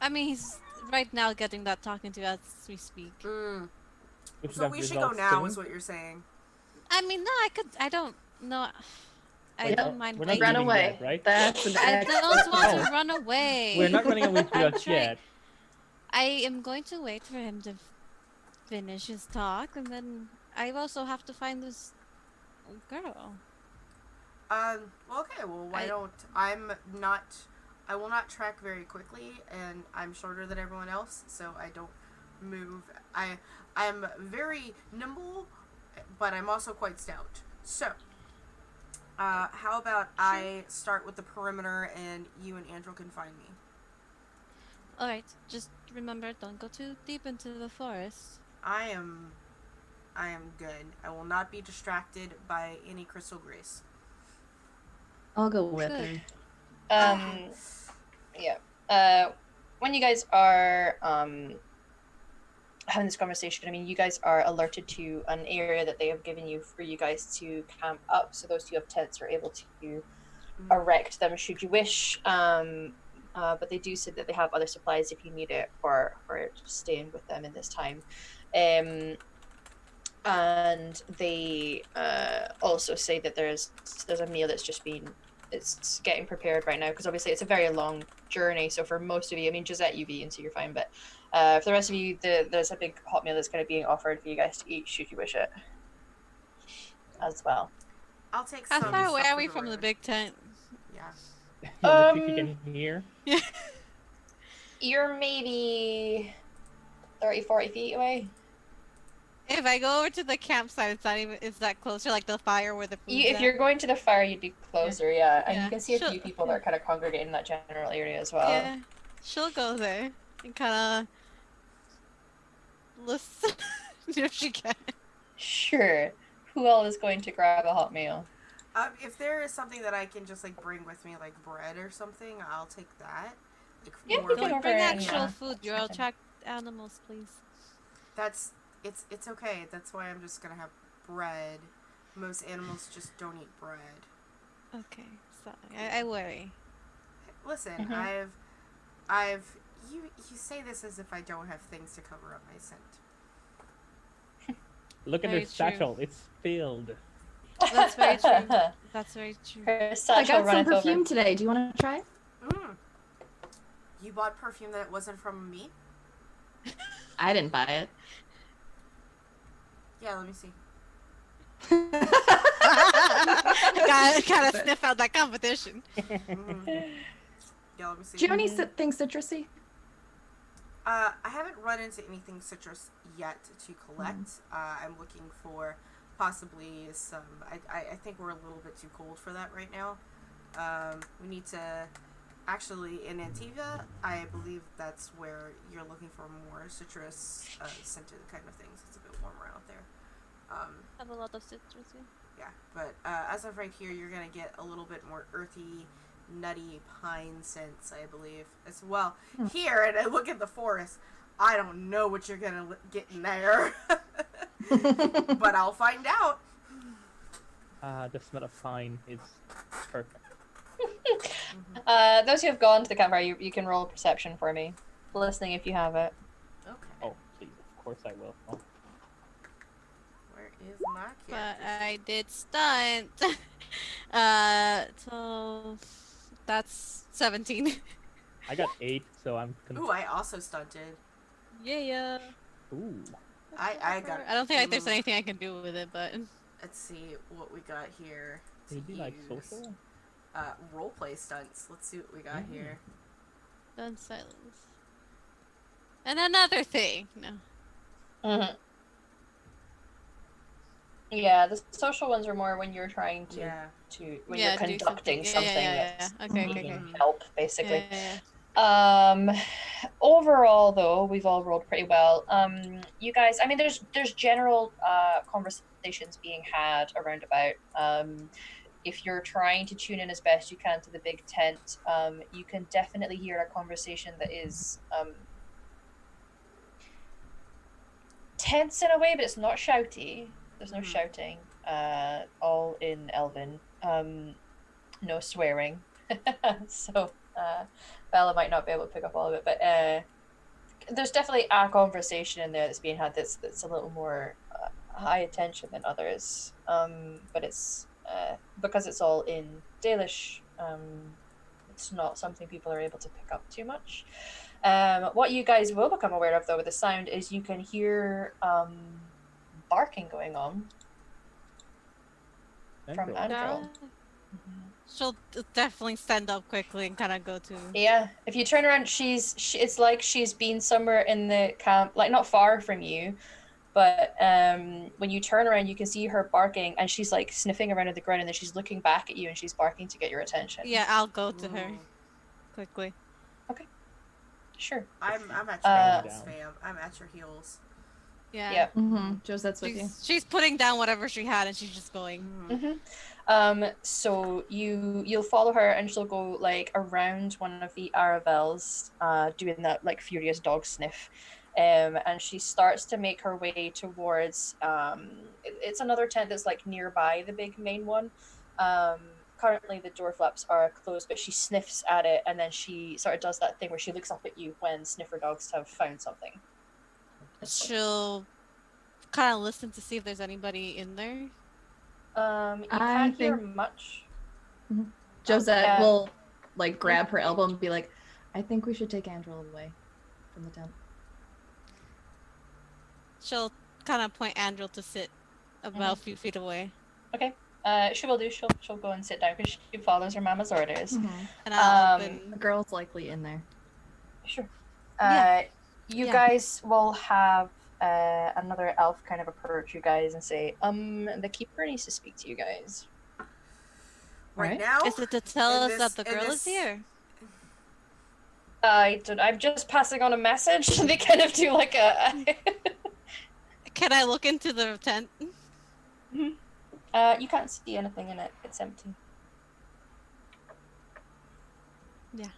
I mean, he's right now getting that talking to as we speak. We should So have we should go results now, soon. is what you're saying. I mean, no, I don't know. I Wait, don't mind we're not waiting. Run leaving away. yet, right? That's an I act. don't want No. to run away. We're not running away I'm just trying- yet. I am going to wait for him to finish his talk, and then I also have to find this girl. Well, okay. Well, why don't I will not track very quickly, and I'm shorter than everyone else, so I don't move. I'm very nimble, but I'm also quite stout. So, how about I start with the perimeter, and you and Andrew can find me. All right, just remember, don't go too deep into the forest. I am good. I will not be distracted by any crystal grace. I'll go with Good. her. Yeah. When you guys are having this conversation, I mean, you guys are alerted to an area that they have given you for you guys to camp up. So those who have tents are able to erect them should you wish. But they do say that they have other supplies if you need it for staying with them in this time. And they also say that there's a meal that's just been it's getting prepared right now because obviously it's a very long journey. So for most of you, I mean, Gisette, you've eaten, so you're fine. But for the rest of you, there's a big hot meal that's kind of being offered for you guys to eat should you wish it as well. I'll take How some. far away stuff are we for from the road. big tent? Yeah. Yeah, the chief you can hear. You're maybe 30-40 feet away. If I go over to the campsite, it's that closer, like the fire where the food's If at? you're going to the fire, you'd be closer, yeah. And Yeah. you can see a Sure. few people that are kind of congregating in that general area as well. Yeah, she'll go there and kind of listen if she can. Sure. Who else is going to grab a hot meal? If there is something that I can just like bring with me, like bread or something, I'll take that. Like Yeah, more you of, can like, Don't bring over and, actual yeah. food. You'll attract animals, please. That's it's okay. That's why I'm just gonna have bread. Most animals just don't eat bread. Okay, sorry. I worry. Listen, Mhm. you say this as if I don't have things to cover up my scent. Look at Very her true. satchel. It's filled. That's very true. That's very true. Her I satchel got some runneth perfume over. today. Do you want to try? You bought perfume that wasn't from me? I didn't buy it. Yeah, let me see. Gotta sniff out that competition. Yeah, let me see. Do you have anything citrusy? I haven't run into anything citrus yet to collect. I'm looking for possibly some. I think we're a little bit too cold for that right now. We need to. Actually, in Antigua, I believe that's where you're looking for more citrus scented kind of things. It's a bit warmer out there. Have a lot of citrus. Yeah, but as of right here, you're gonna get a little bit more earthy, nutty pine scents, I believe, as well. Here, and I look at the forest. I don't know what you're gonna get in there, but I'll find out. The smell of pine is perfect. Those who have gone to the campfire, you can roll perception for me. Listening if you have it. Okay. Oh, please, of course I will. Oh. Where is my But cat? I did stunt. So that's 17. I got 8, so I'm. Ooh, I also stunted. Yeah. Ooh. I got. I don't think there's anything I can do with it, but Let's see what we got here. To Maybe like use. social. Roleplay stunts. Let's see what we got here. done silence. And another thing. No. Mm-hmm. Yeah, the social ones are more when you're trying to Yeah. when Yeah, you're do conducting something. something Yeah. that's Okay. needing help, basically. Yeah. Overall though, we've all rolled pretty well. You guys, I mean, there's general conversations being had around about. If you're trying to tune in as best you can to the big tent, you can definitely hear a conversation that is tense in a way, but it's not shouty. There's no shouting. All in Elven. No swearing. So Bella might not be able to pick up all of it, but there's definitely a conversation in there that's being had that's a little more high attention than others. But it's because it's all in Dalish. It's not something people are able to pick up too much. What you guys will become aware of, though, with the sound is you can hear barking going on from Andrel. She'll definitely stand up quickly and kind of go to. Yeah, if you turn around, it's like she's been somewhere in the camp, like not far from you, but when you turn around, you can see her barking, and she's like sniffing around at the ground, and then she's looking back at you, and she's barking to get your attention. Yeah, I'll go to her quickly. Okay, sure. I'm at your heels, fam. I'm at your heels. Yeah. Yeah. Mm-hmm. Josette's with you. She's putting down whatever she had, and she's just going. So you'll follow her, and she'll go like around one of the Aravels, doing that like furious dog sniff, and she starts to make her way towards it's another tent that's like nearby the big main one. Currently the door flaps are closed, but she sniffs at it, and then she sort of does that thing where she looks up at you when sniffer dogs have found something. She'll kind of listen to see if there's anybody in there. You can't hear much. Josette will like grab her elbow and be like, I think we should take Andrel away from the tent. She'll kind of point Andrel to sit about a few feet away. Okay. She will do. She'll go and sit down because she follows her mama's orders. And I'll open... The girl's likely in there. Sure. You guys will have another elf kind of approach you guys and say, the keeper needs to speak to you guys. Right now? Is it to tell us that the girl is here? I'm just passing on a message. They kind of do like a... Can I look into the tent? You can't see anything in it. It's empty. Yeah.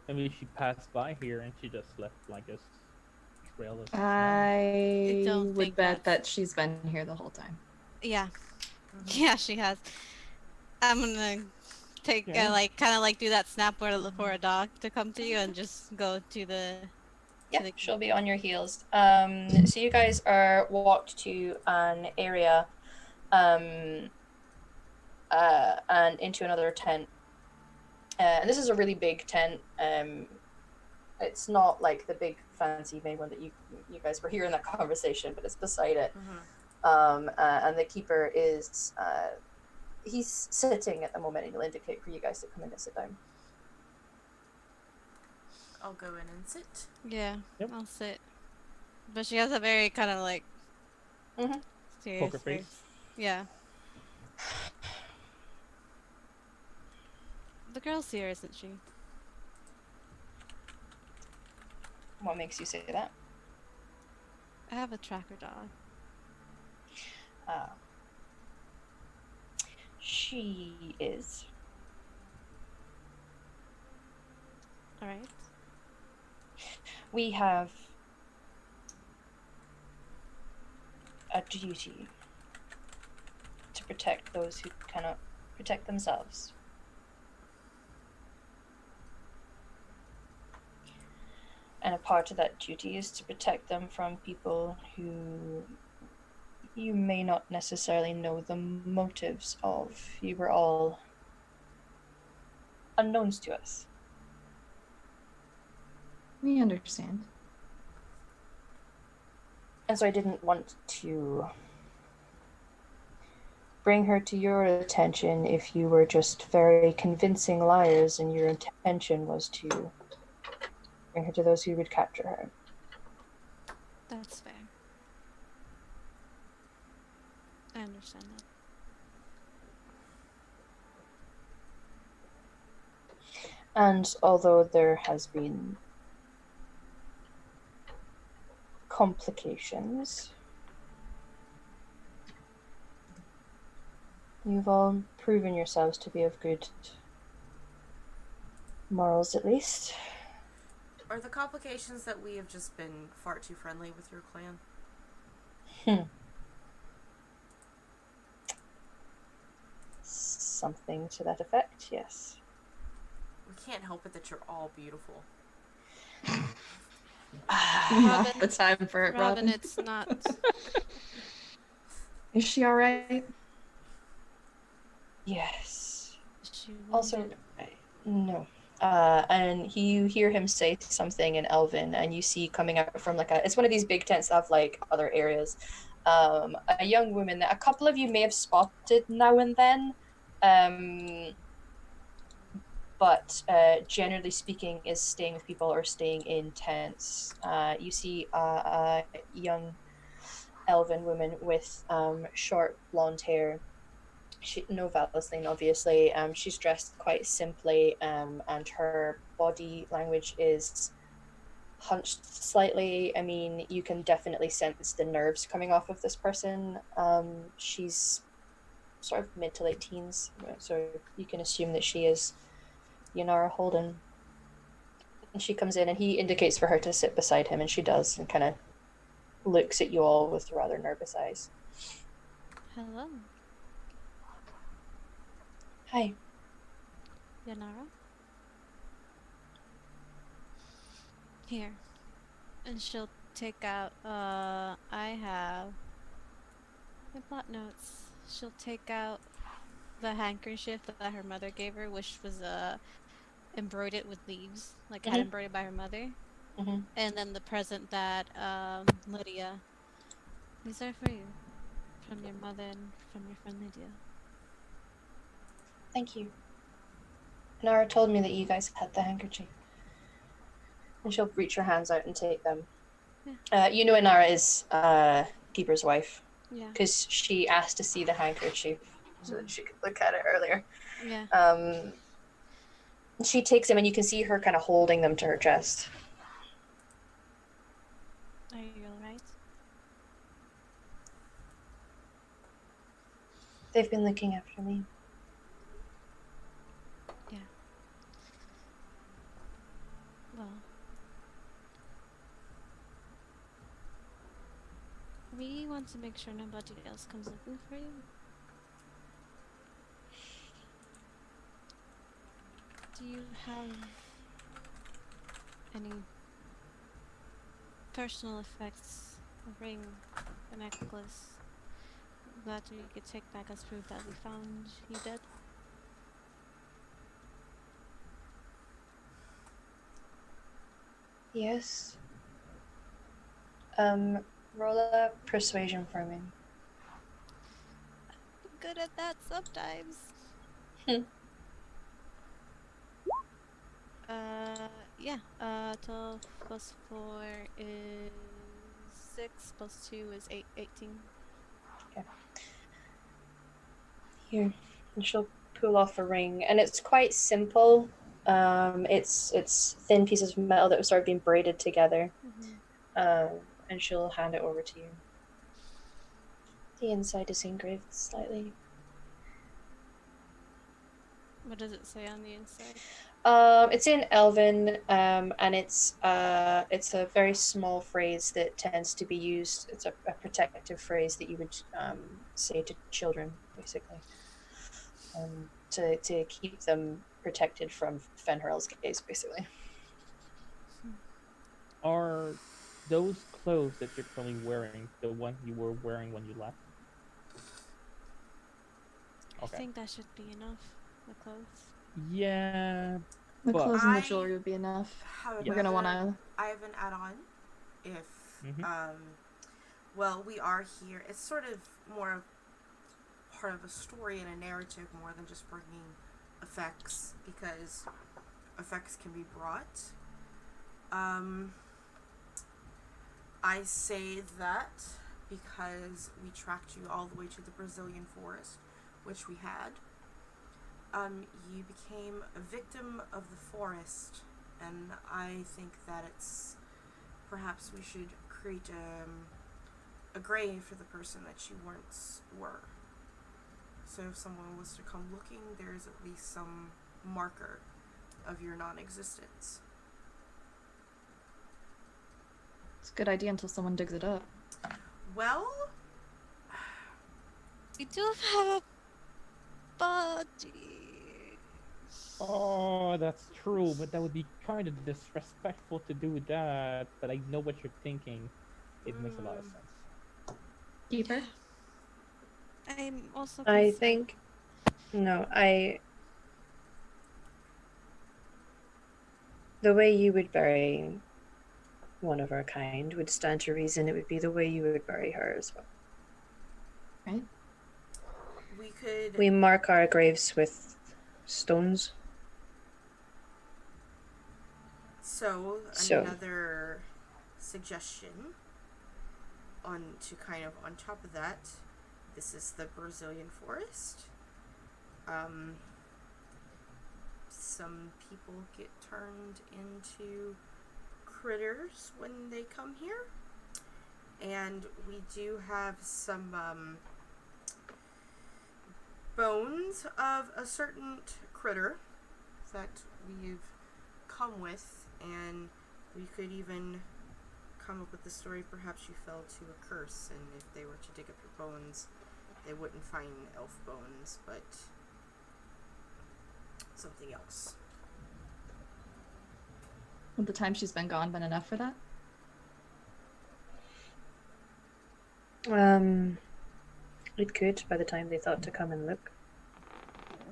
Maybe she passed by here and she just left like a trail of I would bet that she's been here the whole time. Yeah. Yeah, she has. I'm gonna take kind of like do that snap where for a dog to come to you and just go to the... Yeah, she'll be on your heels. So you guys are walked to an area and into another tent. And this is a really big tent. It's not like the big fancy main one that you guys were hearing that conversation, but it's beside it. And the keeper is he's sitting at the moment, and he'll indicate for you guys to come in and sit down. I'll go in and sit. Yeah, I'll sit. But she has a very kind of like serious poker face. Yeah. The girl's here, isn't she? What makes you say that? I have a tracker dog. She is. Alright. We have a duty to protect those who cannot protect themselves. And a part of that duty is to protect them from people who you may not necessarily know the motives of. You were all unknowns to us. We understand. And so I didn't want to bring her to your attention if you were just very convincing liars and your intention was to bring her to those who would capture her. That's fair. I understand that. And although there has been complications, you've all proven yourselves to be of good morals, at least. Are the complications that we have just been far too friendly with your clan? Something to that effect, yes. We can't help it that you're all beautiful. Not Robin, the time for it, Robin, Robin. it's not. Is she all right? Yes. Is she Also, wounded? no. And you hear him say something in Elven, and you see coming out from it's one of these big tents that have like other areas. A young woman that a couple of you may have spotted now and then, but generally speaking, is staying with people or staying in tents. You see a young Elven woman with short blonde hair. No Valentina, obviously. She's dressed quite simply, and her body language is hunched slightly. I mean, you can definitely sense the nerves coming off of this person. She's sort of mid to late teens, so you can assume that she is Yanara Holden. And she comes in, and he indicates for her to sit beside him, and she does, and kind of looks at you all with rather nervous eyes. Hello, Hi. Yanara. Here. And she'll take out, I bought notes. She'll take out the handkerchief that her mother gave her, which was, embroidered with leaves, like had embroidered by her mother. And then the present that, Lydia. These are for you. From your mother and from your friend Lydia. Thank you. Nara told me that you guys had the handkerchief. And she'll reach her hands out and take them. Yeah. You know Inara is Keeper's wife. Yeah. Because she asked to see the handkerchief so that she could look at it earlier. Yeah. She takes them, and you can see her kind of holding them to her chest. Are you alright? They've been looking after me. Yeah. Well. We want to make sure nobody else comes looking for you. Do you have any personal effects? A ring, a necklace that we could take back as proof that we found you dead? Yes. Roll a persuasion for me. I'm good at that sometimes. Yeah. 12 plus 4 is 6 plus 2 is 18. Okay. Here. And she'll pull off a ring, and it's quite simple. It's thin pieces of metal that have sort of been braided together. And she'll hand it over to you. The inside is engraved slightly. What does it say on the inside? It's in Elven, and it's a very small phrase that tends to be used. It's a protective phrase that you would say to children, basically, to keep them protected from Fenrir's gaze, basically. Are those clothes that you're currently wearing the one you were wearing when you left? Okay. I think that should be enough. The clothes. Yeah. The but clothes and the jewelry would be enough. We're gonna wanna. I have an add-on. If well, we are here. It's sort of more part of a story and a narrative more than just bringing effects, because effects can be brought. I say that because we tracked you all the way to the Brazilian forest, which we had. You became a victim of the forest, and I think that it's perhaps we should create a grave for the person that you once were. So if someone was to come looking, there's at least some marker of your non-existence. It's a good idea until someone digs it up. Well, We do have a body. Oh, that's true, but that would be kind of disrespectful to do that. But I know what you're thinking. It makes a lot of Mm, sense. Keeper. I'm also I concerned. think no, I the way you would bury one of our kind would stand to reason it would be the way you would bury her as well. Right? we could. We mark our graves with stones. So So another suggestion to kind of on top of that, this is the Brazilian forest. Some people get turned into critters when they come here, and we do have some bones of a certain critter that we've come with, and we could even come up with the story perhaps you fell to a curse, and if they were to dig up your bones, they wouldn't find elf bones, but something else. Would the time she's been gone been enough for that? it could by the time they thought to come and look.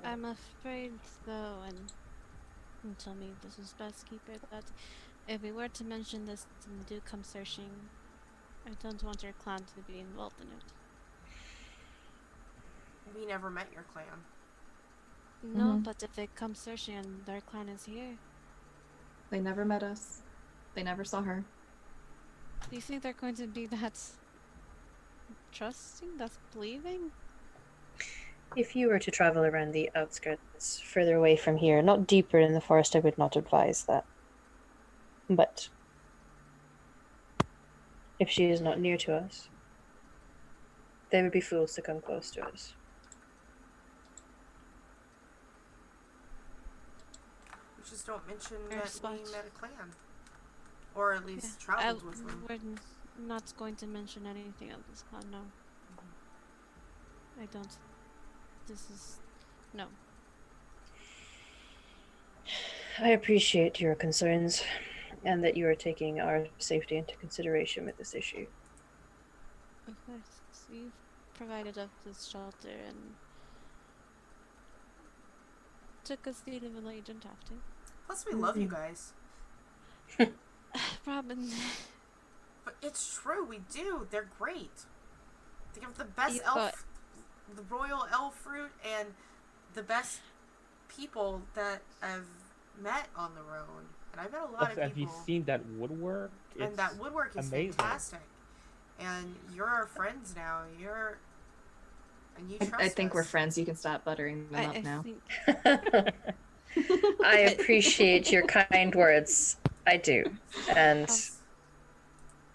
I'm afraid, though, and tell me if this is best, Keeper, that if we were to mention this and do come searching, I don't want your clan to be involved in it. We never met your clan. No, but if they come searching and their clan is here, They never met us. They never saw her. do you think they're going to be that trusting, that's believing? If you were to travel around the outskirts, further away from here, not deeper in the forest, I would not advise that. But if she is not near to us, they would be fools to come close to us. We just don't mention Fair that spot. we met a clan. Or at least traveled with them. We're not going to mention anything of this clan, no. I don't. This is. No. I appreciate your concerns and that you are taking our safety into consideration with this issue. Of course. You've provided us this shelter and took us to the village and have to. Plus, we love you guys. Robin. But it's true, we do. They're great. They have the best You've elf, the royal elf fruit, and the best people that I've met on the road. And I've met a lot of Have you people. seen that woodwork? And that woodwork is amazing. fantastic. And you're our friends now. And you trust I think us. we're friends. You can stop buttering them up now. Think I appreciate your kind words. I do. And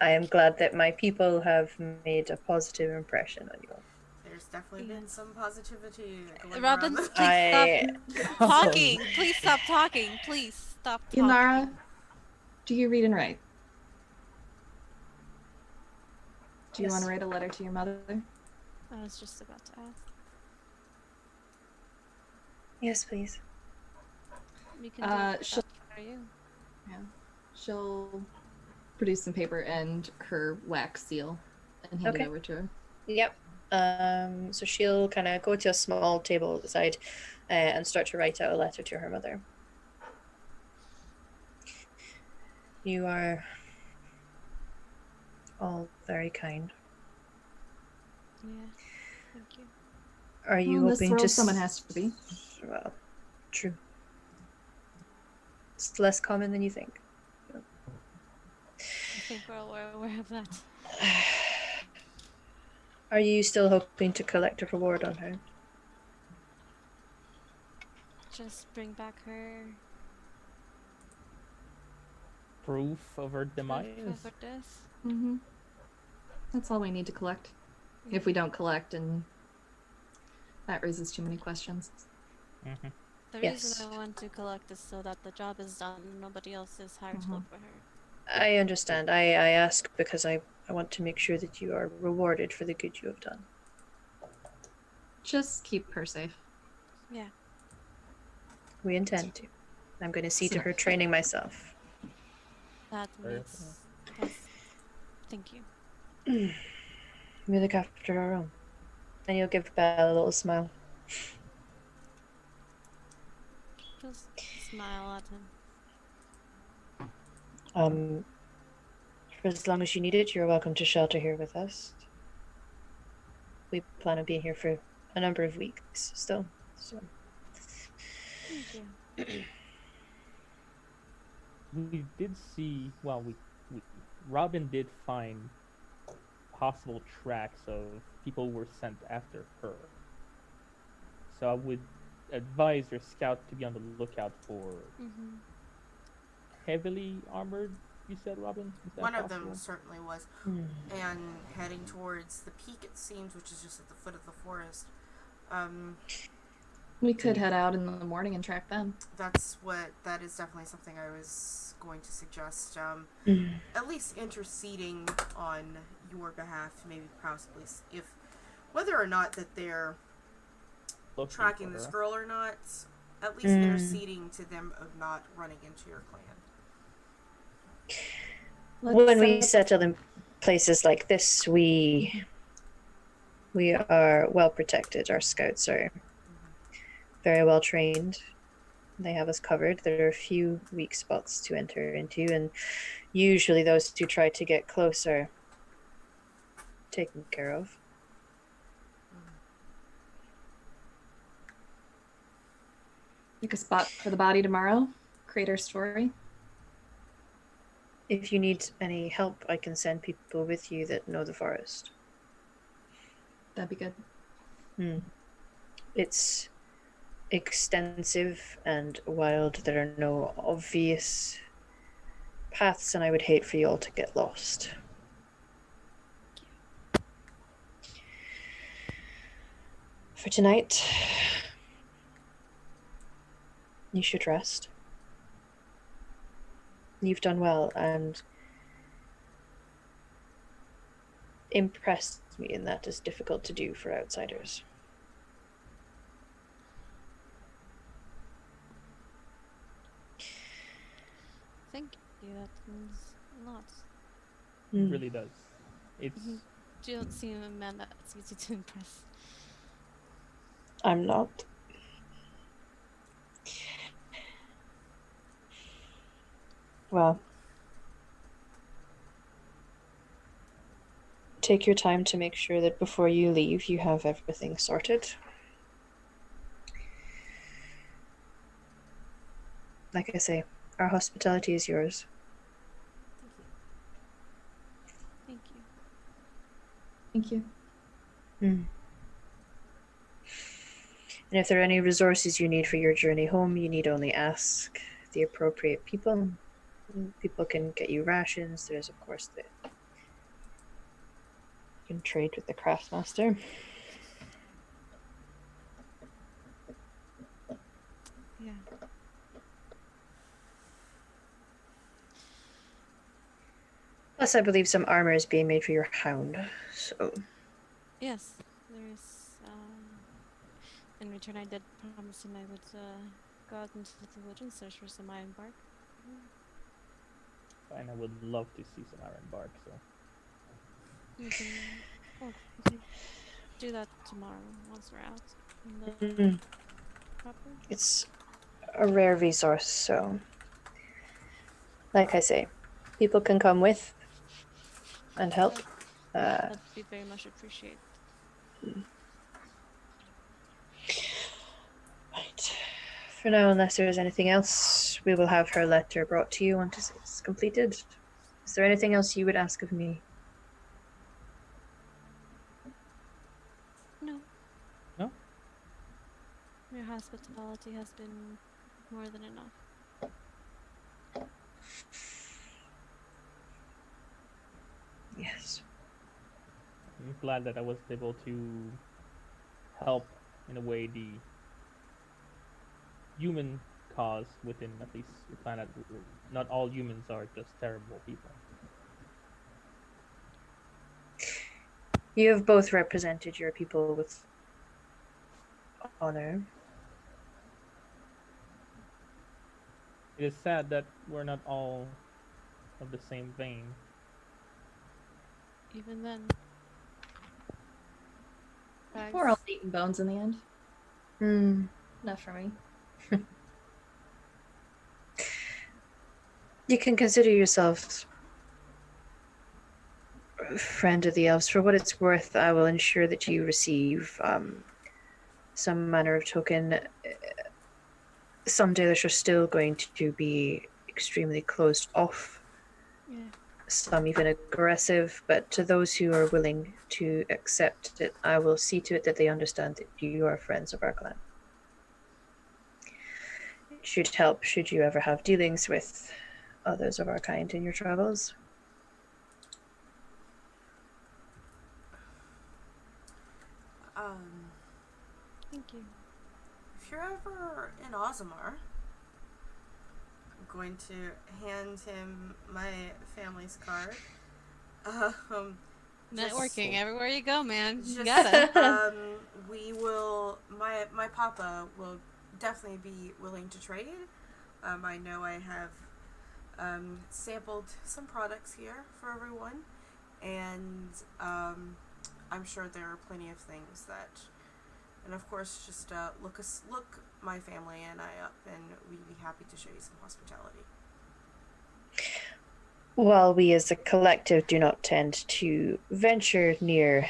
I am glad that my people have made a positive impression on you. There's definitely been some positivity going Robin, around. please stop talking. Please stop talking. Please stop talking. Inara, do you read and write? Do you Yes. want to write a letter to your mother? I was just about to ask. Yes, please. We can do she'll- that for you. Yeah. She'll produce some paper and her wax seal and hand Okay. it over to her. Yep. So she'll kind of go to a small table at the side and start to write out a letter to her mother. You are all very kind. Yeah. Thank you. Are you Well, in this hoping world, to? someone has to be. Well, true. It's less common than you think. I think we're all aware of that. Are you still hoping to collect a reward on her? Just bring back her Proof of her demise. proof of her death. Mm-hmm. That's all we need to collect. If we don't collect, and that raises too many questions. Mm-hmm. The Yes. reason I want to collect is so that the job is done and nobody else is hired to look for her. I understand. I ask because I want to make sure that you are rewarded for the good you have done. Just keep her safe. Yeah. We intend to. I'm going to see to her training myself. That makes yes. Thank you. We look after our own. And you'll give Belle a little smile. Just smile at him. For as long as you need it, you're welcome to shelter here with us. We plan on being here for a number of weeks still. So. Thank you. We did see. Well, we Robin did find possible tracks of people who were sent after her. So I would advise your scout to be on the lookout for Mm-hmm. heavily armored. You said, Robin? Is that One of possible? them certainly was. And heading towards the peak, it seems, which is just at the foot of the forest. We could head out in the morning and track them. That is definitely something I was going to suggest. At least interceding on your behalf, maybe possibly, if whether or not that they're Looking tracking for this her. girl or not, at least interceding to them of not running into your clan. When we settle in places like this, we are well protected. Our scouts are very well trained. They have us covered. There are a few weak spots to enter into, and usually those who try to get close are taken care of. Pick a spot for the body tomorrow. Create our story. If you need any help, I can send people with you that know the forest. That'd be good. It's extensive and wild. There are no obvious paths, and I would hate for you all to get lost. For tonight, you should rest. You've done well and impressed me, and that is difficult to do for outsiders. Thank you. That means a lot. It really does. It's You don't seem a man that's easy to impress. I'm not. Well, take your time to make sure that before you leave, you have everything sorted. Like I say, our hospitality is yours. Thank you. Thank you. And if there are any resources you need for your journey home, you need only ask the appropriate people. People can get you rations. There's, of course, you can trade with the craftsmaster. Yeah. Plus, I believe some armor is being made for your hound. So, Yes, there's. In return, I did promise him I would go out into the woods and search for some iron bark. and I would love to see some iron bark. So We can do that tomorrow once we're out. In the proper. it's a rare resource. So, like I say, people can come with and help. That'd be very much appreciated. Right. For now, unless there is anything else, we will have her letter brought to you once it's completed. Is there anything else you would ask of me? No. No? Your hospitality has been more than enough. Yes. I'm glad that I was able to help in a way the human cause within at least the planet. Not all humans are just terrible people. You have both represented your people with honor. It is sad that we're not all of the same vein. Even then. Guys. We're all meat and bones in the end. Hmm. Enough for me. You can consider yourself a friend of the elves. For what it's worth, I will ensure that you receive some manner of token. Some Dalish are still going to be extremely closed off, Yeah. some even aggressive, but to those who are willing to accept it, I will see to it that they understand that you are friends of our clan. It should help should you ever have dealings with others of our kind in your travels. Thank you. If you're ever in Ozamar, I'm going to hand him my family's card. Networking everywhere you go, man. You Just, gotta. we will. My papa will definitely be willing to trade. I know I have sampled some products here for everyone, and I'm sure there are plenty of things that. And of course, just look my family and I up, and we'd be happy to show you some hospitality. While we as a collective do not tend to venture near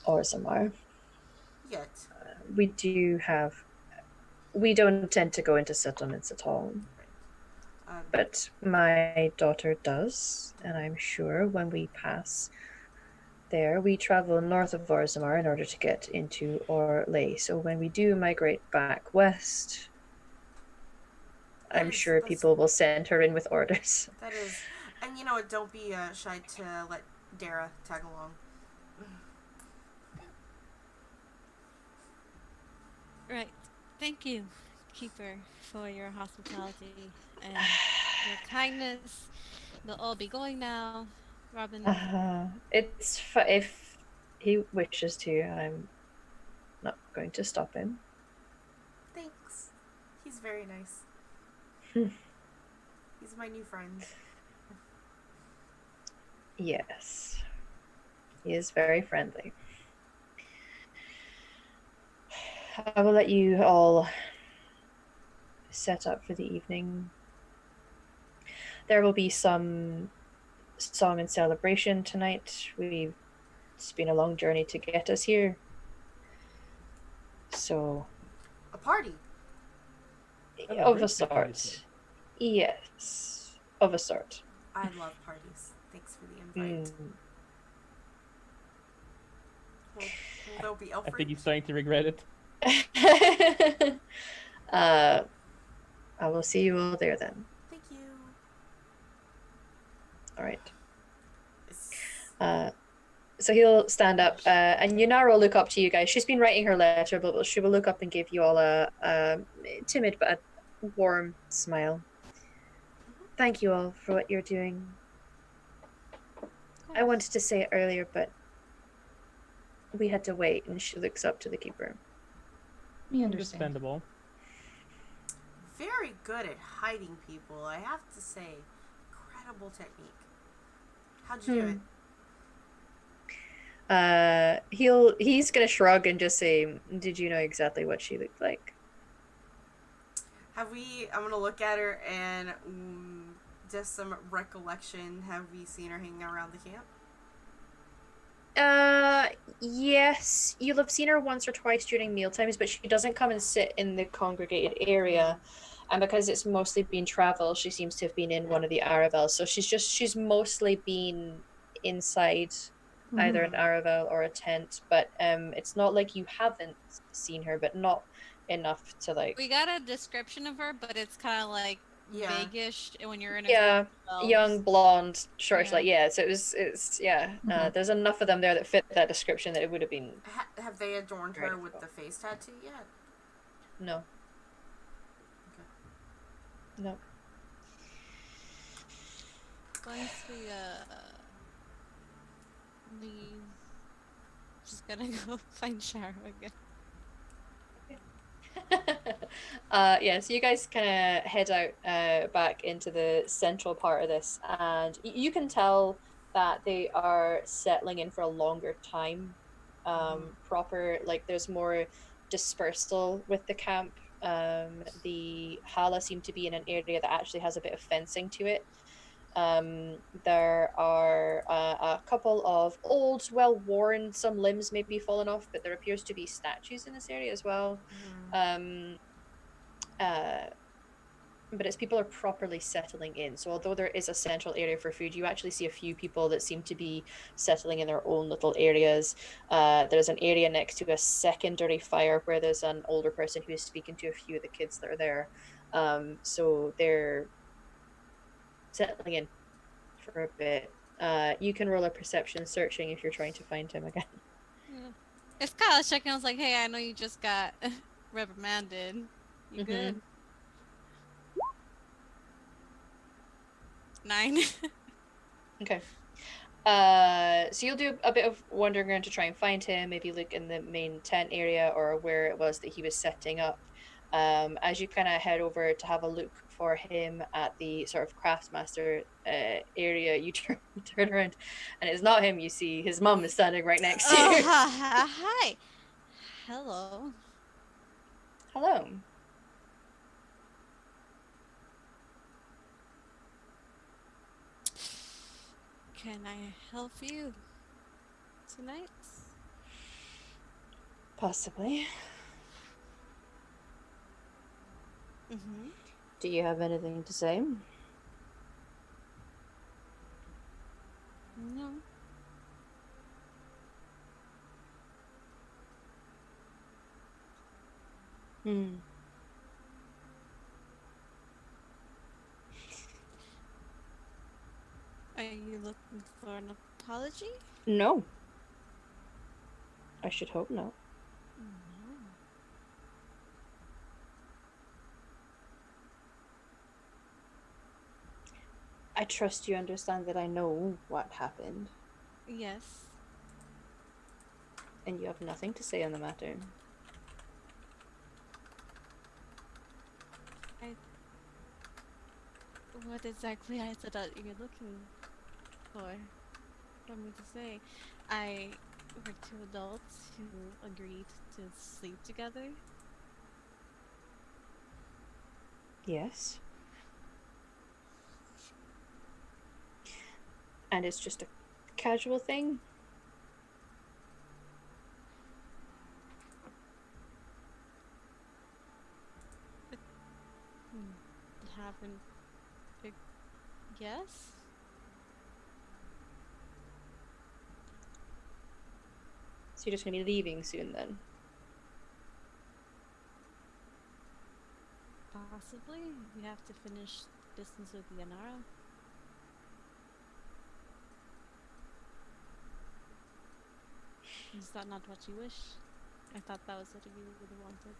Orzammar, Yet. we don't tend to go into settlements at all. Right. But my daughter does, and I'm sure when we pass there, we travel north of Orzammar in order to get into Orlais. So when we do migrate back west, I'm sure people will send her in with orders. That is, and you know what? Don't be shy to let Dara tag along. Right. Thank you, Keeper, for your hospitality and your kindness. They'll all be going now. Robin. If he wishes to, I'm not going to stop him. Thanks. He's very nice. He's my new friend. Yes. He is very friendly. I will let you all set up for the evening. There will be some song and celebration tonight. It's been a long journey to get us here. So... A party? Of a sort. Yes. Of a sort. I love parties. Thanks for the invite. Will there be elf I think fruit? he's starting to regret it. I will see you all there then. Thank you. All right. So he'll stand up, and Yunara will look up to you guys. She's been writing her letter, but she will look up and give you all a timid but a warm smile. Thank you all for what you're doing. I wanted to say it earlier, but we had to wait, and she looks up to the keeper. We understand. Understandable. Very good at hiding people, I have to say. Incredible technique. How'd you do it? He's gonna shrug and just say, "Did you know exactly what she looked like?" I'm gonna look at her and just some recollection. Have we seen her hanging around the camp? Yes, you'll have seen her once or twice during mealtimes, but she doesn't come and sit in the congregated area. And because it's mostly been travel, she seems to have been in one of the Aravels. So she's mostly been inside either an Aravel or a tent. But it's not like you haven't seen her, but not enough to like. We got a description of her, but it's kind of like vaguish when you're in a young, blonde, short, yeah. So it's there's enough of them there that fit that description that it would have been. Have they adorned her with the face tattoo yet? No. No. Once we leave, just gonna go find Sharo again. Yeah, so you guys kind of head out back into the central part of this, and you can tell that they are settling in for a longer time. Proper, like there's more dispersal with the camp. The Hala seem to be in an area that actually has a bit of fencing to it. There are a couple of old, well-worn, some limbs may be fallen off, but there appears to be statues in this area as well. Uh, but as people are properly settling in. So although there is a central area for food, you actually see a few people that seem to be settling in their own little areas. There's an area next to a secondary fire where there's an older person who is speaking to a few of the kids that are there. So they're settling in for a bit. You can roll a perception searching if you're trying to find him again. Yeah. It's kind of checking. I was like, hey, I know you just got reprimanded. You good? 9. Okay. So you'll do a bit of wandering around to try and find him, maybe look in the main tent area or where it was that he was setting up. As you kind of head over to have a look for him at the sort of craftsmaster area, you turn around and it's not him you see. His mum is standing right next to you. Hi. Hello. Hello. Can I help you tonight? Possibly. Mm-hmm. Do you have anything to say? No. Are you looking for an apology? No. I should hope not. No. I trust you understand that I know what happened. Yes. And you have nothing to say on the matter. What exactly is it that you're looking for me to say? We're two adults who agreed to sleep together. Yes. And it's just a casual thing? Haven't. Yes? So you're just gonna be leaving soon then? Possibly. We have to finish business with Yanara. Is that not what you wish? I thought that was what you really wanted.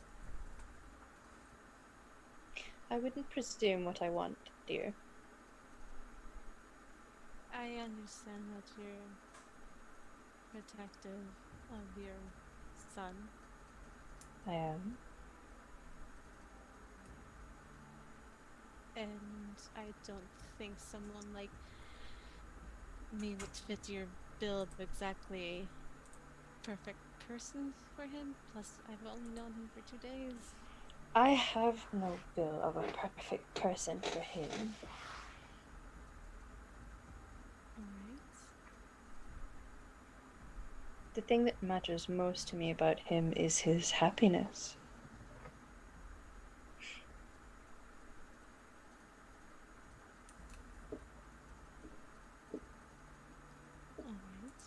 I wouldn't presume what I want, dear. I understand that you're protective of your son. I am. And I don't think someone like me would fit your bill of exactly perfect person for him. Plus, I've only known him for 2 days. I have no bill of a perfect person for him. Alright. The thing that matters most to me about him is his happiness. Alright.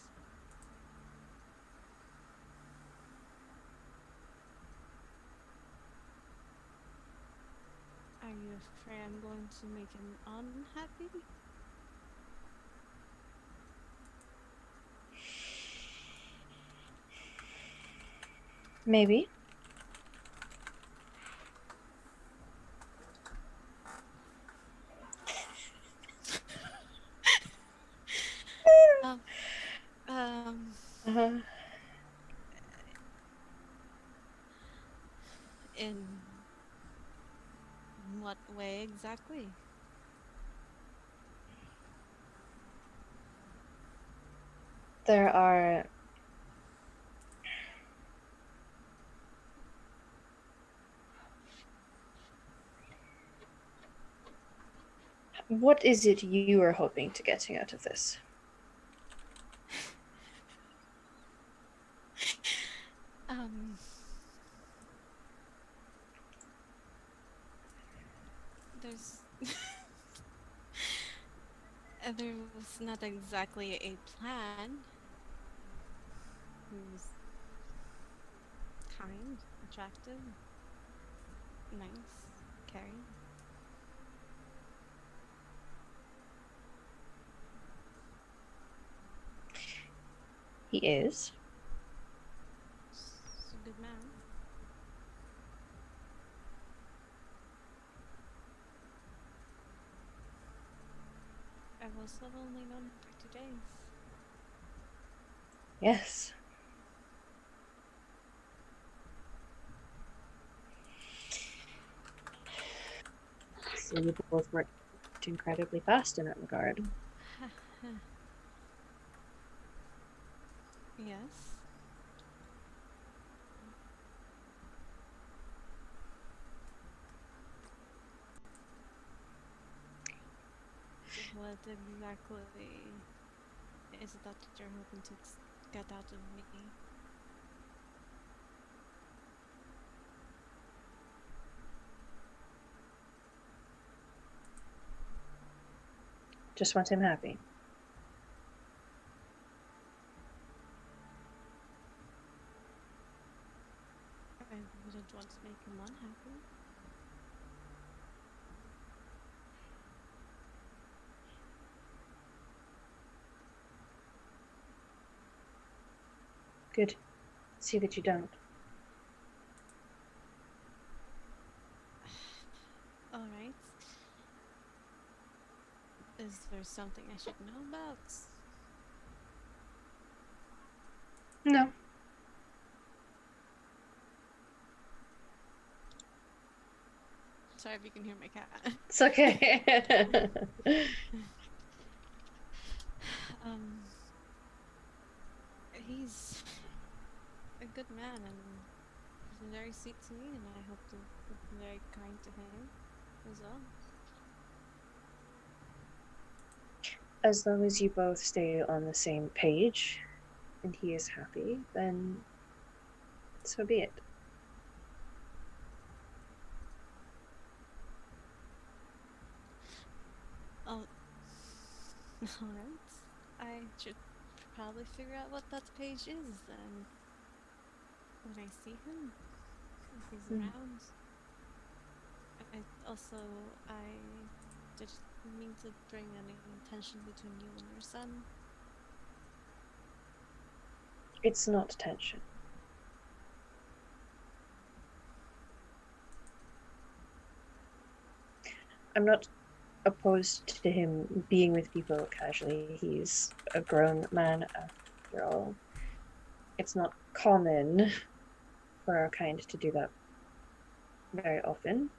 Are you afraid I'm going to make him unhappy? Maybe. Uh-huh. In In what way exactly? There are what is it you are hoping to getting out of this? Um, there's there was not exactly a plan. He was kind, attractive, nice, caring. He is. He's a good man. I've also only known him for 2 days. Yes. So you both worked incredibly fast in that regard. Yes. What exactly is it that you're hoping to get out of me? Just want him happy. I wouldn't want to make him unhappy. Good. See that you don't. Alright. Is there something I should know about? No. Sorry if you can hear my cat. It's okay. um, he's a good man and he's been very sweet to me, and I hope to be very kind to him as well. As long as you both stay on the same page and he is happy, then so be it. Oh, alright. I should probably figure out what that page is then. When I see him, if he's around. I didn't mean to bring any tension between you and your son. It's not tension. I'm not opposed to him being with people casually. He's a grown man after all. It's not common for our kind to do that very often.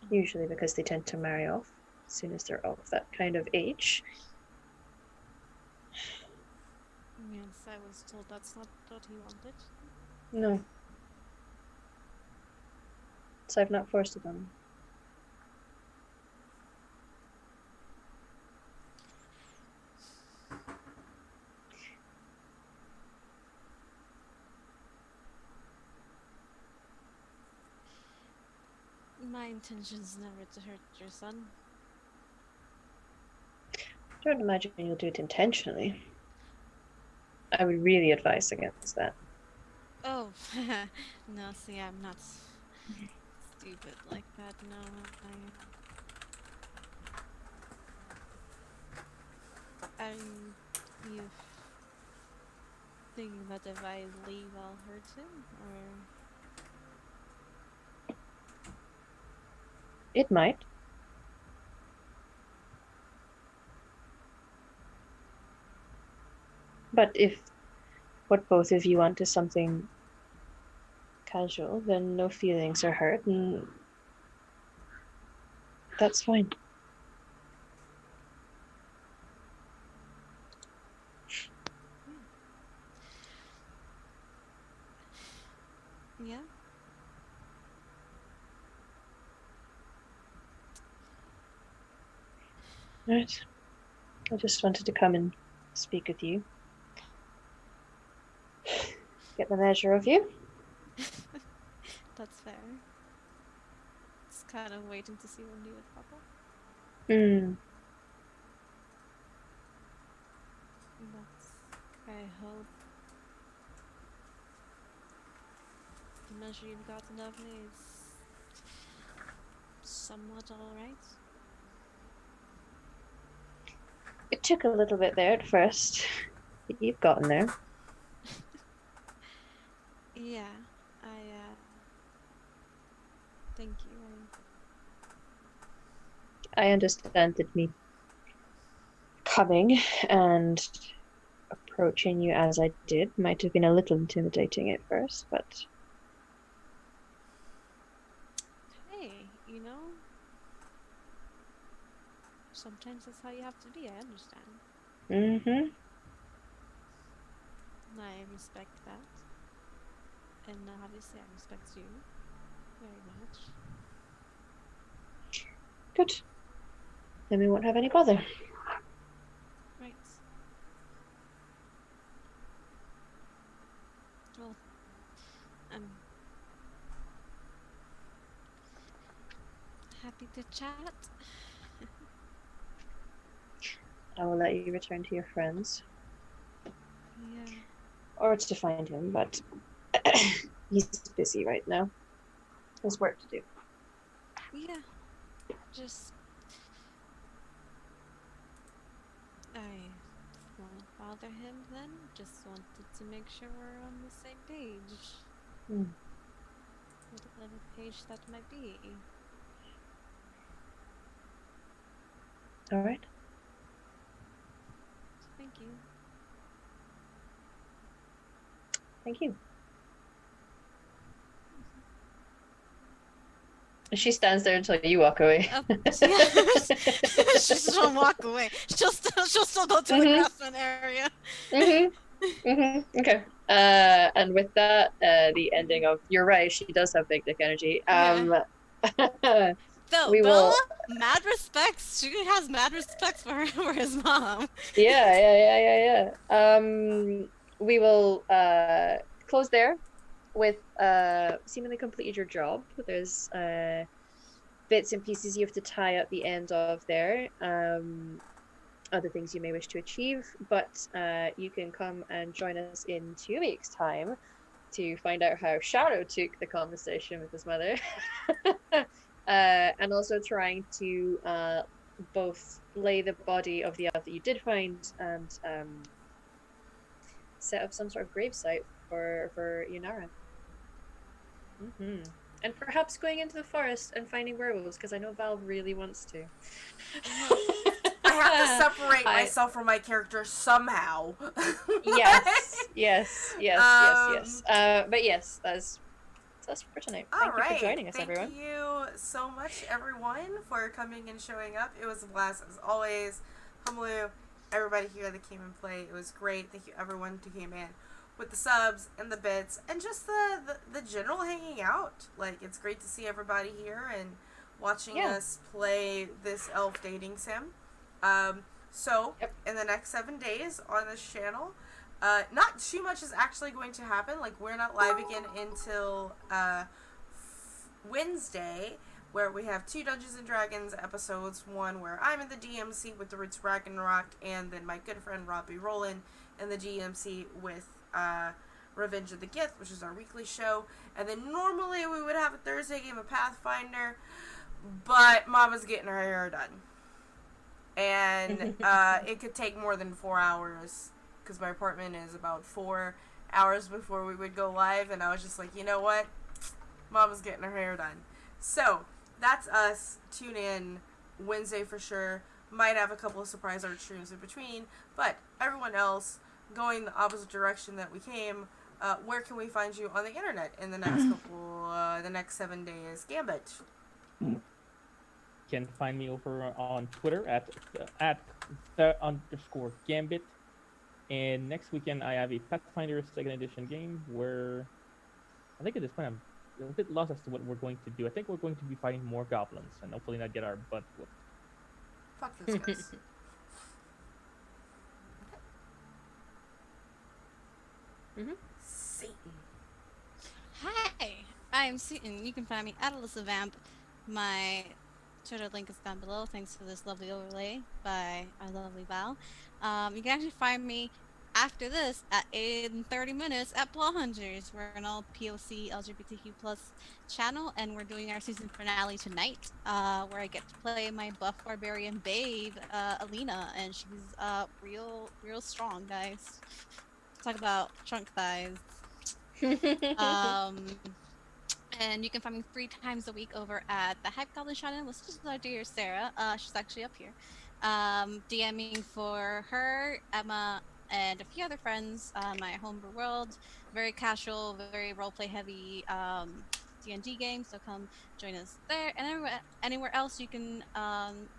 Usually because they tend to marry off as soon as they're of that kind of age. Yes, I was told that's not what he wanted. No. So I've not forced it on him. My intention's never to hurt your son. I don't imagine you'll do it intentionally. I would really advise against that. Oh, no, see, I'm not stupid like that, no. You thinking that if I leave, I'll hurt him, or? It might. But if what both of you want is something casual, then no feelings are hurt, and that's fine. Yeah. Right. I just wanted to come and speak with you. Get the measure of you. That's fair. Just kind of waiting to see when you would pop up. But I hope the measure you've gotten of me is somewhat alright. It took a little bit there at first, but you've gotten there. Yeah, thank you. I understand that me coming and approaching you as I did might have been a little intimidating at first, but Hey, you know, sometimes that's how you have to be, I understand. mm-hmm. And I respect that. And obviously I respect you very much. Good. Then we won't have any bother. Right. Well, I'm happy to chat. I will let you return to your friends. Yeah. Or to find him, but he's busy right now. There's work to do. Yeah. Just I won't bother him then. Just wanted to make sure we're on the same page. Whatever page that might be. Alright. Thank you. Thank you. She stands there until you walk away. She just won't walk away. She'll still go to the craftsman area. Okay. And with that, the ending of you're right. She does have big dick energy. So we Bella, will. mad respects. She has mad respects for his mom. Yeah. We will close there with seemingly completed your job. There's bits and pieces you have to tie up the end of there. Other things you may wish to achieve, but you can come and join us in 2 weeks' time to find out how Shadow took the conversation with his mother, and also trying to both lay the body of the elf that you did find and set up some sort of gravesite for Yunara. And perhaps going into the forest and finding werewolves, because I know Val really wants to. I have to separate myself from my character somehow. Yes. But yes, that's for tonight. Thank you for joining us, everyone. Thank you so much, everyone, for coming and showing up. It was a blast as always. Humlu, everybody here that came and played. It was great. Thank you, everyone who came in with the subs and the bits and just the general hanging out. Like, it's great to see everybody here and watching us play this elf dating sim. In the next 7 days on this channel, not too much is actually going to happen. Like, we're not live again until Wednesday, where we have 2 Dungeons & Dragons episodes. One where I'm in the DMC with the Roots Ragnarok, and then my good friend Robbie Rowland in the DMC with Revenge of the Gift, which is our weekly show. And then normally we would have a Thursday game of Pathfinder, but Mama's getting her hair done. And it could take more than 4 hours, because my appointment is about 4 hours before we would go live, and I was just like, you know what? Mama's getting her hair done. So, that's us. Tune in Wednesday for sure. Might have a couple of surprise art streams in between, but everyone else going the opposite direction that we came, where can we find you on the internet in the next the next 7 days? Gambit. You can find me over on Twitter at @the_gambit. And next weekend I have a Pathfinder 2nd edition game where I think at this point I'm a bit lost as to what we're going to do. I think we're going to be fighting more goblins and hopefully not get our butt whooped. Fuck those guys. Satan. Hi, I'm Seaton. You can find me at Alyssa Vamp. My Twitter link is down below. Thanks for this lovely overlay by our lovely Val. You can actually find me after this in 30 minutes at Paw Hunters. We're an all POC LGBTQ plus channel, and we're doing our season finale tonight, where I get to play my buff barbarian babe, Alina, and she's real strong, guys. Talk about chunk thighs. And you can find me 3 times a week over at the Hype Goblin channel, which is our dear Sarah. She's actually up here. DMing for her, Emma, and a few other friends. My homebrew world, very casual, very roleplay heavy D&D game. So come join us there. And anywhere else, you can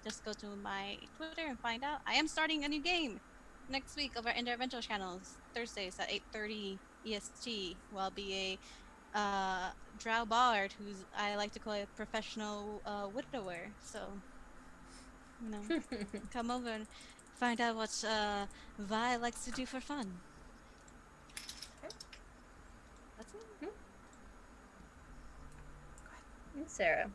just go to my Twitter and find out. I am starting a new game next week over in our Eventual channels, Thursdays at 8:30 EST. Will I'll be a drow bard who's I like to call a professional widower. So, you know, come over and find out what Vi likes to do for fun. Okay. That's it. Sarah.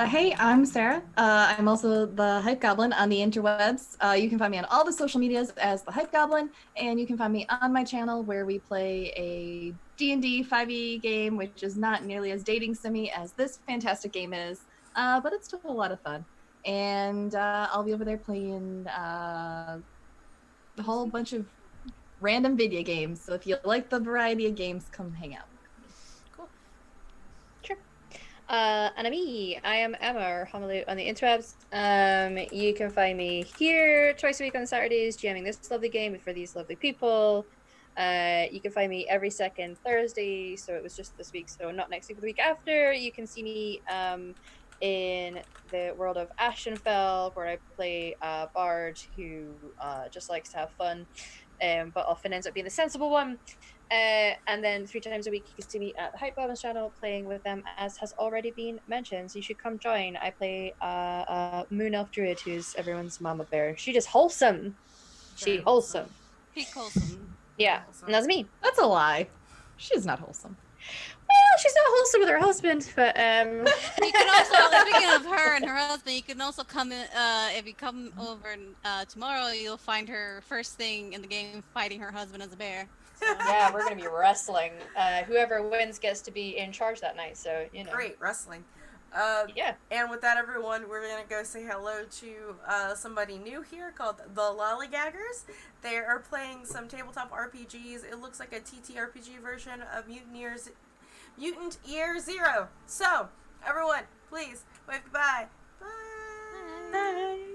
Hey, I'm Sarah. I'm also the Hype Goblin on the interwebs. You can find me on all the social medias as the Hype Goblin, and you can find me on my channel where we play a D&D 5e game, which is not nearly as dating simmy as this fantastic game is, but it's still a lot of fun. And I'll be over there playing a whole bunch of random video games. So if you like the variety of games, come hang out. And me, I am Emma, or Homalu on the interwebs. You can find me here twice a week on Saturdays, jamming this lovely game for these lovely people. You can find me every second Thursday, so it was just this week, so not next week, but the week after. You can see me in the world of Ashenfell, where I play a bard who just likes to have fun, but often ends up being the sensible one. And then 3 times a week you can see me at the Hype Goblins channel playing with them, as has already been mentioned. So you should come join. I play a moon elf druid who's everyone's mama bear. She just wholesome. She wholesome. Peak wholesome. Yeah, and that's me. That's a lie. She's not wholesome. Well, she's not wholesome with her husband, but You can also, speaking of her and her husband, you can also come in, if you come over tomorrow, you'll find her first thing in the game fighting her husband as a bear. So. yeah, we're gonna be wrestling. Whoever wins gets to be in charge that night, so you know. Great wrestling. Yeah. And with that, everyone, we're gonna go say hello to somebody new here called the Lollygaggers. They are playing some tabletop RPGs. It looks like a TTRPG version of Mutant Year Zero. So, everyone, please wave goodbye. Bye. Bye.